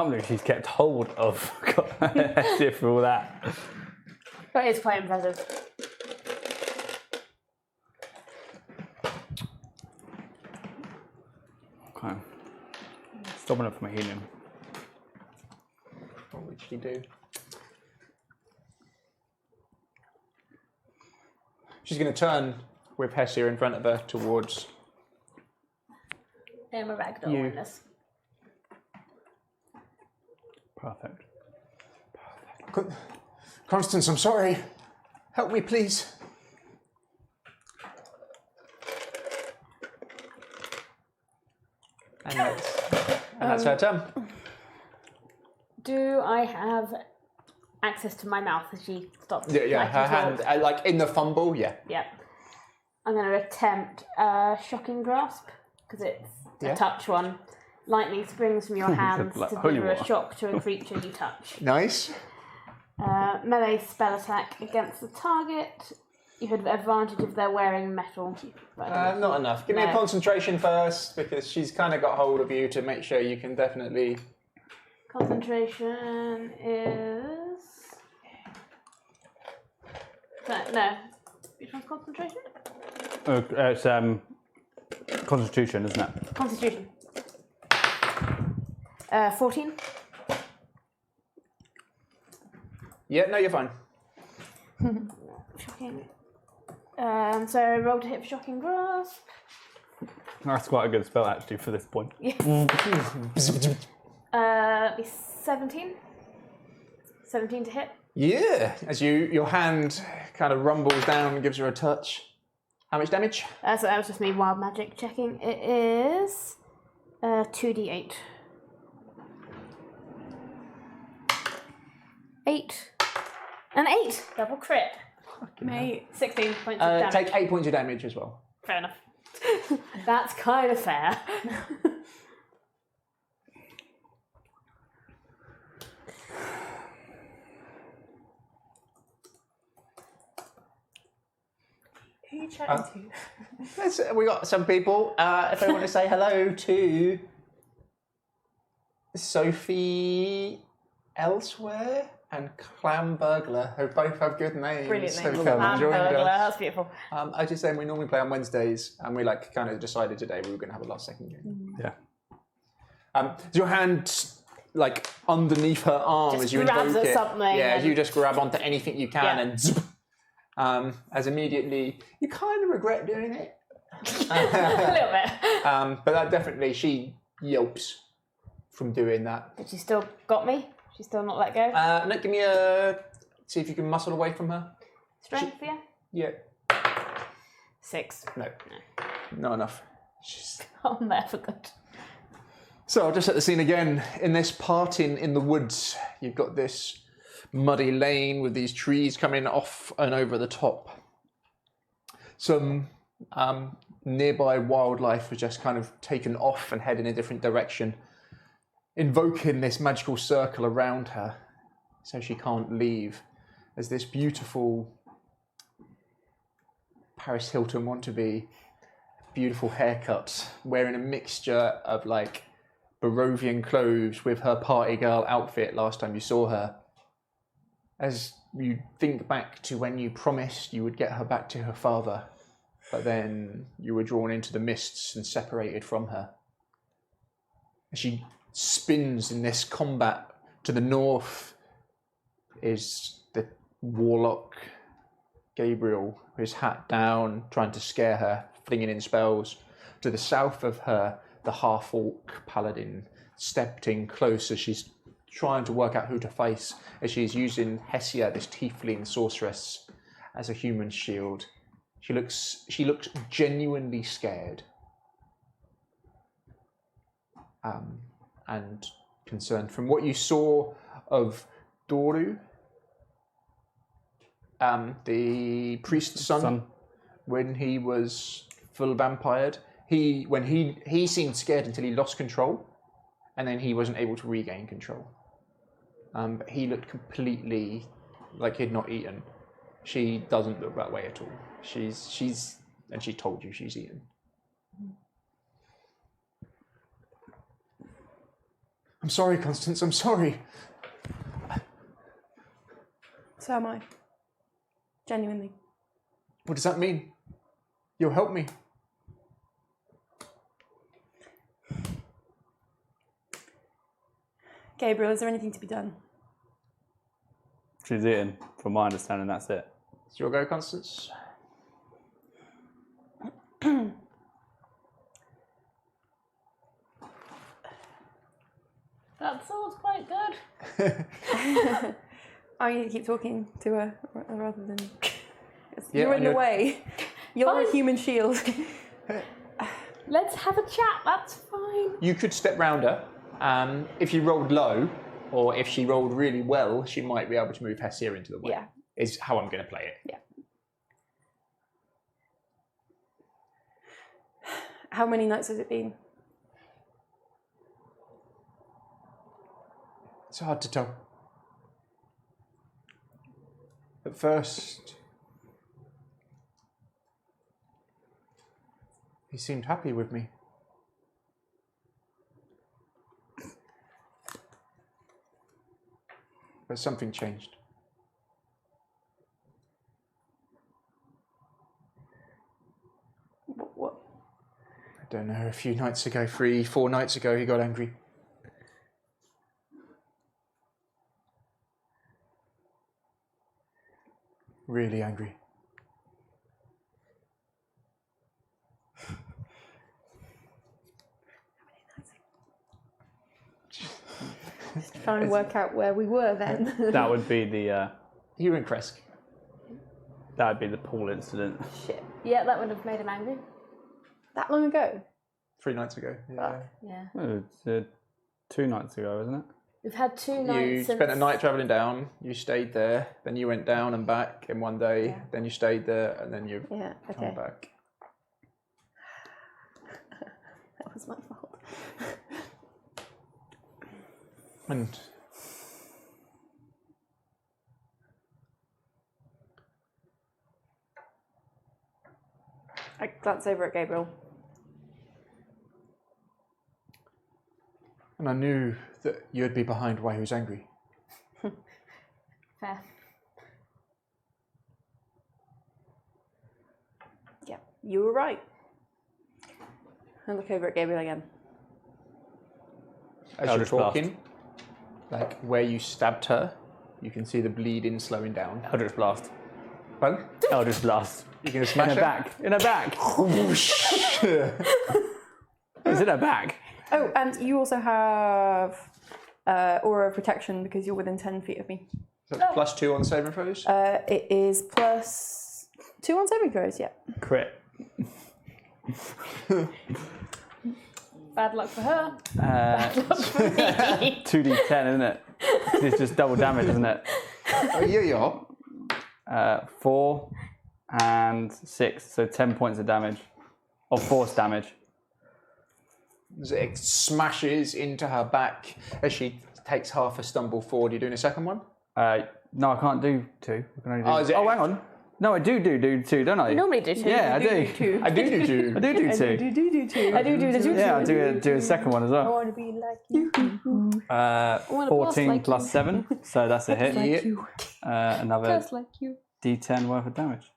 believe she's kept hold of Hestia for all that. That is quite impressive. Okay. Stopping her from healing. What would she do? She's going to turn with Hessia in front of her towards I am a ragdoll You. in this. Perfect. Constance, I'm sorry. Help me, please. And that's her turn. Do I have access to my mouth as she stops? Yeah, like, her to hand, talk? like in the fumble, yeah. Yeah. I'm going to attempt shocking grasp because it's Yeah. a touch one. Lightning springs from your hands like to holy deliver a water. shock to a creature you touch. Nice. Melee spell attack against the target. You have advantage if they're wearing metal. Not enough. Give me a No. concentration first, because she's kind of got hold of you to make sure you can definitely... Concentration is... No. Which one's concentration? It's Constitution, isn't it? Constitution. 14. Yeah, no, you're fine. Shocking. So roll to hit for shocking grasp. That's quite a good spell actually for this point. Be 17. 17 to hit. Yeah, as your hand kind of rumbles down and gives her a touch. How much damage? So that was just me wild magic checking. It is 2d8. 8. An 8! Double crit. Mate. 16 points of damage. Take 8 points of damage as well. Fair enough. That's kind of fair. Who are you chatting to? We got some people. If they want to say hello to Sophie Elsewhere and Clam Burglar, who both have good names. Brilliant who names. have joined us. That's beautiful. I just saying we normally play on Wednesdays, and we like kind of decided today we were going to have a last second game. Yeah. Is your hand like underneath her arm Just as you grabs invoke at it? something Yeah, and- you just grab onto anything you can Yeah. and zip, as immediately you kind of regret doing it. A little bit. But that definitely she yelps from doing that. But she still got me? She's still not let go? No, give me a see if you can muscle away from her. Strength, yeah? Yeah, 6. no, not enough. She's... I'm there for good. So I'll just set the scene again. In this parting in the woods, you've got this muddy lane with these trees coming off and over the top. Some nearby wildlife has just kind of taken off and head in a different direction, invoking this magical circle around her so she can't leave, as this beautiful Paris Hilton wannabe, beautiful haircut, wearing a mixture of like Barovian clothes with her party girl outfit last time you saw her. As you think back to when you promised you would get her back to her father, but then you were drawn into the mists and separated from her. As she spins in this combat, to the north is the warlock Gabriel, his hat down, trying to scare her, flinging in spells. To the south of her, the half-orc paladin stepped in close as she's trying to work out who to face, as she's using Hessia, this tiefling sorceress, as a human shield. She looks genuinely scared. And concerned. From what you saw of Doru, the priest's son, when he was full vampired, he seemed scared until he lost control, and then he wasn't able to regain control. But he looked completely like he'd not eaten. She doesn't look that way at all. She's and she told you she's eaten. I'm sorry, Constance. I'm sorry. So am I. Genuinely. What does that mean? You'll help me. Gabriel, is there anything to be done? She's eaten. From my understanding, that's it. It's your go, Constance. That sword's quite good. I need to keep talking to her rather than. Yeah, You're in the and way. You're Fine. a human shield. Let's have a chat. That's fine. You could step round her. If you rolled low, or if she rolled really well, she might be able to move Hessia into the way. Yeah. Is how I'm going to play it. Yeah. How many nights has it been? It's hard to tell. At first, he seemed happy with me. But something changed. What? I don't know, a few nights ago, 3-4 nights ago, he got angry. Really angry. Just trying to work out where we were then. That would be the You were in Kresk. that would be the pool incident. Shit. Yeah, that would have made him angry. That long ago? 3 nights ago. Yeah. Yeah. Oh, it's 2 nights ago, wasn't it? We've had 2 You nights since... spent a night travelling down, you stayed there, then you went down and back in one day, then you stayed there, and then you've Yeah, come okay. back. That was my fault. And I glance over at Gabriel. I knew that you'd be behind why he was angry. Fair. Yeah, you were right. I look over at Gabriel again. As you're Eldritch Blast. talking, like where you stabbed her, you can see the bleeding slowing down. Eldritch Blast. Pardon? Eldritch Blast. You're going to In smash her her? back. In her back. It's in her back. Oh, and you also have aura of protection because you're within 10 feet of me. So that's +2 on saving throws? It is +2 on saving throws, yeah. Crit. Bad luck for her. 2d10, isn't it? It's just double damage, isn't it? Oh, yeah. 4 and 6, so 10 points of damage. Or force damage. As it smashes into her back as she takes half a stumble forward. You're doing a second one? No, I can't do 2. I can only do... Oh, is it- hang on. No, I do 2, don't I? You normally do 2. Yeah, I do. I do 2. I do 2. do two. I do the 2. Yeah, I'll do a second one as well. want to be like you. 14 like plus you. 7, so that's a hit. Yeah. Another Just like you. d10 worth of damage.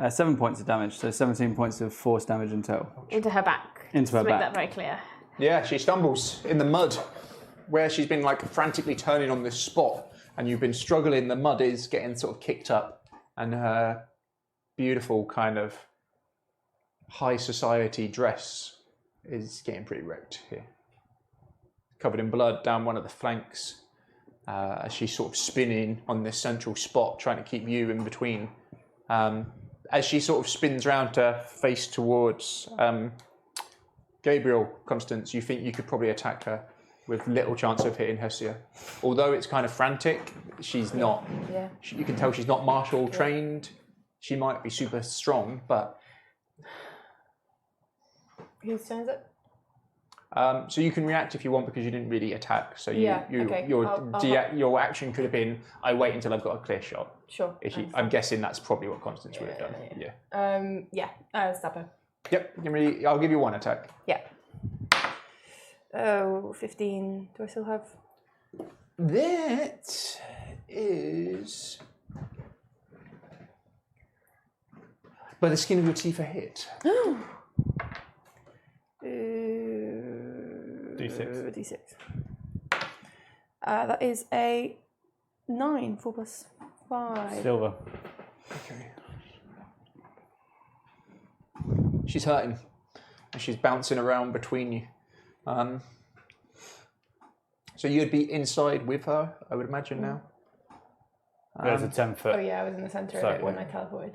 7 points of damage, so 17 points of force damage in total. Into her back. Into her to make back. that very clear. Yeah, she stumbles in the mud where she's been like frantically turning on this spot, and you've been struggling. The mud is getting sort of kicked up, and her beautiful kind of high society dress is getting pretty wrecked here. Covered in blood down one of the flanks as she's sort of spinning on this central spot, trying to keep you in between. As she sort of spins round to face towards Gabriel, Constance, you think you could probably attack her with little chance of hitting Hessia. Although it's kind of frantic, she's not. Yeah. You can tell she's not martial trained. She might be super strong, but. Whose turn is it? So you can react if you want because you didn't really attack. So okay. your action could have been, I wait until I've got a clear shot. Sure. I'm guessing that's probably what Constance would have done. Yeah. Stab her. Yep. I'll give you one attack. Yeah. Oh, 15. Do I still have? That is by the skin of your teeth a hit. D6. D6. That is a 9. 4 plus 5. Silver. Okay. She's hurting, and she's bouncing around between you. So you'd be inside with her, I would imagine now. There's a 10-foot. Oh yeah, I was in the centre of it when I teleported.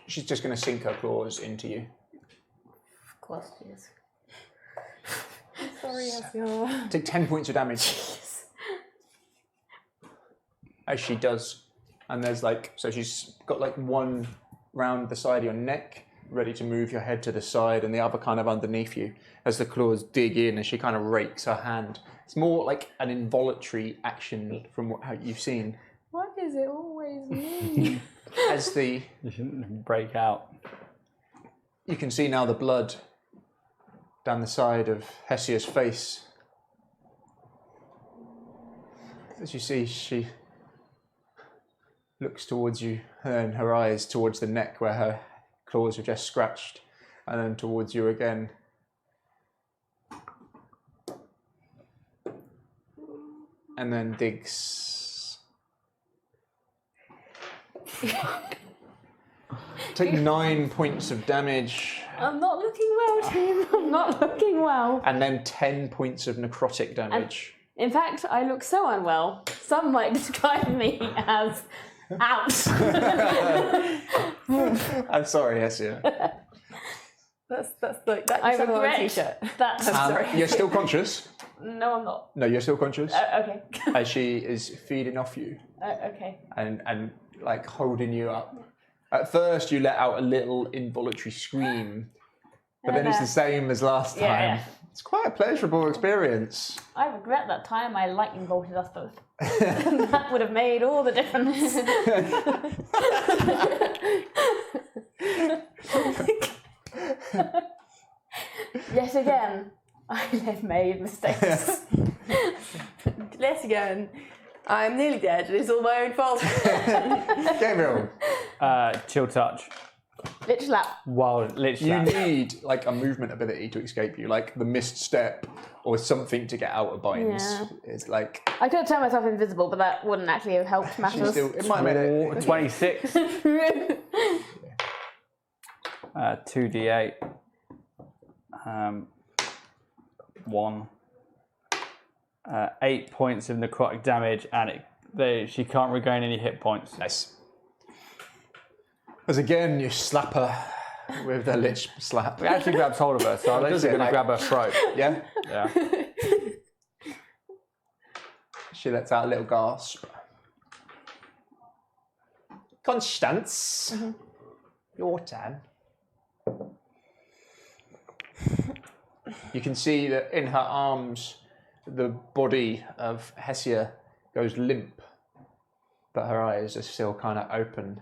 She's just going to sink her claws into you. Of course she is. Sorry, Hessia. Take 10 points of damage. As she does. And there's so she's got one round the side of your neck, ready to move your head to the side, and the other kind of underneath you as the claws dig in and she kind of rakes her hand. It's more like an involuntary action from how you've seen. Why is it always me? As the... You shouldn't break out. You can see now the blood down the side of Hessia's face. As you see, she looks towards you, and her eyes towards the neck where her claws have just scratched, and then towards you again. And then digs. Take 9 points of damage. I'm not looking well, team. I'm not looking well. And then 10 points of necrotic damage. In fact, I look so unwell. Some might describe me as out. I'm sorry, Hessia. That's like that. I should have on a regret t-shirt. that. Sorry. You're still conscious? No, I'm not. No, you're still conscious. Okay. As she is feeding off you Okay. and holding you up. At first, you let out a little involuntary scream, but then it's the same as last time. Yeah. It's quite a pleasurable experience. I regret that time I lightning bolted us both. That would have made all the difference. Yet again, I have made mistakes. Yet again, I'm nearly dead. It's all my own fault. Gabriel, Chill touch. Lich slap. Wild lich you slap. need a movement ability to escape you, like the missed step or something to get out of binds. Yeah. It's I could have turned myself invisible, but that wouldn't actually have helped matters. it might have made it. 26. 2d8. 1. 8 points of necrotic damage, and she can't regain any hit points. Nice. As again, you slap her with the lich slap. We actually grabs hold of her, so I'm Does actually it, going to grab her throat. Yeah? Yeah. She lets out a little gasp. Constance, your turn. You can see that in her arms, the body of Hessia goes limp, but her eyes are still kind of open.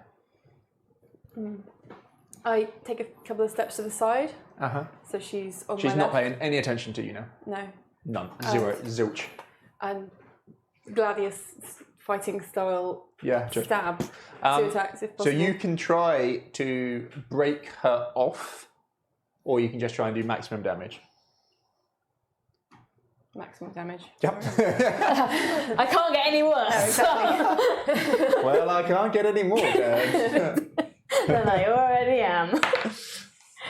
I take a couple of steps to the side, so she's on She's my not left. paying any attention to you now. No. None. Zero. Zilch. And Gladius fighting style Yeah, just. stab. 2 attacks if So possible. you can try to break her off, or you can just try and do maximum damage. Maximum damage. Yep. I can't get any worse Well, I can't get any more, Dad. than I already am.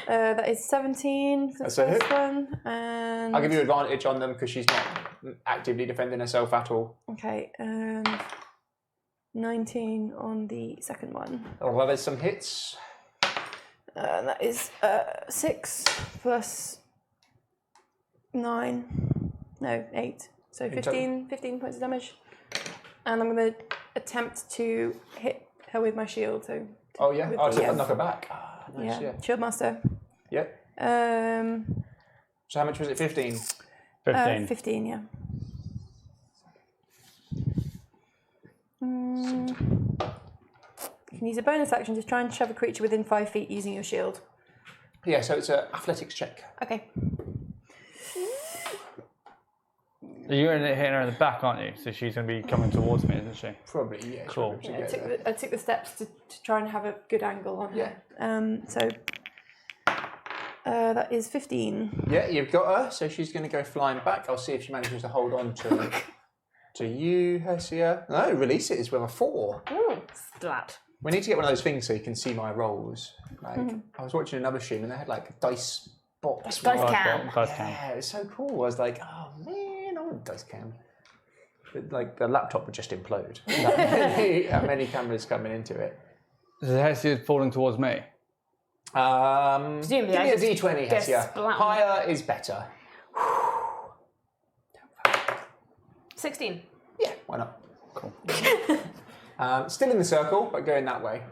That is 17 for the That's a first hit. one. And I'll give you advantage on them because she's not actively defending herself at all. Okay, 19 on the second one. Well, there's some hits. That is 6 plus 9. No, 8. So 15 points of damage. And I'm going to attempt to hit her with my shield. So Oh yeah, With- oh, so yeah. knock her back. Ah, nice, yeah. Shield Master. Yep. Um, So how much was it? 15. 15. 15, yeah. You can use a bonus action to try and shove a creature within 5 feet using your shield. Yeah, so it's an athletics check. Okay. You're going to hit her in the back, aren't you? So she's going to be coming towards me, isn't she? Probably, yeah. Cool. she'll Yeah, get there. I took the steps to try and have a good angle on her. So that is 15. Yeah, you've got her, so she's going to go flying back. I'll see if she manages to hold on to you, Hesia. No, release it is with a 4. Ooh, splat. We need to get one of those things so you can see my rolls. Like, I was watching another stream and they had like a dice box. Dice with- cam. Dice cam. Yeah, it was so cool. I was like, oh man, I want a dice cam. But, like the laptop would just implode. That many cameras coming into it. So Hesia's falling towards me. Presumably Give I me a just D20, get Hesia. splat. Higher is better. 16. Yeah, why not? Cool. Still in the circle, but going that way.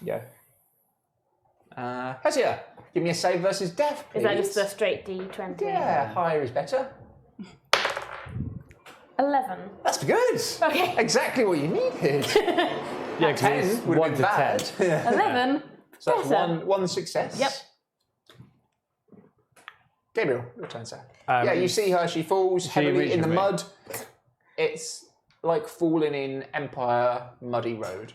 Yeah. Hesia, give me a save versus death, please. Is that just a straight D20? Yeah, higher is better. 11. That's good. Okay. Exactly what you needed. Yeah, because 10 it's would 1 have to been 10. bad. 11? So that's Better. one success. Yep. Gabriel, your turn, sir. Um, Yeah, you see her, she falls heavily in the reaches me. mud. It's like falling in Empire Muddy Road.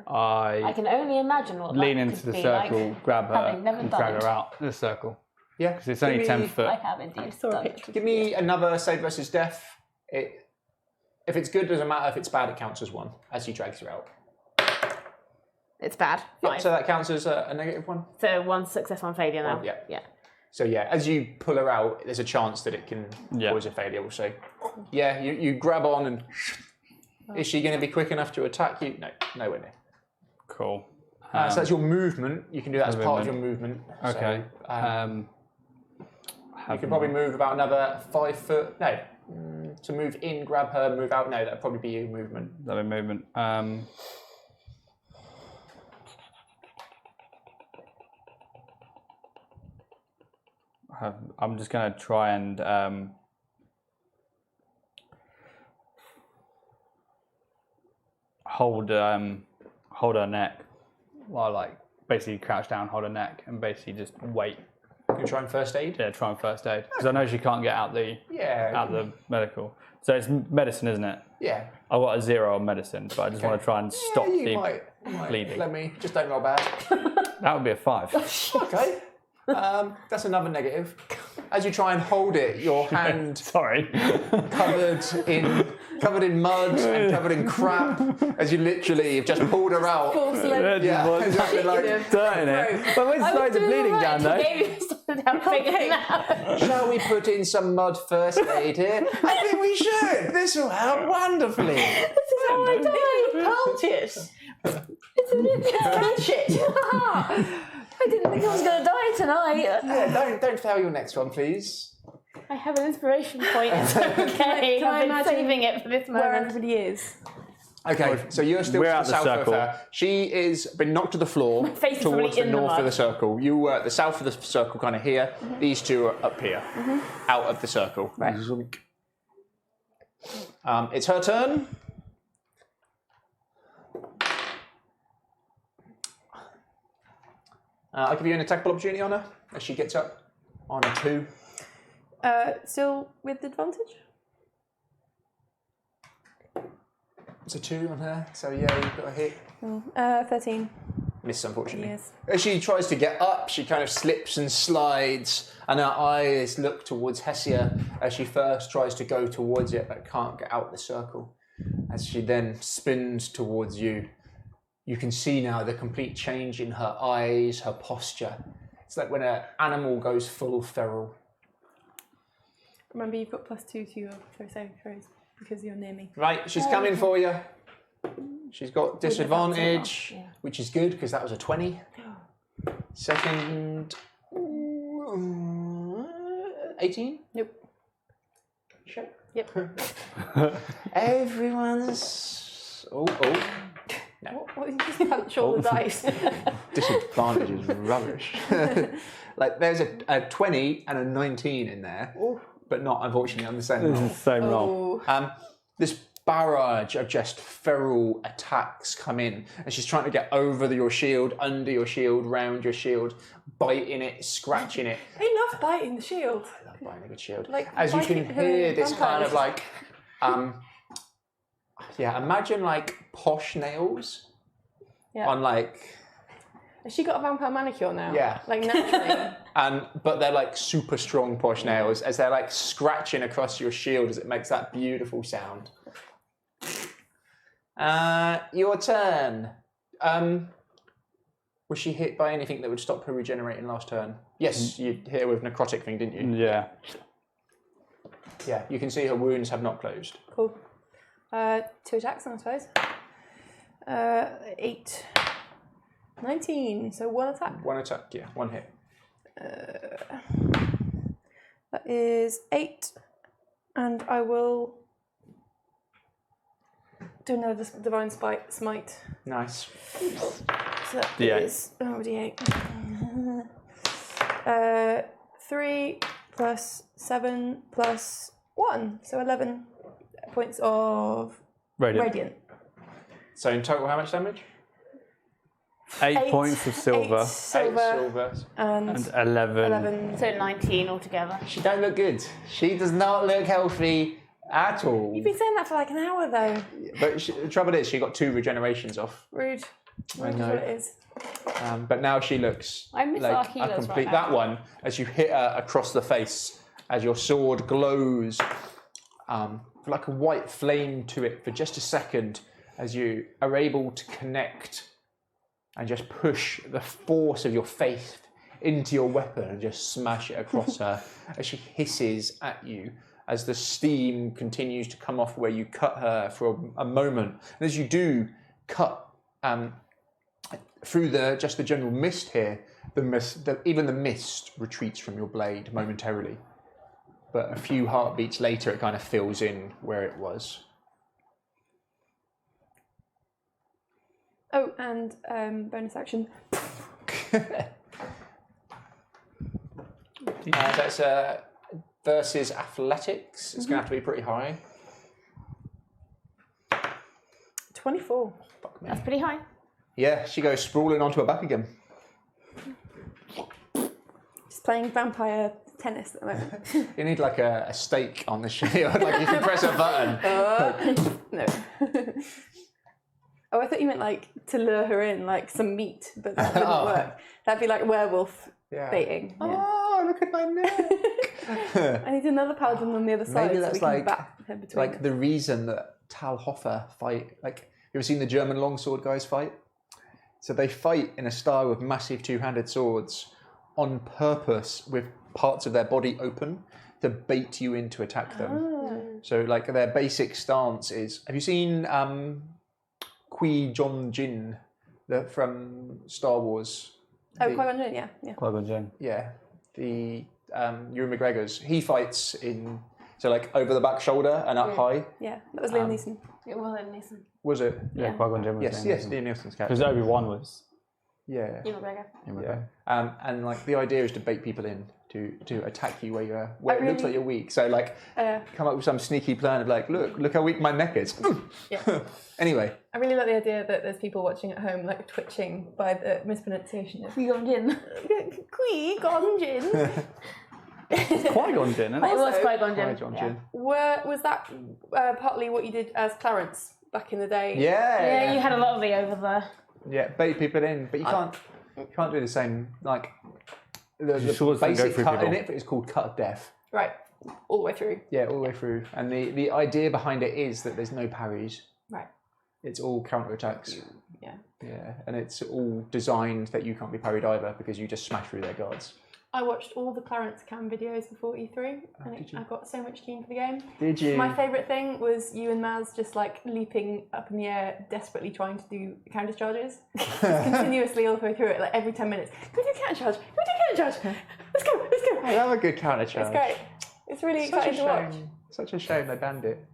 I I can only imagine what lean that into could the be circle, like. grab her, having never and done drag it. her out the circle. Yeah. Because it's only Give 10 me- foot. I have indeed. saw a done picture. it. Give me another save versus death. If it's good, doesn't matter. If it's bad, it counts as 1 as he drags her out. It's bad. Yep, 5. so that counts as a negative 1. So 1 success, 1 failure now. Oh, yeah. Yeah. So yeah, as you pull her out, there's a chance that it can Yeah. cause a failure also. Yeah, you grab on and... Is she going to be quick enough to attack you? No, nowhere near. Cool. So that's your movement. You can do that as part of your movement. movement. Okay. So, you can probably move about another 5 foot. No, to move in, grab her, move out. No, that'd probably be your movement. That'll be movement. I'm just going to try and hold her neck while like basically crouch down, hold her neck, and basically just wait. You can try and first aid. Yeah, try and first aid because I know she can't get out the Yeah. medical. So it's medicine, isn't it? Yeah. I've got a 0 on medicine, but I just want to try and stop Yeah, you the might bleeding. let me just don't roll bad. That would be a 5. Okay. That's another negative. As you try and hold it, your hand Sorry. covered in mud and covered in crap, as you literally have just pulled her out. Yeah, exactly, like, Dirt in it. But where's the signs of bleeding down though? shall we put in some mud first aid here? I think we should. This will help wonderfully. Purchase. It's shit. I didn't think I was going to die tonight. Yeah, don't fail your next one, please. I have an inspiration point. It's okay. Can I I've been imagine saving it for this Where moment. everybody is. Okay, so you're still We're to out the the south circle. of her. She is been knocked to the floor face is towards probably the in the north of mud. the circle. You were at the south of the circle, kind of here. These two are up here, out of the circle. Right. Zunk. It's her turn. I'll give you an attackable opportunity on her as she gets up on a 2. Still with advantage? It's a 2 on her, so yeah, you've got a hit. 13. Miss, unfortunately. Yes. As she tries to get up, she kind of slips and slides, and her eyes look towards Hesia as she first tries to go towards it but can't get out the circle. As she then spins towards you you can see now the complete change in her eyes, her posture. It's like when an animal goes full feral. Remember, you've got +2 to your saving throws because you're near me. Right, she's coming for you. She's got disadvantage, which is good because that was a 20. Second, 18? Nope. Sure. Yep. Everyone's. Oh. No. What did you just punch all the dice? Disadvantage is rubbish. Like there's a 20 and a 19 in there, but not unfortunately on the same roll. This is the same roll. This barrage of just feral attacks come in, and she's trying to get over your shield, under your shield, round your shield, biting it, scratching it. They love biting the shield. I love biting a good shield. Like, as you can biting hear this kind of vampires. like, imagine like posh nails on like. Has she got a vampire manicure now? Yeah. Like naturally. But they're like super strong posh nails as they're like scratching across your shield as it makes that beautiful sound. Your turn. Was she hit by anything that would stop her regenerating last turn? Yes, you hit her with necrotic thing, didn't you? Yeah. Yeah, you can see her wounds have not closed. Cool. 2 attacks, I suppose. 8. 19, so 1 attack. One attack, yeah, one hit. That is 8, and I will do another divine smite. Nice. So that D8. is D8. 3 plus 7 plus 1, so 11 points of radiant. So in total, how much damage? 8 points of silver. 8 silver, 8 silver. and 11. So 19 altogether. She don't look good. She does not look healthy at all. You've been saying that for like an hour though. But the trouble is, she got 2 regenerations off. Rude. I Rude is know. what it is. But now she looks I miss our like a healers complete. right That now. one, as you hit her across the face, as your sword glows, like a white flame to it for just a second, as you are able to connect and just push the force of your faith into your weapon and just smash it across her as she hisses at you. As the steam continues to come off where you cut her for a moment, and as you do cut through the general mist here, even the mist retreats from your blade momentarily. But a few heartbeats later, it kind of fills in where it was. Oh, and bonus action. That's versus athletics. It's going to have to be pretty high. 24. Fuck me. That's pretty high. Yeah, she goes sprawling onto her back again. Just playing vampire tennis at the moment. You need like a stake on the shield, like you can press a button. No. Oh, I thought you meant like to lure her in, like some meat, but that wouldn't work. That'd be like werewolf baiting. Yeah. Oh, look at my neck. I need another paladin on the other side. Maybe so that's we can like- bat in between. Like the reason that Talhoffer fight, like, you ever seen the German longsword guys fight? So they fight in a style of massive two-handed swords on purpose with parts of their body open to bait you in to attack them. So like their basic stance is, have you seen Qui-Gon Jinn from Star Wars? Oh, Qui-Gon Jinn, yeah. Qui-Gon Jinn. Yeah, the Ewan McGregor's. He fights in, so like over the back shoulder and up high. Yeah, that was Liam Neeson. It was Liam Neeson. Was it? Yeah, Qui-Gon Jinn was Yes, Liam Neeson's character. Because Obi-Wan was. Yeah. Ewan McGregor. Yeah. And like the idea is to bait people in to attack you where it looks like you're weak. So like come up with some sneaky plan of like, look how weak my neck is. Yeah. Anyway. I really like the idea that there's people watching at home like twitching by the mispronunciation of Qui-Gon Jinn. Qui-Gon Jinn. Qui-Gon Jinn, isn't It it? was Qui-Gon Jinn. Qui-Gon Yeah. Jinn. Was that partly what you did as Clarence back in the day? Yeah, you had a lot of me over there. Yeah, bait people in, but you can't do the same. Like the swords don't go basic through cut in people. it, but it's called cut of death. Right, all the way through. Yeah, all the way through. And the idea behind it is that there's no parries. Right. It's all counterattacks. Yeah. Yeah, and it's all designed that you can't be parried either because you just smash through their guards. I watched all the Clarence Cam videos before E3, and did you? I got so much keen for the game. Did you? My favourite thing was you and Maz just like leaping up in the air, desperately trying to do counter charges, continuously all the way through it, like every 10 minutes. Can we do counter charge? Can we do counter charge? Let's go, let's go. I love a good counter charge. It's great. It's really Such exciting to watch. Such a shame they banned it.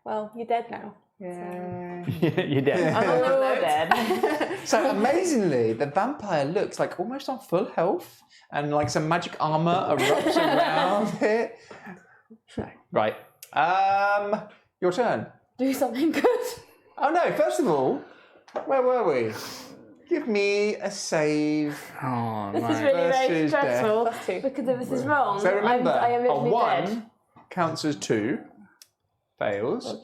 Well, you're dead now. Yeah. You're dead. I'm Oh, dead. So amazingly, the vampire looks like almost on full health, and like some magic armor erupts around it. Right. Your turn. Do something good. Oh no! First of all, where were we? Give me a save. Oh, This is man. really very Versus stressful +2. because if this is wrong, So remember, I am a literally 1 dead. counts as 2, fails,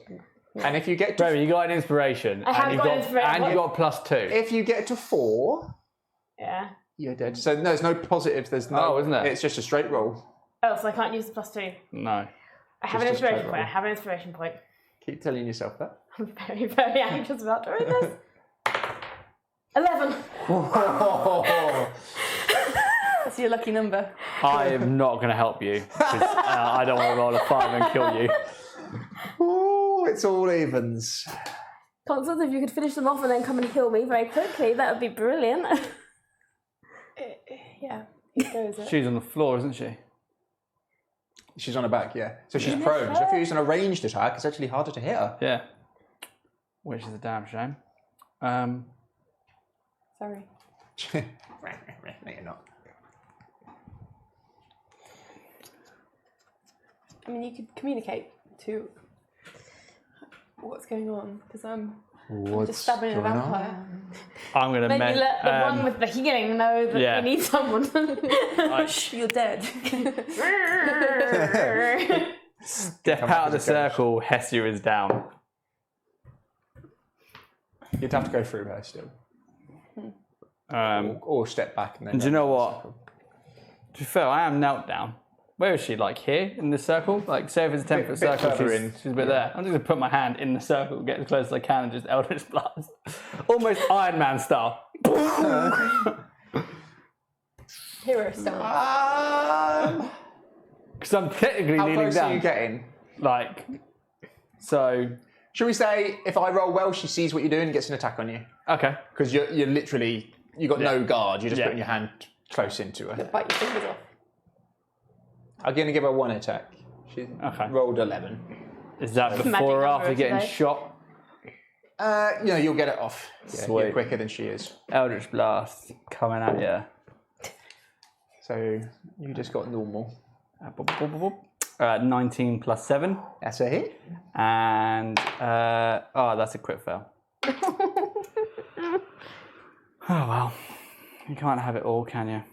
and if you get to Jeremy, you got an inspiration, I have and you've got got inspiration. and you got +2. if you get to 4, Yeah. you're dead. So no, there's no positives. There's no. Oh, isn't there? It's just a straight roll. Oh, so I can't use the +2. No. I have an Just a inspiration straight point. roll. I have an inspiration point. Keep telling yourself that. I'm very, very anxious about doing this. 11. That's your lucky number. I am not going to help you because I don't want to roll a 5 and kill you. Oh, it's all evens. Constance, if you could finish them off and then come and heal me very quickly, that would be brilliant. Yeah. Here goes it. She's on the floor, isn't she? She's on her back, yeah. So she's prone. So if you're using a ranged attack, it's actually harder to hit her. Yeah. Which is a damn shame. Sorry. No, you're not. I mean, you could communicate to what's going on because I'm just stabbing a vampire. I'm going to Maybe let the one with the healing know that yeah. you need someone. You're dead. Step out of the circle, Hessia is down. You'd have to go through her still. Or step back and then. Do you know what? To be fair, I am knelt down. Where is she? Like here in the circle? Like say if it's a 10-foot bit circle, further she's, in. she's a bit there. I'm just gonna put my hand in the circle, get as close as I can, and just Eldritch Blast, almost Iron Man style. Hero style. Because I'm technically How kneeling close are you down. getting? Like, so Should we say if I roll well, she sees what you're doing and gets an attack on you? okay. Because you're literally, you've got no guard, you're just Yeah. putting your hand close into her. Bite your fingers off. I'm going to give her 1 attack. She rolled 11. Is that Magic before or number after getting today. shot? You'll get it off. Yeah, Sweet. you're quicker than she is. Eldritch Blast coming at you. So you just got normal. 19 plus 7. That's a hit. And, that's a crit fail. Oh, well. You can't have it all, can you?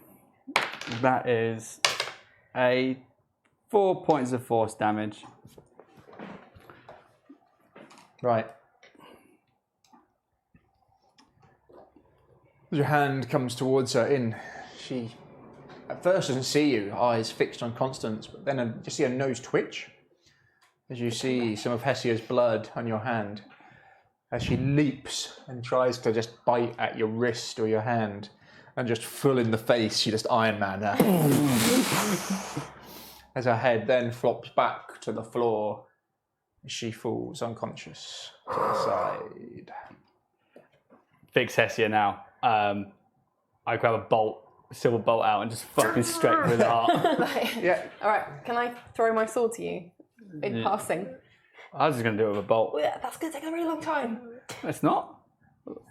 That is a 4 points of force damage. Right. As your hand comes towards her she at first doesn't see you, eyes fixed on Constance, but then you see her nose twitch as you see some of Hessia's blood on your hand as she leaps and tries to just bite at your wrist or your hand, and just full in the face she just Iron Man her. As her head then flops back to the floor, she falls unconscious to the side. Fix Hessia now. I grab a silver bolt out, and just fucking straight through the heart. Yeah. All right. Can I throw my sword to you in passing? I was just going to do it with a bolt. Well, yeah, that's going to take a really long time. It's not.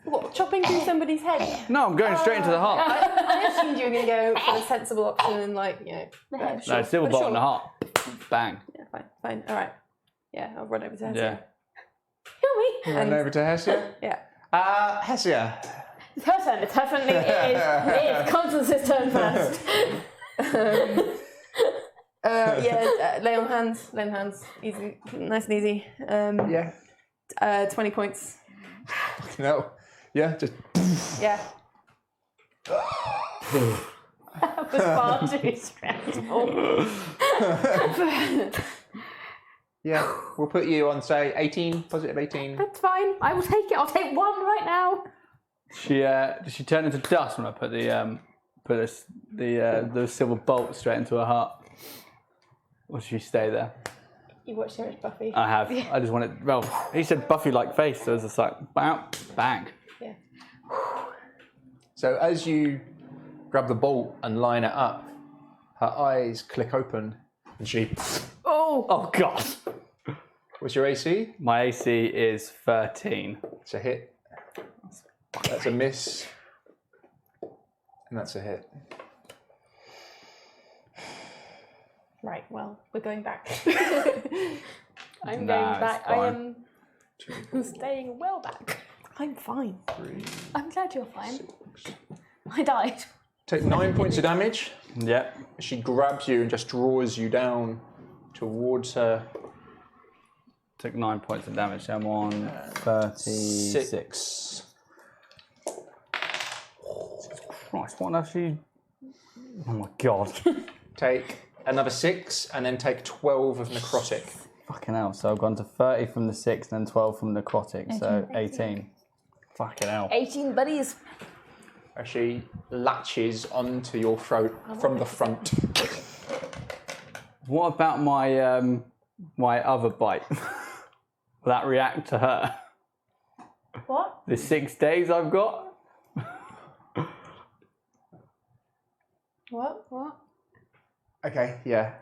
What, chopping through somebody's head? No, I'm going straight into the heart. I assumed you were going to go for the sensible option and, like, No, silver bolt in the heart. Bang. Yeah, fine. All right. Yeah, I'll run over to Hessia. Yeah. Heal me. Run over to Hessia. Yeah. Hessia. It's her turn. It's her turn. It's Constance's turn first. Lay on hands. Easy, nice and easy. Yeah. 20 points. No. Yeah, just. Yeah. That was far too stressful. Yeah, we'll put you on, say, 18, positive 18. That's fine. I will take it. I'll take 1 right now. Does she turn into dust when I put the silver bolt straight into her heart? Or does she stay there? You watched so much Buffy. I have. I just wanted. Well, he said Buffy-like face, so it was just like, bang, bang. Yeah. So as you grab the bolt and line it up, her eyes click open and she... Oh God. What's your AC? My AC is 13. It's a hit. That's a miss. And that's a hit. Right, well, we're going back. I'm Nah, going it's back. fine. I am staying well back. I'm fine. 3, I'm glad you're fine. 6. I died. Take 9 points of damage. Yep. She grabs you and just draws you down towards her. Took 9 points of damage. I'm on 36. 6. Christ, what actually? Oh my God. Take another 6 and then take 12 of necrotic. Fucking hell. So I've gone to 30 from the 6 and then 12 from necrotic. So 18. Fucking hell. 18 buddies. As she latches onto your throat from the front. What about my my other bite? Will that react to her? What? The 6 days I've got? What? Okay, yeah.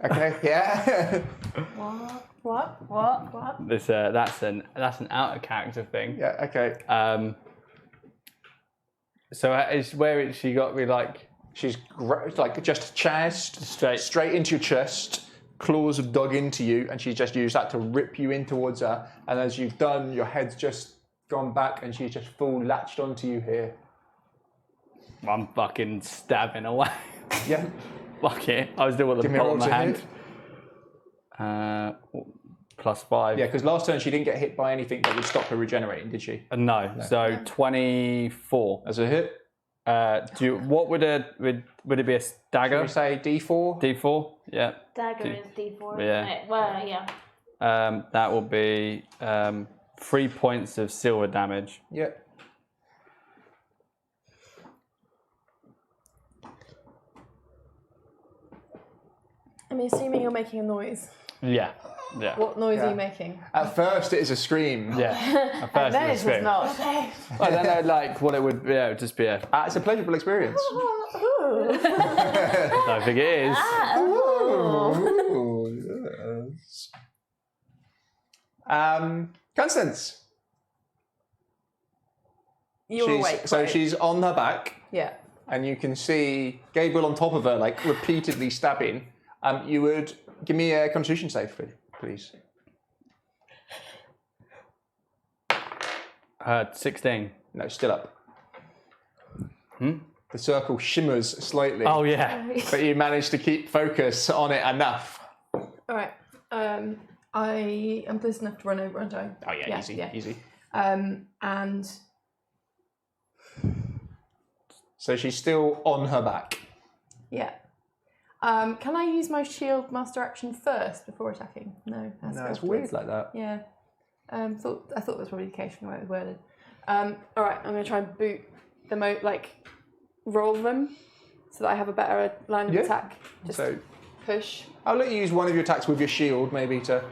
Okay, yeah. What? This that's an out of character thing. Yeah, okay. So where is she got me like She's like just chest, straight into your chest. Claws have dug into you, and she's just used that to rip you in towards her. And as you've done, your head's just gone back, and she's just full latched onto you here. I'm fucking stabbing away. Yeah. Fuck it. I was doing with the Give me a bolt in roll my to hand. +5. Yeah, because last turn she didn't get hit by anything that would stop her regenerating, did she? No. So 24. As a hit? What would it be, a dagger? Can we say D4? D4? Yeah. Dagger is D4. Yeah. Isn't it? Well, yeah. That will be 3 points of silver damage. Yep. I'm assuming you're making a noise. Yeah. Yeah. What noise are you making? At first it is a scream. Yeah. At first Then it it's was just not. I don't know, like what it would be. Yeah, it would just be a. It's a pleasurable experience. I don't think it is. Ooh, yes. Constance. You're awake. So right? she's on her back, Yeah. and you can see Gabriel on top of her, like repeatedly stabbing. You would give me a Constitution save, please. 16. No, still up. The circle shimmers slightly. Oh yeah. But you manage to keep focus on it enough. All right. I am pleased enough to run over, aren't I? Oh yeah, easy, easy. And so she's still on her back. yeah. Can I use my shield master action first before attacking? No. No, it's weird like that. Yeah. I thought that was probably the case from the way it was worded. All right. I'm going to try and boot them out, roll them, so that I have a better line of attack. Just So push. I'll let you use one of your attacks with your shield, maybe to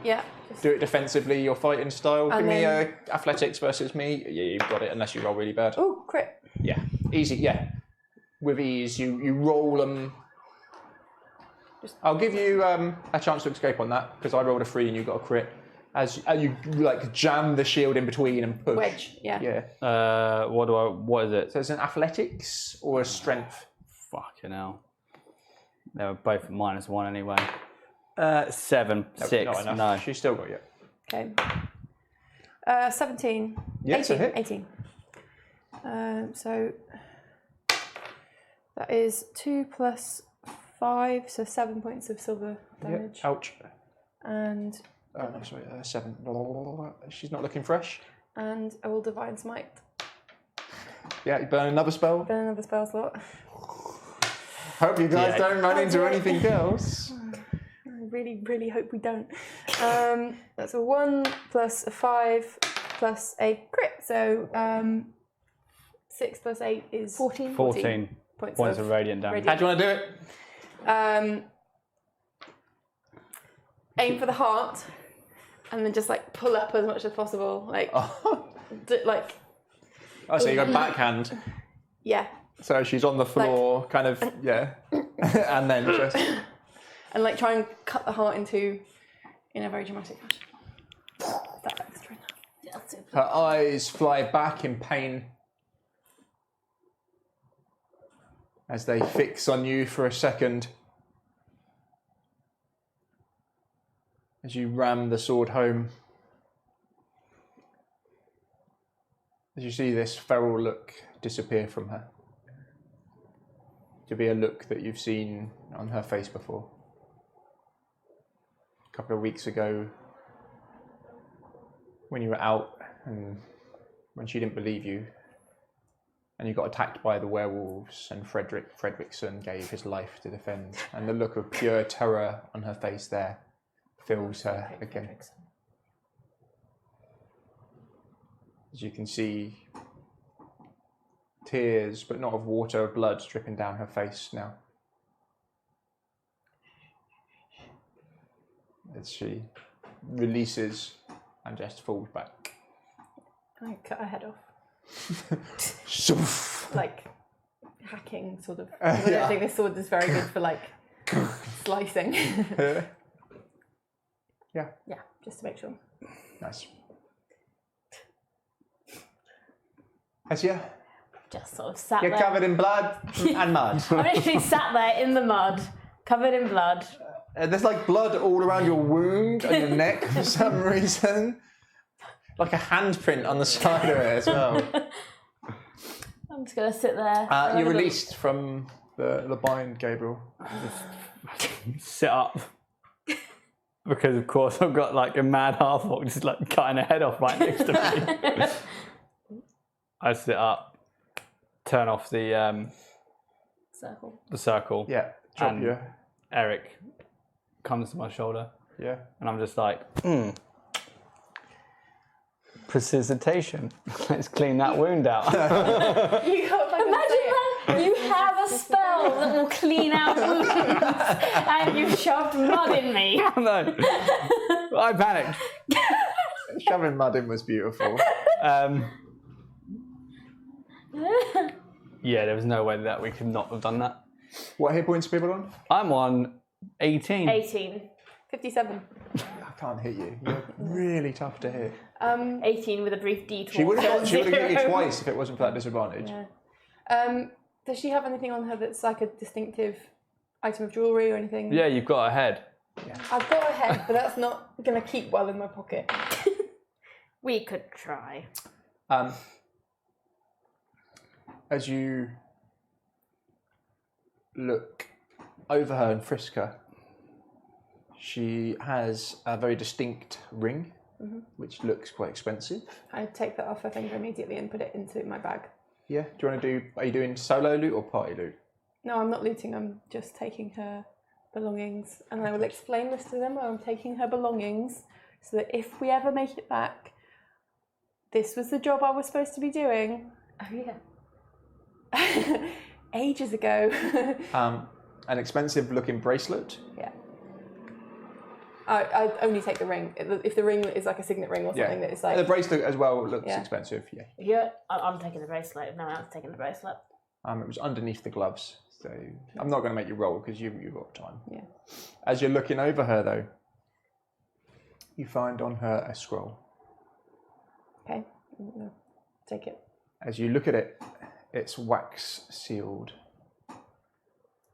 do it defensively, your fighting style. And Give me then- athletics versus me. Yeah, you've got it, unless you roll really bad. Oh, crit. Yeah, easy. Yeah, with ease, you roll them. I'll give you a chance to escape on that because I rolled a 3 and you got a crit. As you jam the shield in between and push. Wedge. Yeah. Yeah. What is it? So it's an athletics or a strength. Fucking hell. They were both at -1 anyway. 7, 6. Not enough. No. She's still got you. Okay. 17. Yeah, it's a 18. hit. 18. So that is 2 plus 5, so 7 points of silver damage. Yep. Ouch. And No, sorry, 7. She's not looking fresh. and I will divine smite. Yeah, you burn another spell. Burn another spell slot. Hope you guys Yeah. don't run into anything else. really, really hope we don't. That's a 1 plus a 5 plus a crit. So 6 plus 8 is 14. 14 points of radiant damage. How do you want to do it? Aim for the heart, and then just like pull up as much as possible. Like, like. Oh, so you go backhand. Yeah. So she's on the floor, kind of, yeah. And then just. And like try and cut the heart in two in a very dramatic fashion. That's extra enough. Her eyes fly back in pain as they fix on you for a second. As you ram the sword home. As you see this feral look disappear from her. To be a look that you've seen on her face before. A couple of weeks ago, when you were out and when she didn't believe you, and you got attacked by the werewolves, and Fredrickson gave his life to defend, and the look of pure terror on her face there fills her again. As you can see, tears, but not of water, of blood dripping down her face now. As she releases and just falls back. I cut her head off. Shoof. Like hacking, sort of. I don't think this sword is very good for like slicing. Yeah. Yeah, just to make sure. Nice. Asia, Just sort of sat you're there. covered in blood and mud. I'm literally sat there in the mud, covered in blood. There's like blood all around your wound and your neck for some reason. Like a handprint on the side of it as well. I'm just gonna sit there. You're released from the bind, Gabriel. Sit up. Because of course I've got like a mad half-orc just like cutting a head off right next to me. I sit up, turn off the circle. Yeah, drop and you. Eric comes to my shoulder. Yeah. And I'm just like, precipitation. Let's clean that wound out. You got like Imagine that you have a spell that will clean out wounds, and you've shoved mud in me. No, I panicked. Shoving mud in was beautiful. Yeah, there was no way that we could not have done that. What hit points are people on? I'm on 18. 18. 57. I can't hit you. You're really tough to hit. 18 with a brief detour. She would have hit you 0. twice if it wasn't for that disadvantage. Yeah. Does she have anything on her that's like a distinctive item of jewellery or anything? Yeah, you've got a head. I've got a head, but that's not going to keep well in my pocket. We could try. As you look over her and frisk her, she has a very distinct ring, which looks quite expensive. I take that off her finger immediately and put it into my bag. Yeah. Do you want to do? Are you doing solo loot or party loot? No, I'm not looting. I'm just taking her belongings, and I will explain this to them. I'm taking her belongings so that if we ever make it back, this was the job I was supposed to be doing. Oh, yeah. Ages ago. An expensive looking bracelet. Yeah. I only take the ring. If the ring is like a signet ring or something that is like... The bracelet as well looks Yeah. expensive, yeah. Yeah, I'm taking the bracelet. If no one else is taking the bracelet. It was underneath the gloves, so I'm not going to make you roll because you've got time. Yeah. As you're looking over her, though, you find on her a scroll. Okay. Take it. As you look at it, it's wax sealed.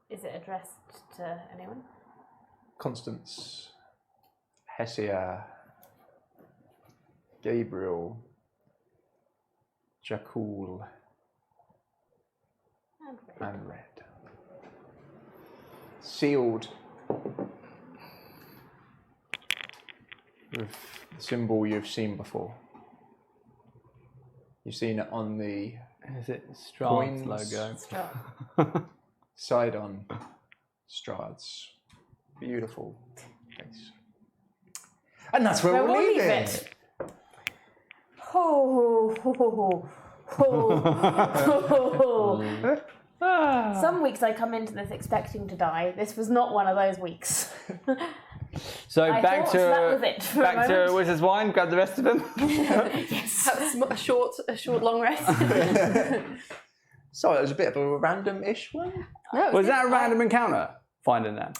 Is it addressed to anyone? Constance, Hessia, Gabriel, Jakul, and Red. Sealed with the symbol you've seen before. You've seen it on the Is it Strahd's Coins. logo? side on Strahd's. Beautiful. And that's where we'll leave it. Ho, ho, ho, ho, ho. Some weeks I come into this expecting to die. This was not one of those weeks. So I back thought to that was it for a back to moment. Wizard's Wine. Grab the rest of them. That's a short, long rest. So it was a bit of a random-ish one. No, Was that a random encounter? Finding them.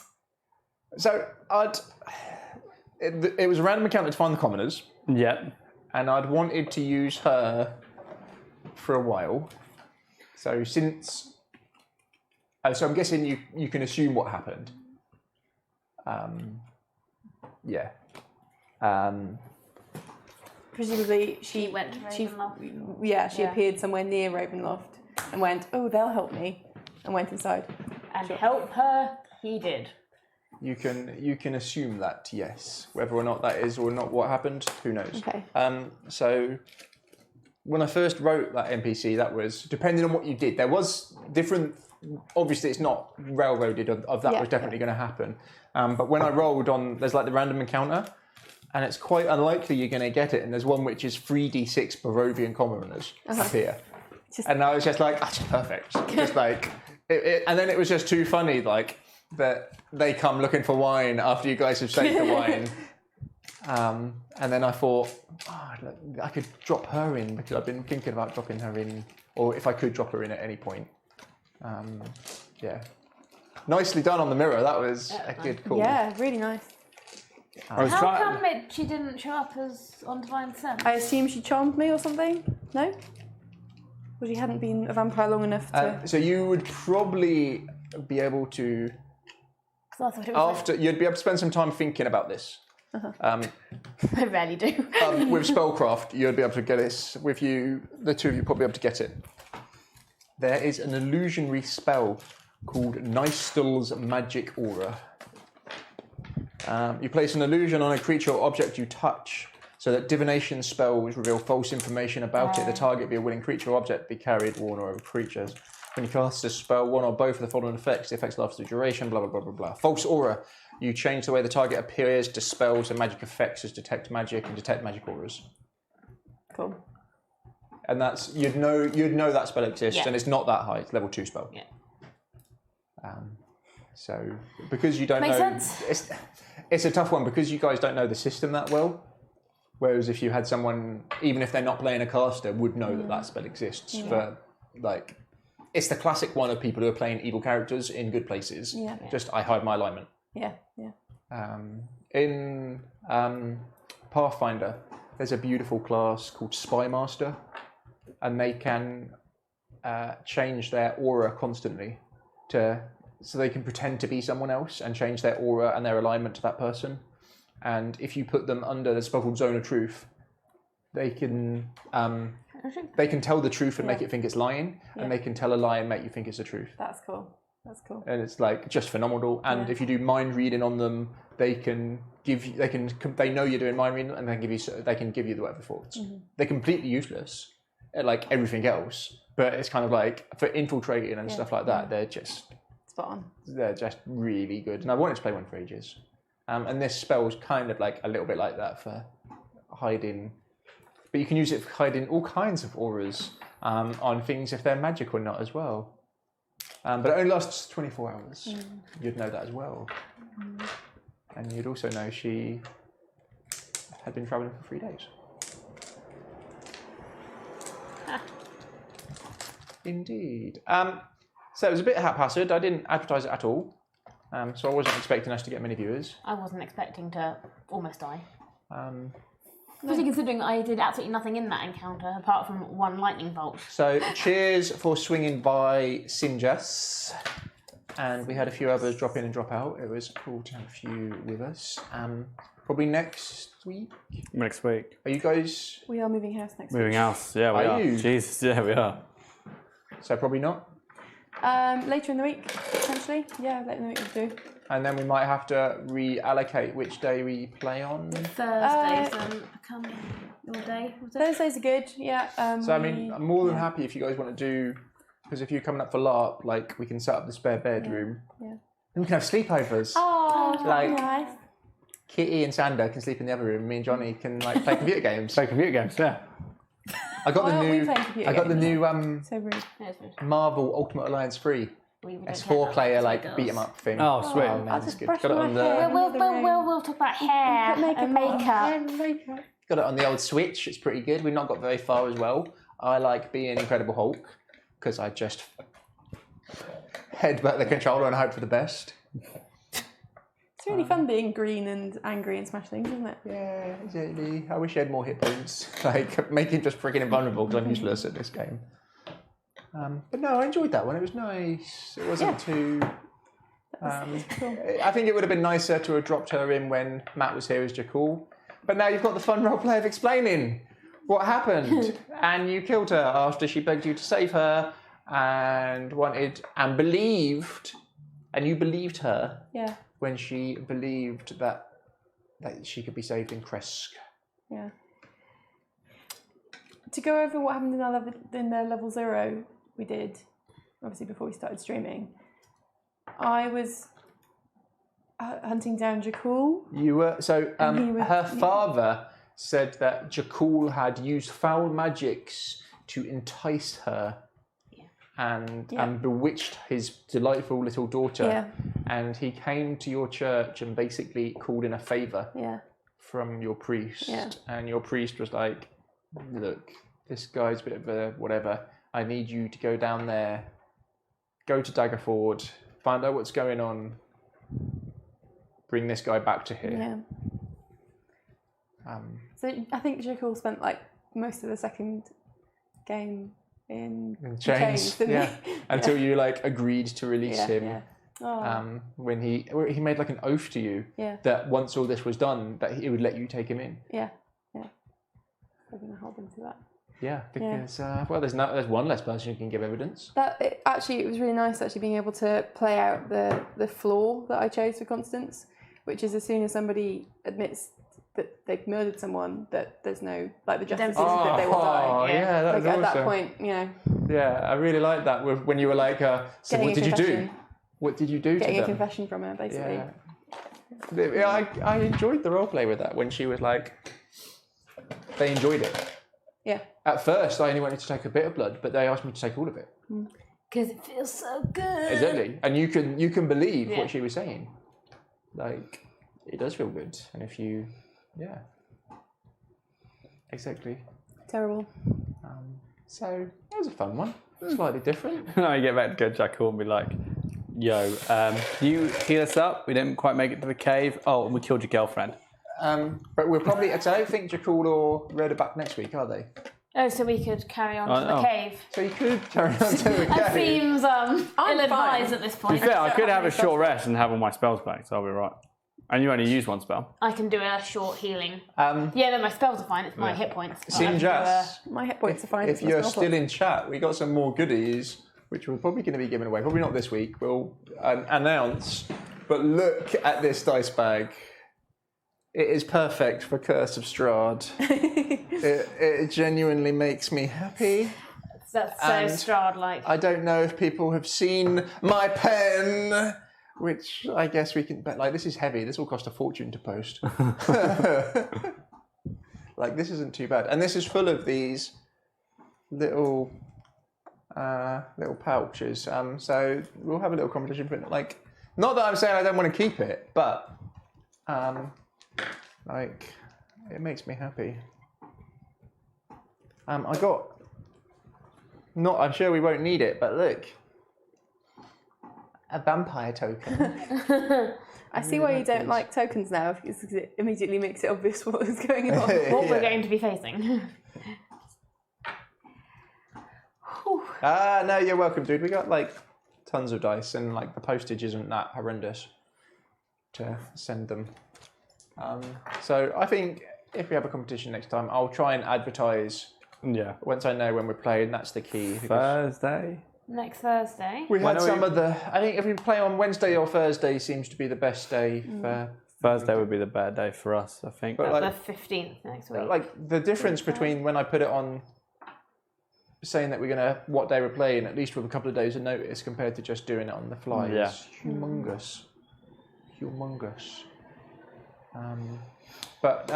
So it was a random encounter to find the commoners, Yep. and I'd wanted to use her for a while. So since, so I'm guessing you can assume what happened. Yeah. Presumably She went to Ravenloft. Yeah, she Yeah. appeared somewhere near Ravenloft and went, oh, they'll help me, and went inside. And help her, he did. You can assume that, yes. Whether or not that is or not what happened, who knows. Okay. So when I first wrote that NPC, that was depending on what you did. There was different. Obviously, it's not railroaded of that Yeah, was definitely going to happen. But when I rolled on, there's like the random encounter, and it's quite unlikely you're going to get it. And there's one which is 3d6 Barovian commoners appear, and I was just like, that's perfect. Just like, and then it was just too funny, like that they come looking for wine after you guys have saved the wine. And then I thought, I could drop her in because I've been thinking about dropping her in, or if I could drop her in at any point. Yeah. Nicely done on the mirror. That was a good call. Yeah, really nice. I was How trying. come she didn't show up as on Divine Sense? I assume she charmed me or something? No? Or she hadn't been a vampire long enough to... So you would probably be able to, 'Cause I thought it was you'd be able to spend some time thinking about this. I rarely do. With spellcraft, you'd be able to get this. With you, the two of you probably be able to get it. There is an illusionary spell called Nystel's Magic Aura. You place an illusion on a creature or object you touch, so that divination spells reveal false information about it. The target be a willing creature or object, be carried, worn, or over creatures. When you cast this spell, one or both of the following effects. The effects last the duration, blah, blah, blah, blah, blah. False aura. You change the way the target appears, dispels, and magic effects as detect magic and detect magic auras. Cool. And that's you'd know that spell exists, Yeah. and it's not that high. It's level 2 spell. Yeah. So because you don't Makes know, sense. it's a tough one because you guys don't know the system that well. Whereas if you had someone, even if they're not playing a caster, would know that that spell exists. For like, it's the classic one of people who are playing evil characters in good places. Yeah. Just I hide my alignment. Yeah, yeah. In Pathfinder, there's a beautiful class called Spy Master, and they can change their aura constantly so they can pretend to be someone else and change their aura and their alignment to that person. And if you put them under the spell called Zone of Truth, they can tell the truth and make it think it's lying, and they can tell a lie and make you think it's the truth. That's cool. That's cool. And it's like just phenomenal. And if you do mind reading on them, they can give you, they know you're doing mind reading, and they can give you the whatever thoughts. They're completely useless, like everything else. But it's kind of like for infiltrating and stuff like that. They're just spot on. They're just really good. And I wanted to play one for ages. And this spell's kind of like a little bit like that for hiding. But you can use it for hiding all kinds of auras on things if they're magic or not as well. But it only lasts 24 hours. You'd know that as well. And you'd also know she had been travelling for 3 days. Indeed. So it was a bit haphazard. I didn't advertise it at all. So I wasn't expecting us to get many viewers. I wasn't expecting to almost die. Especially considering I did absolutely nothing in that encounter apart from one lightning bolt. So cheers for swinging by Sinjas. And we had a few others drop in and drop out. It was cool to have a few with us. Probably next week. Next week. Are you guys? We are moving house next week. Moving house. Yeah, we Are are. you? Jesus, yeah, we are. So probably not. Later in the week, potentially. Yeah, later in the week we'll do. And then we might have to reallocate which day we play on. Thursdays become your day, was it? Thursdays are good, yeah. So I mean, I'm more than happy if you guys want to do, because if you're coming up for LARP, like we can set up the spare bedroom. Yeah. And we can have sleepovers. Oh, Like- nice. Kitty and Sander can sleep in the other room. Me and Johnny can like play computer games. Play computer games, yeah. I got Why the aren't we new. playing computer I got the games? new So rude. No, it's rude. Marvel Ultimate Alliance 3 We don't care S4 about player that, like girls. beat 'em up thing. Oh, sweet. Oh, man, I'll it's just good. brush Got it my on hair. the. We'll talk about hair Put makeup and makeup. Got it on the old Switch. It's pretty good. We've not got very far as well. I like being Incredible Hulk because I just headbutt the controller and hope for the best. It's really fun being green and angry and smash things, isn't it? Yeah, exactly. I wish I had more hit points. Like, make him just freaking invulnerable because I'm useless at this game. But no, I enjoyed that one. It was nice. It wasn't too... I think it would have been nicer to have dropped her in when Matt was here as Jakul. But now you've got the fun roleplay of explaining what happened. And you killed her after she begged you to save her and wanted and believed, and you believed her Yeah. when she believed that she could be saved in Kresk. Yeah. To go over what happened in the level 0 we did, obviously before we started streaming, I was hunting down Jakul. You were And he was- her father said that Jakul had used foul magics to entice her and bewitched his delightful little daughter. Yeah. And he came to your church and basically called in a favour Yeah. from your priest. Yeah. And your priest was like, look, this guy's a bit of a whatever. I need you to go down there, go to Daggerford, find out what's going on, bring this guy back to here. Yeah. So I think Jakul spent like most of the second game in Chains, didn't yeah. he? Until you like agreed to release him. Yeah. Oh. When he made like an oath to you Yeah. that once all this was done, that he would let you take him in. Yeah. I'm gonna hold him to that. Yeah, because well, there's one less person who can give evidence. It was really nice actually being able to play out the flaw that I chose for Constance, which is as soon as somebody admits that they've murdered someone, that there's no like the justice is that they will die. Yeah, that Like was at that awesome. point, you know, Yeah, I really like that when you were like, so Getting what a did you do? confession. What did you do getting to a them? confession from her basically. Yeah, I enjoyed the roleplay with that when she was like, they enjoyed it. Yeah. At first, I only wanted to take a bit of blood, but they asked me to take all of it. Because it feels so good. Exactly, and you can believe Yeah. what she was saying. Like, it does feel good, and if you, exactly. Terrible. So that was a fun one. Slightly different. And I get back to go Jackal and be like, yo, you heal us up. We didn't quite make it to the cave. Oh, and we killed your girlfriend. But we're probably. I don't think Jakul or Red are back next week, are they? Oh, so we could carry on to the Oh. cave. So you could carry on to the That cave. seems ill-advised at this To point. be fair, I could have a short rest and have all my spells back, so I'll be right. And you only use one spell. I can do a short healing. Um, Yeah, no, my spells are fine. It's my hit points. Sinjas, My hit points are fine. if you're still in chat, we got some more goodies, which we're probably going to be giving away. Probably not this week. We'll announce. But look at this dice bag. It is perfect for Curse of Strahd. it genuinely makes me happy. That's so And Strahd-like. I don't know if people have seen my pen, which I guess we can. But like, this is heavy. This will cost a fortune to post. Like, this isn't too bad, and this is full of these little pouches. So we'll have a little competition for it. Like, not that I'm saying I don't want to keep it, but like, it makes me happy. I got. Not, I'm sure we won't need it, but look. A vampire token. I see why you don't like tokens now, because it immediately makes it obvious what is going on. What we're going to be facing. No, you're welcome, dude. We got like tons of dice, and like the postage isn't that horrendous to send them. So I think if we have a competition next time, I'll try and advertise. Yeah. Once I know when we're playing, that's the key. because Thursday? Next Thursday. We When had are some we- of the. I think if we play on Wednesday or Thursday, seems to be the best day for. Thursday would be the bad day for us, I think. But like, The 15th next week. like the difference between when I put it on, saying that we're gonna what day we're playing, at least with a couple of days of notice, compared to just doing it on the fly, Yeah. is humongous. Humongous. But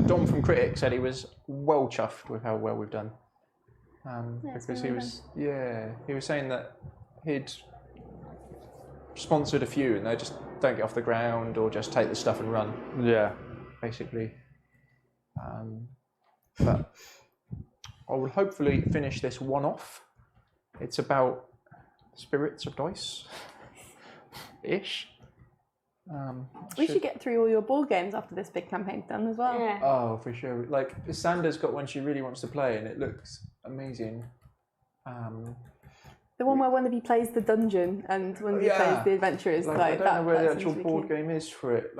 Dom from Critic said he was well chuffed with how well we've done. Because he was saying that he'd sponsored a few and they just don't get off the ground or just take the stuff and run. Yeah. Basically. But I will hopefully finish this one off. It's about spirits of dice ish. We should get through all your board games after this big campaign's done as well. Yeah. Oh, for sure. Like Sandra's got one she really wants to play and it looks amazing. The one where one of you plays the dungeon and one of you plays the adventurers. I don't know where the actual board game is for it.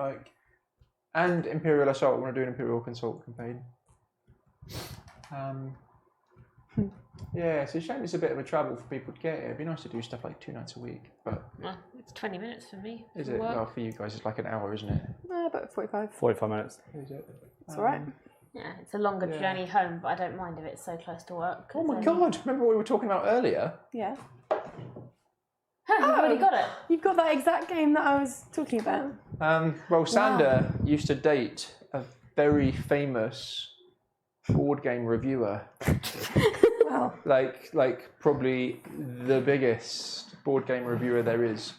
And Imperial Assault. I want to do an Imperial Consult campaign. It's a shame it's a bit of a travel for people to get here. It'd be nice to do stuff like 2 nights a week, but Well, it's 20 minutes for me. is it? Well, for you guys, it's like an hour, isn't it? About 45. 45 minutes. Is it? It's all right. Yeah, it's a longer journey home, but I don't mind if it's so close to work. Oh my god! Remember what we were talking about earlier? Yeah. You've already got it. You've got that exact game that I was talking about. Well, Sandra used to date a very famous board game reviewer. Wow. Like probably the biggest board game reviewer there is.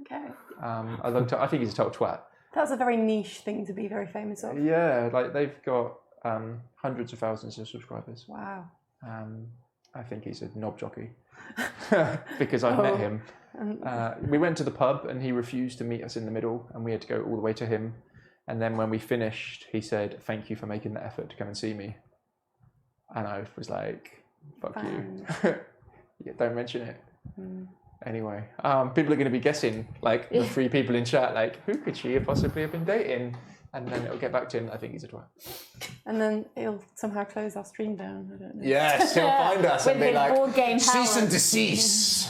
Okay. I think he's a total twat. That's a very niche thing to be very famous of. Yeah, like they've got hundreds of thousands of subscribers. Wow. I think he's a knob jockey because I've met him. We went to the pub and he refused to meet us in the middle and we had to go all the way to him. And then when we finished, he said, "Thank you for making the effort to come and see me." And I was like, "Fuck you." Yeah, don't mention it. Anyway, people are going to be guessing, like the 3 people in chat, like, who could she possibly have been dating? And then it'll get back to him. I think he's a twat. And then it'll somehow close our stream down. I don't know. Yes, he'll find us and With be his like, board game cease and powers. desist.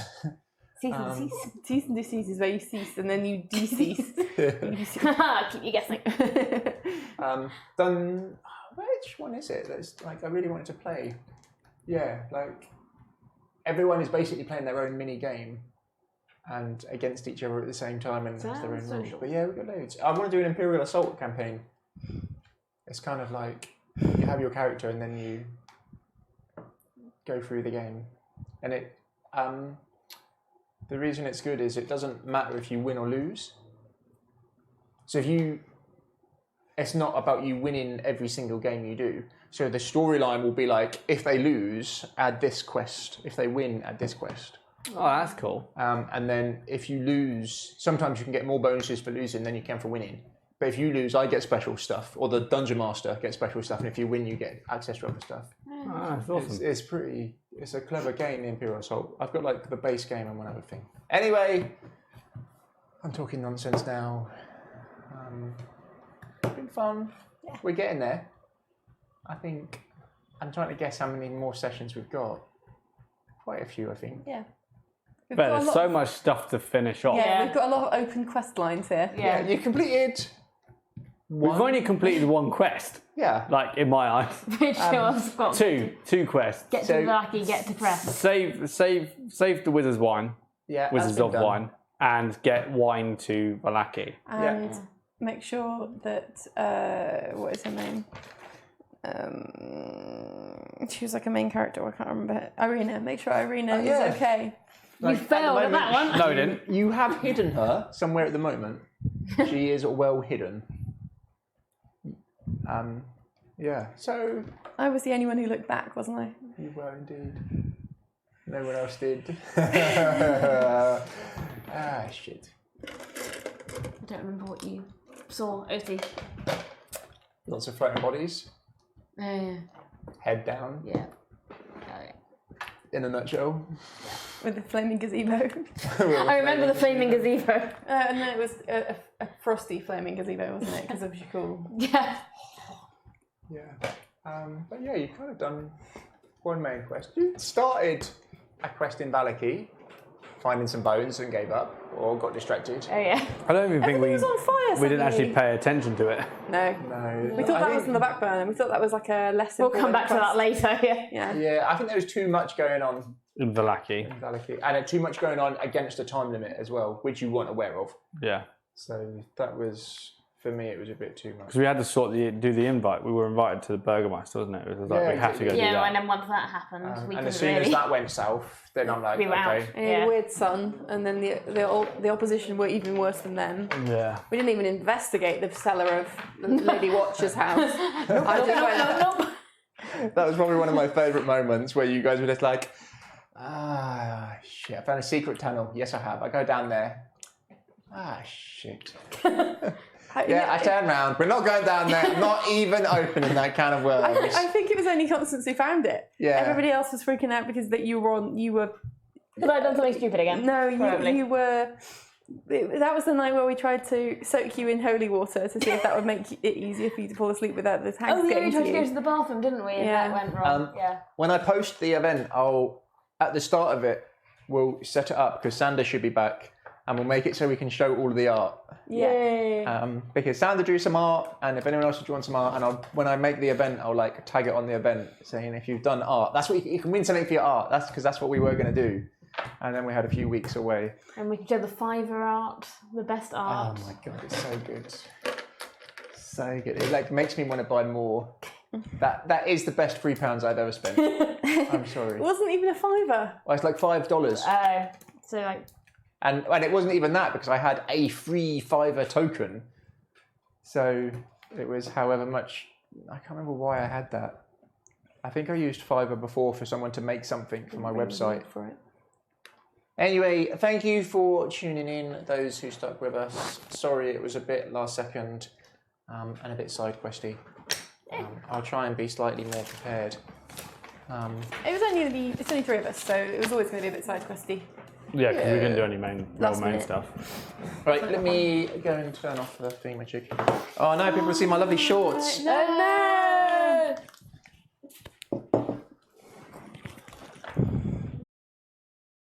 Cease and desist is where you cease and then you decease. Keep you guessing. Done. Which one is it? That's like I really wanted to play. Yeah, like everyone is basically playing their own mini game and against each other at the same time and has their own rules. But yeah, we've got loads. I want to do an Imperial Assault campaign. It's kind of like you have your character and then you go through the game, and it. The reason it's good is it doesn't matter if you win or lose. So it's not about you winning every single game you do. So the storyline will be like, if they lose, add this quest. If they win, add this quest. Oh, that's cool. And then if you lose, sometimes you can get more bonuses for losing than you can for winning. But if you lose, I get special stuff, or the Dungeon Master gets special stuff, and if you win, you get access to other stuff. Oh, that's awesome. It's a clever game, Imperial Assault. I've got like the base game and one other thing. Anyway, I'm talking nonsense now. It's been fun. Yeah. We're getting there. I think, I'm trying to guess how many more sessions we've got. Quite a few, I think. Yeah. But there's so much stuff to finish off. Yeah, we've got a lot of open quest lines here. Yeah, you completed one. We've only completed one quest. Yeah. Like, in my eyes. Which was got Two quests. Get to lucky, get to press. Save the Wizard's Wine. Yeah, Wizards of Wine. And get wine to Valaki. And make sure that, what is her name? She was like a main character, I can't remember. Irina. Make sure Irina is okay. You failed at that one. No, we didn't. You have hidden her somewhere at the moment. She is well hidden. Yeah, so... I was the only one who looked back, wasn't I? You were indeed. No one else did. Shit. I don't remember what you saw, Oti. Lots of floating bodies. Oh, yeah. Head down. Yeah. Oh, yeah. In a nutshell. With the flaming gazebo. I remember the flaming gazebo. And then it was a frosty flaming gazebo, wasn't it? Because of Shakul. Yeah. Yeah. But yeah, you've kind of done one main quest. You started a quest in Valaki, finding some bones and gave up, or got distracted. Oh, yeah. I don't even think Everything was on fire we didn't actually suddenly. pay attention to it. No. No. We thought that was in the back burner. We thought that was like a lesson. We'll come back to that later, yeah. Yeah. Yeah, I think there was too much going on In Valaki. in Valaki, and too much going on against a time limit as well, which you weren't aware of. Yeah. So that was for me, it was a bit too much. Because we had to do the invite. We were invited to the Burgermeister, wasn't it? It was like Yeah, we have to go do Yeah, that. and then once that happened, we And couldn't as soon really. as that went south, then I'm like, We were out. okay. And you had a weird sun, and then the opposition were even worse than them. Yeah. We didn't even investigate the cellar of Lady Watcher's house. I just went, That was probably one of my favourite moments where you guys were just like, shit, I found a secret tunnel. Yes, I have. I go down there. Shit. Yeah, I turn round. We're not going down there. I'm not even opening that can of worms. I think it was only Constance who found it. Yeah. Everybody else was freaking out because that you were. Because I'd done something stupid again. No, probably. you were. That was the night where we tried to soak you in holy water to see if that would make it easier for you to fall asleep without the tank Oh, yeah, getting we tried to you. go to the bathroom, didn't we? And Yeah. that went wrong. Yeah. When I post the event, at the start of it, we'll set it up because Sander should be back and we'll make it so we can show all of the art. Yeah. Because Sander drew some art, and if anyone else has drawn some art, and when I make the event, I'll like tag it on the event saying if you've done art, that's what you can win something for your art. That's because that's what we were going to do, and then we had a few weeks away. And we could show the Fiverr art, the best art. Oh my god, it's so good, so good. It like makes me want to buy more. That is the best £3 I've ever spent. I'm sorry. It wasn't even a fiver. Well, it's like $5. So like. And it wasn't even that because I had a free Fiverr token. So it was however much. I can't remember why I had that. I think I used Fiverr before for someone to make something for my website. For it. Anyway, thank you for tuning in, those who stuck with us. Sorry it was a bit last second and a bit side questy. I'll try and be slightly more prepared. It was only it's only three of us, so it was always going to be a bit side questy. Yeah, because we didn't do any main minute. stuff. Right, let me go and turn off the thingamajig. Oh no, people see my lovely shorts. No.